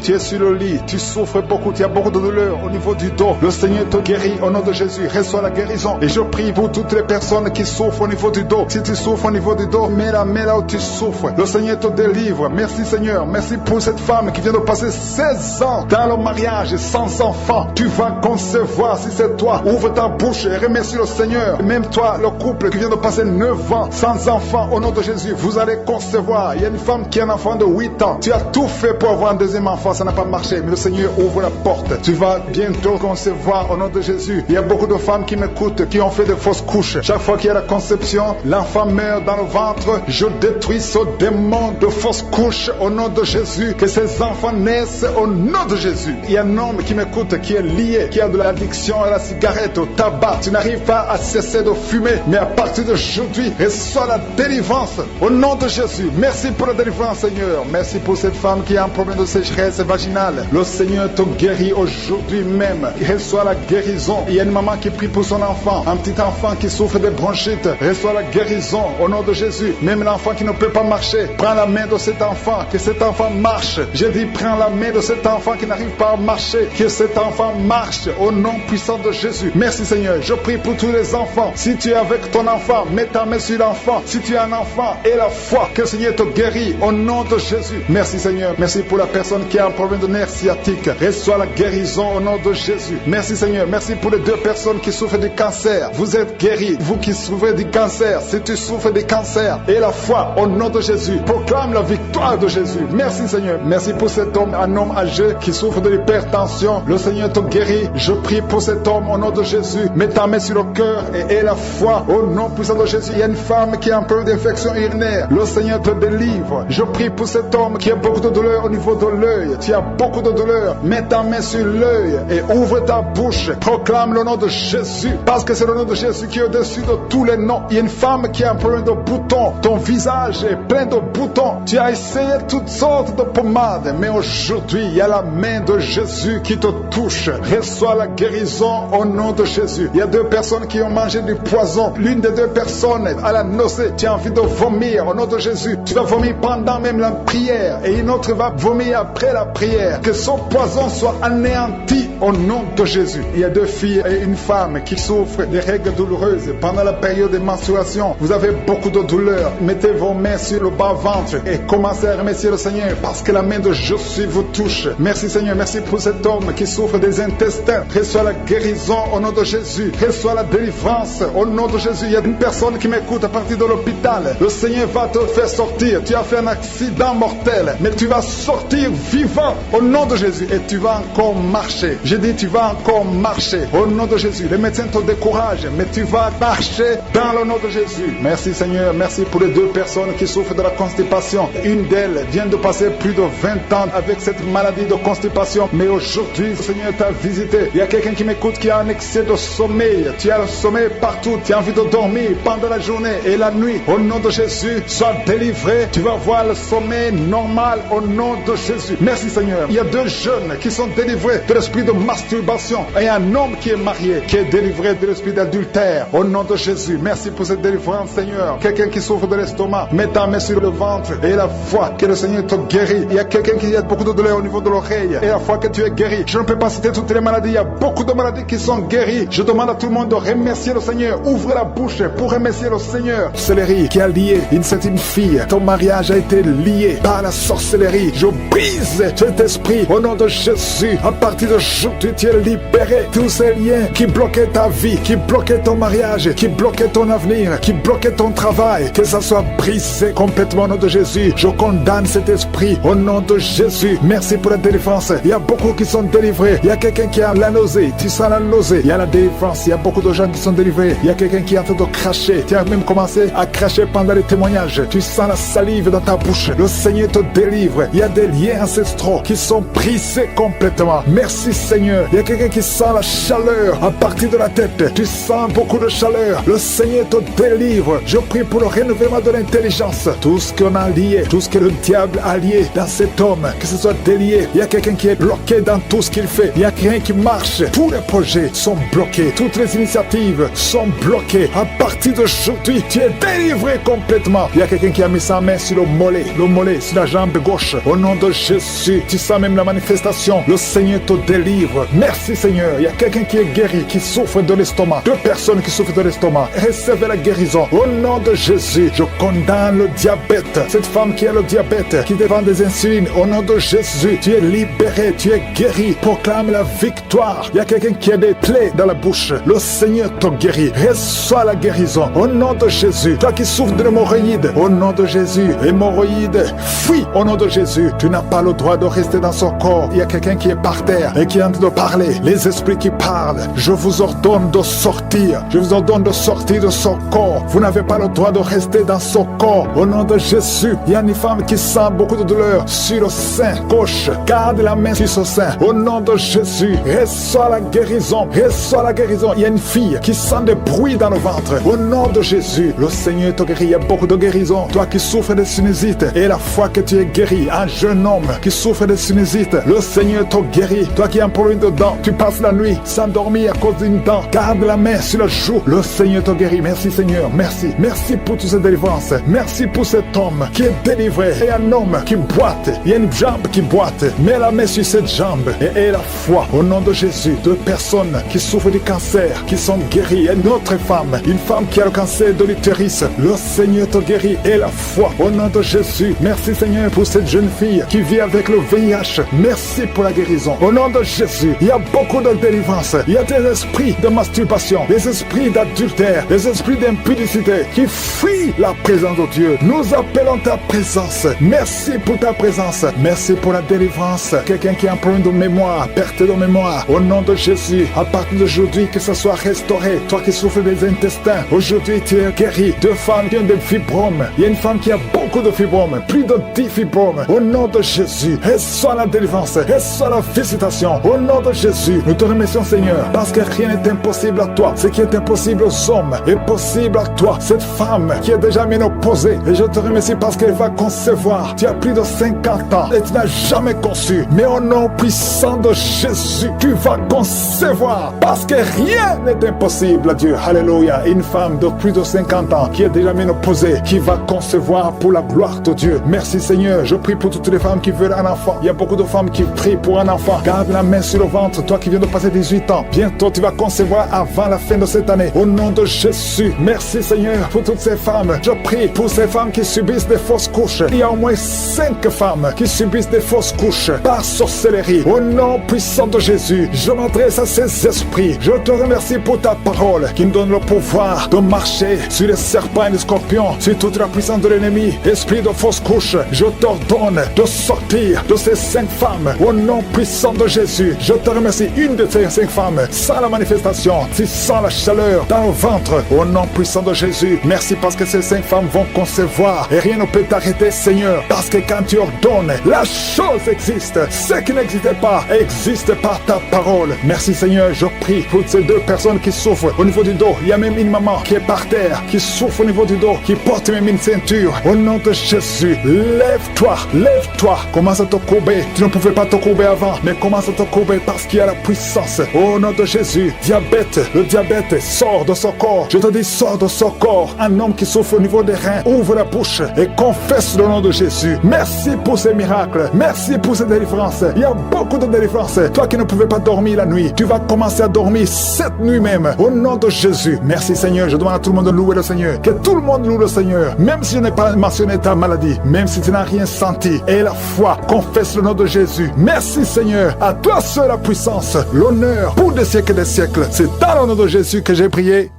Tu es sur le lit. Tu souffres beaucoup. Tu as beaucoup de douleur au niveau du dos. Le Seigneur te guérit au nom de Jésus. Reçois la guérison. Et je prie pour toutes les personnes qui souffrent au niveau du dos. Si tu souffres au niveau du dos, mets la main là où tu souffres. Le Seigneur te délivre. Merci Seigneur. Merci pour cette femme qui vient de passer 16 ans dans le mariage sans enfant. Tu vas concevoir si c'est toi. Ouvre ta bouche et remercie le Seigneur. Même toi, le couple qui vient de passer 9 ans sans enfant, au nom de Jésus, vous allez concevoir. Il y a une femme qui a un enfant de 8 ans. Tu as tout fait pour avoir un deuxième enfant, ça n'a pas marché. Mais le Seigneur ouvre la porte. Tu vas bientôt concevoir au nom de Jésus. Il y a beaucoup de femmes qui m'écoutent, qui ont fait de fausses couches. Chaque fois qu'il y a la conception, l'enfant meurt dans le ventre. Je détruis ce démon de fausses couches au nom de Jésus. Que ces enfants naissent au nom de Jésus. Il y a un homme qui m'écoute, qui est lié, qui a de l'addiction à la cigarette, au tabac. Tu n'arrives pas à cesser de fumer, mais à partir d'aujourd'hui, reçois la délivrance au nom de Jésus. Merci pour la délivrance, Seigneur. Merci pour cette femme qui a un problème de sécheresse vaginale. Le Seigneur te guérit aujourd'hui même. Reçois la guérison. Il y a une maman qui prie pour son enfant, un petit enfant qui souffre de bronchite. Reçois la guérison au nom de Jésus. Même l'enfant qui ne peut pas marcher, prends la main de cet enfant, que cet enfant marche. Je dis, prends la main de cet enfant qui n'arrive pas à marcher, que cet enfant marche au nom puissant de Jésus. Merci Seigneur. Je prie pour tous les enfants. Si tu es avec ton enfant, mets ta main sur l'enfant. Si tu as un enfant, et la foi que le Seigneur te guérit au nom de Jésus. Merci Seigneur. Merci pour la personne qui a un problème de nerf sciatique. Reçois la guérison au nom de Jésus. Merci Seigneur. Merci pour les 2 personnes qui souffrent du cancer. Vous êtes guéris. Vous qui souffrez du cancer, si tu souffres du cancer, et la foi au nom de Jésus, proclame la victoire de Jésus. Merci Seigneur. Merci pour cet homme, un homme âgé qui souffre de l'hypertension. Le Seigneur te guérit. Je prie pour cet homme au nom de Jésus. Mets ta main sur le cœur et aie la foi au nom puissant de Jésus. Il y a une femme qui a un problème d'infection urinaire. Le Seigneur te délivre. Je prie pour cet homme qui a beaucoup de douleur au niveau de l'œil. Tu as beaucoup de douleur. Mets ta main sur l'œil et ouvre ta bouche. Proclame le nom de Jésus, parce que c'est le nom de Jésus qui est au-dessus de tous les noms. Il y a une femme qui a un problème de boutons. Ton visage est plein de boutons. Tu as essayé toutes sortes de pommades, mais aujourd'hui, il y a la main de Jésus qui te touche. Reçois la guérison au nom de Jésus. Il y a 2 personnes qui ont mangé du poison. L'une des 2 personnes a la nausée. Tu as envie de vomir au nom de Jésus. Tu vas vomir pendant même la prière et une autre va vomir après la prière. Que son poison soit anéanti au nom de Jésus. Il y a 2 filles et une femme qui souffrent des règles douloureuses pendant la période de menstruation. Vous avez beaucoup de douleur. Mettez vos mains sur le bas-ventre et commencez à remercier le Seigneur parce que la main de Jésus vous touche. Merci Seigneur. Merci pour cet homme qui souffre des intestins. Reçois la guérison au nom de Jésus. Reçois la délivrance au nom de Jésus. Il y a une personne qui m'écoute à partir de l'hôpital. Le Seigneur va te faire sortir. Tu as fait un accident mortel, mais tu vas sortir vivant au nom de Jésus et tu vas encore marcher. J'ai dit tu vas encore marcher au nom de Jésus. Les médecins te découragent, mais tu vas marcher dans le nom de Jésus. Merci Seigneur. Merci pour les 2 personnes qui souffrent de la constipation. Une d'elles vient de passer plus de 20 ans avec cette maladie de constipation, mais aujourd'hui le Seigneur t'a visité. Il y a quelqu'un qui m'écoute qui a un excès de sommeil. Tu as le sommeil partout. Tu as envie de dormir pendant la journée et la nuit. Au nom de Jésus, sois délivré. Tu vas voir le sommeil normal au nom de Jésus. Merci Seigneur. Il y a 2 jeunes qui sont délivrés de l'esprit de masturbation et un homme qui est marié qui est délivré de l'esprit d'adultère au nom de Jésus. Merci pour cette délivrance Seigneur. Quelqu'un qui souffre de l'estomac, mets ta main sur le ventre et la foi que le Seigneur te guérit. Il y a quelqu'un qui a beaucoup de douleur au niveau de l'oreille et la foi que tu es guéri. Je ne peux pas citer toutes les maladies. Il y a beaucoup de maladies qui sont guéries. Je demande à tout le monde de remercier le Seigneur. Ouvre la bouche pour remercier le Seigneur. Sorcellerie qui a lié une fille. Ton mariage a été lié par la sorcellerie. Je brise cet esprit au nom de Jésus. À partir d'aujourd'hui, tu es libéré. Tous ces liens qui bloquaient ta vie, qui bloquaient ton mariage, qui bloquaient ton avenir, qui bloquaient ton travail, que ça soit brisé complètement au nom de Jésus. Je condamne cet esprit au nom de Jésus. Merci pour la délivrance. Il y a beaucoup qui sont délivrés. Il y a quelqu'un qui a la nausée. Tu sens la nausée. Il y a la délivrance. Il y a beaucoup de gens qui sont délivrés. Il y a quelqu'un qui est en train de cracher. Tu as même commencé à cracher pendant les témoignages. Tu sens la salive dans ta bouche. Le Seigneur te délivre. Il y a des liens ancestraux qui sont brisés complètement. Merci Seigneur. Il y a quelqu'un qui sent la chaleur à partir de la tête. Tu sens beaucoup de chaleur. Le Seigneur te délivre. Je prie pour le renouvellement de l'intelligence. Tout ce qu'on a lié, tout ce que le diable a lié dans cet homme, que ce soit délié. Il y a quelqu'un qui est bloqué dans tout ce qu'il fait. Il y a rien qui marche. Tous les projets sont bloqués. Toutes les initiatives sont bloquées. À partir d'aujourd'hui, tu es délivré complètement. Il y a quelqu'un qui a mis sa main sur le mollet sur la jambe gauche. Au nom de Jésus, tu sens même la manifestation. Le Seigneur te délivre. Merci Seigneur. Il y a quelqu'un qui est guéri, qui souffre de l'estomac. 2 personnes qui souffrent de l'estomac. Recevez la guérison. Au nom de Jésus, je condamne le diabète. Cette femme qui a le diabète, qui dépend des insulines. Au nom de Jésus, tu es libéré, tu es guéri. Proclame la victoire. Il y a quelqu'un qui a des plaies dans la bouche. Le Seigneur te guérit. Reçois la guérison. Au nom de Jésus. Toi qui souffres de l'hémorroïde, au nom de Jésus. Hémorroïde, fuis au nom de Jésus. Tu n'as pas le droit de rester dans son corps. Il y a quelqu'un qui est par terre et qui est en train de parler. Les esprits qui parlent. Je vous ordonne de sortir. Je vous ordonne de sortir de son corps. Vous n'avez pas le droit de rester dans son corps. Au nom de Jésus. Il y a une femme qui sent beaucoup de douleur sur le sein gauche. Garde la main sur ce sein. Au nom de Jésus. Reçois la guérison. Reçois la guérison. Il y a une fille qui sent des bruits dans le ventre. Au nom de Jésus. Le Seigneur te guérit. Il y a beaucoup de guérison. Toi qui souffres de sinusite et la foi que tu es guéri. Un jeune homme qui souffre de sinusite. Le Seigneur te guérit. Toi qui as un problème de dents. Tu passes la nuit sans dormir à cause d'une dent. Garde la main sur la joue. Le Seigneur te guérit. Merci Seigneur. Merci. Merci pour toutes ces délivrances. Merci pour cet homme qui est délivré. Et un homme qui boite. Il y a une jambe qui boite. Mets la main sur cette jambe et aie la foi. Au nom de Jésus. 2 personnes qui souffrent du cancer, qui sont guéries. Et une autre femme. Une femme qui a le cancer de l'utérus. Le Seigneur te guérit. Et la foi. Au nom de Jésus, merci Seigneur pour cette jeune fille qui vit avec le VIH. Merci pour la guérison. Au nom de Jésus, il y a beaucoup de délivrance. Il y a des esprits de masturbation, des esprits d'adultère, des esprits d'impudicité qui fuient la présence de Dieu. Nous appelons ta présence. Merci pour ta présence. Merci pour la délivrance. Quelqu'un qui a un problème de mémoire, perte de mémoire. Au nom de Jésus, à partir d'aujourd'hui, que ce soit restauré. Toi qui souffres des intestins, aujourd'hui tu es guéri. Deux femmes qui ont des fibromes. Il y a une femme qui a beaucoup de fibromes, plus de 10 fibromes. Au nom de Jésus, reçois la délivrance, reçois la visitation. Au nom de Jésus, nous te remercions Seigneur, parce que rien n'est impossible à toi. Ce qui est impossible aux hommes est possible à toi. Cette femme qui est déjà ménopausée, et je te remercie parce qu'elle va concevoir. Tu as plus de 50 ans et tu n'as jamais conçu. Mais au nom puissant de Jésus, tu vas concevoir, parce que rien n'est impossible à Dieu. Alléluia. Une femme de plus de 50 ans qui est déjà ménopausée, qui va concevoir pour la gloire de Dieu. Merci Seigneur. Je prie pour toutes les femmes qui veulent un enfant. Il y a beaucoup de femmes qui prient pour un enfant. Garde la main sur le ventre. Toi qui viens de passer 18 ans, bientôt tu vas concevoir avant la fin de cette année. Au nom de Jésus. Merci Seigneur pour toutes ces femmes. Je prie pour ces femmes qui subissent des fausses couches. Il y a au moins 5 femmes qui subissent des fausses couches par sorcellerie. Au nom puissant de Jésus, je m'adresse à ces esprits. Je te remercie pour ta parole qui nous donne le pouvoir de marcher sur les serpents et les scorpions, sur toute la puissance de l'ennemi. Esprit de fausse couche, je t'ordonne de sortir de ces 5 femmes. Au nom puissant de Jésus, je te remercie. Une de ces 5 femmes, sans la manifestation, si sans la chaleur dans le ventre. Au nom puissant de Jésus, merci parce que ces 5 femmes vont concevoir et rien ne peut t'arrêter Seigneur, parce que quand tu ordonnes, la chose existe. Ce qui n'existait pas existe par ta parole. Merci Seigneur, je prie pour ces 2 personnes qui souffrent au niveau du dos. Il y a même une maman qui est par terre, qui souffre au niveau du dos, qui porte même une ceinture. Au nom de Jésus, lève-toi, lève-toi. Commence à te courber. Tu ne pouvais pas te courber avant, mais commence à te courber parce qu'il y a la puissance. Au nom de Jésus, diabète, le diabète sort de son corps. Je te dis, sors de son corps. Un homme qui souffre au niveau des reins, ouvre la bouche et confesse le nom de Jésus. Merci pour ces miracles. Merci pour ces délivrances. Il y a beaucoup de délivrances. Toi qui ne pouvais pas dormir la nuit, tu vas commencer à dormir cette nuit même. Au nom de Jésus. Merci Seigneur. Je demande à tout le monde de louer le Seigneur. Que tout le monde loue le Seigneur. Même si je n'ai pas mentionné ta maladie, même si tu n'as rien senti. Et la foi, confesse le nom de Jésus. Merci Seigneur. À toi seul la puissance, l'honneur pour des siècles et des siècles. C'est dans le nom de Jésus que j'ai prié.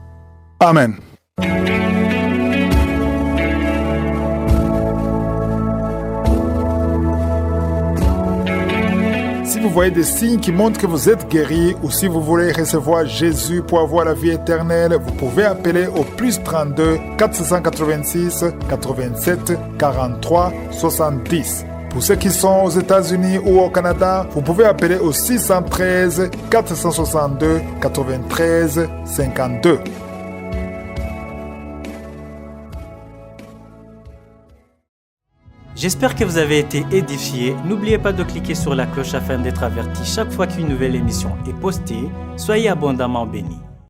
Amen. Si vous voyez des signes qui montrent que vous êtes guéri, ou si vous voulez recevoir Jésus pour avoir la vie éternelle, vous pouvez appeler au plus 32 486 87 43 70. Pour ceux qui sont aux États-Unis ou au Canada, vous pouvez appeler au 613 462 93 52. J'espère que vous avez été édifiés. N'oubliez pas de cliquer sur la cloche afin d'être averti chaque fois qu'une nouvelle émission est postée. Soyez abondamment bénis.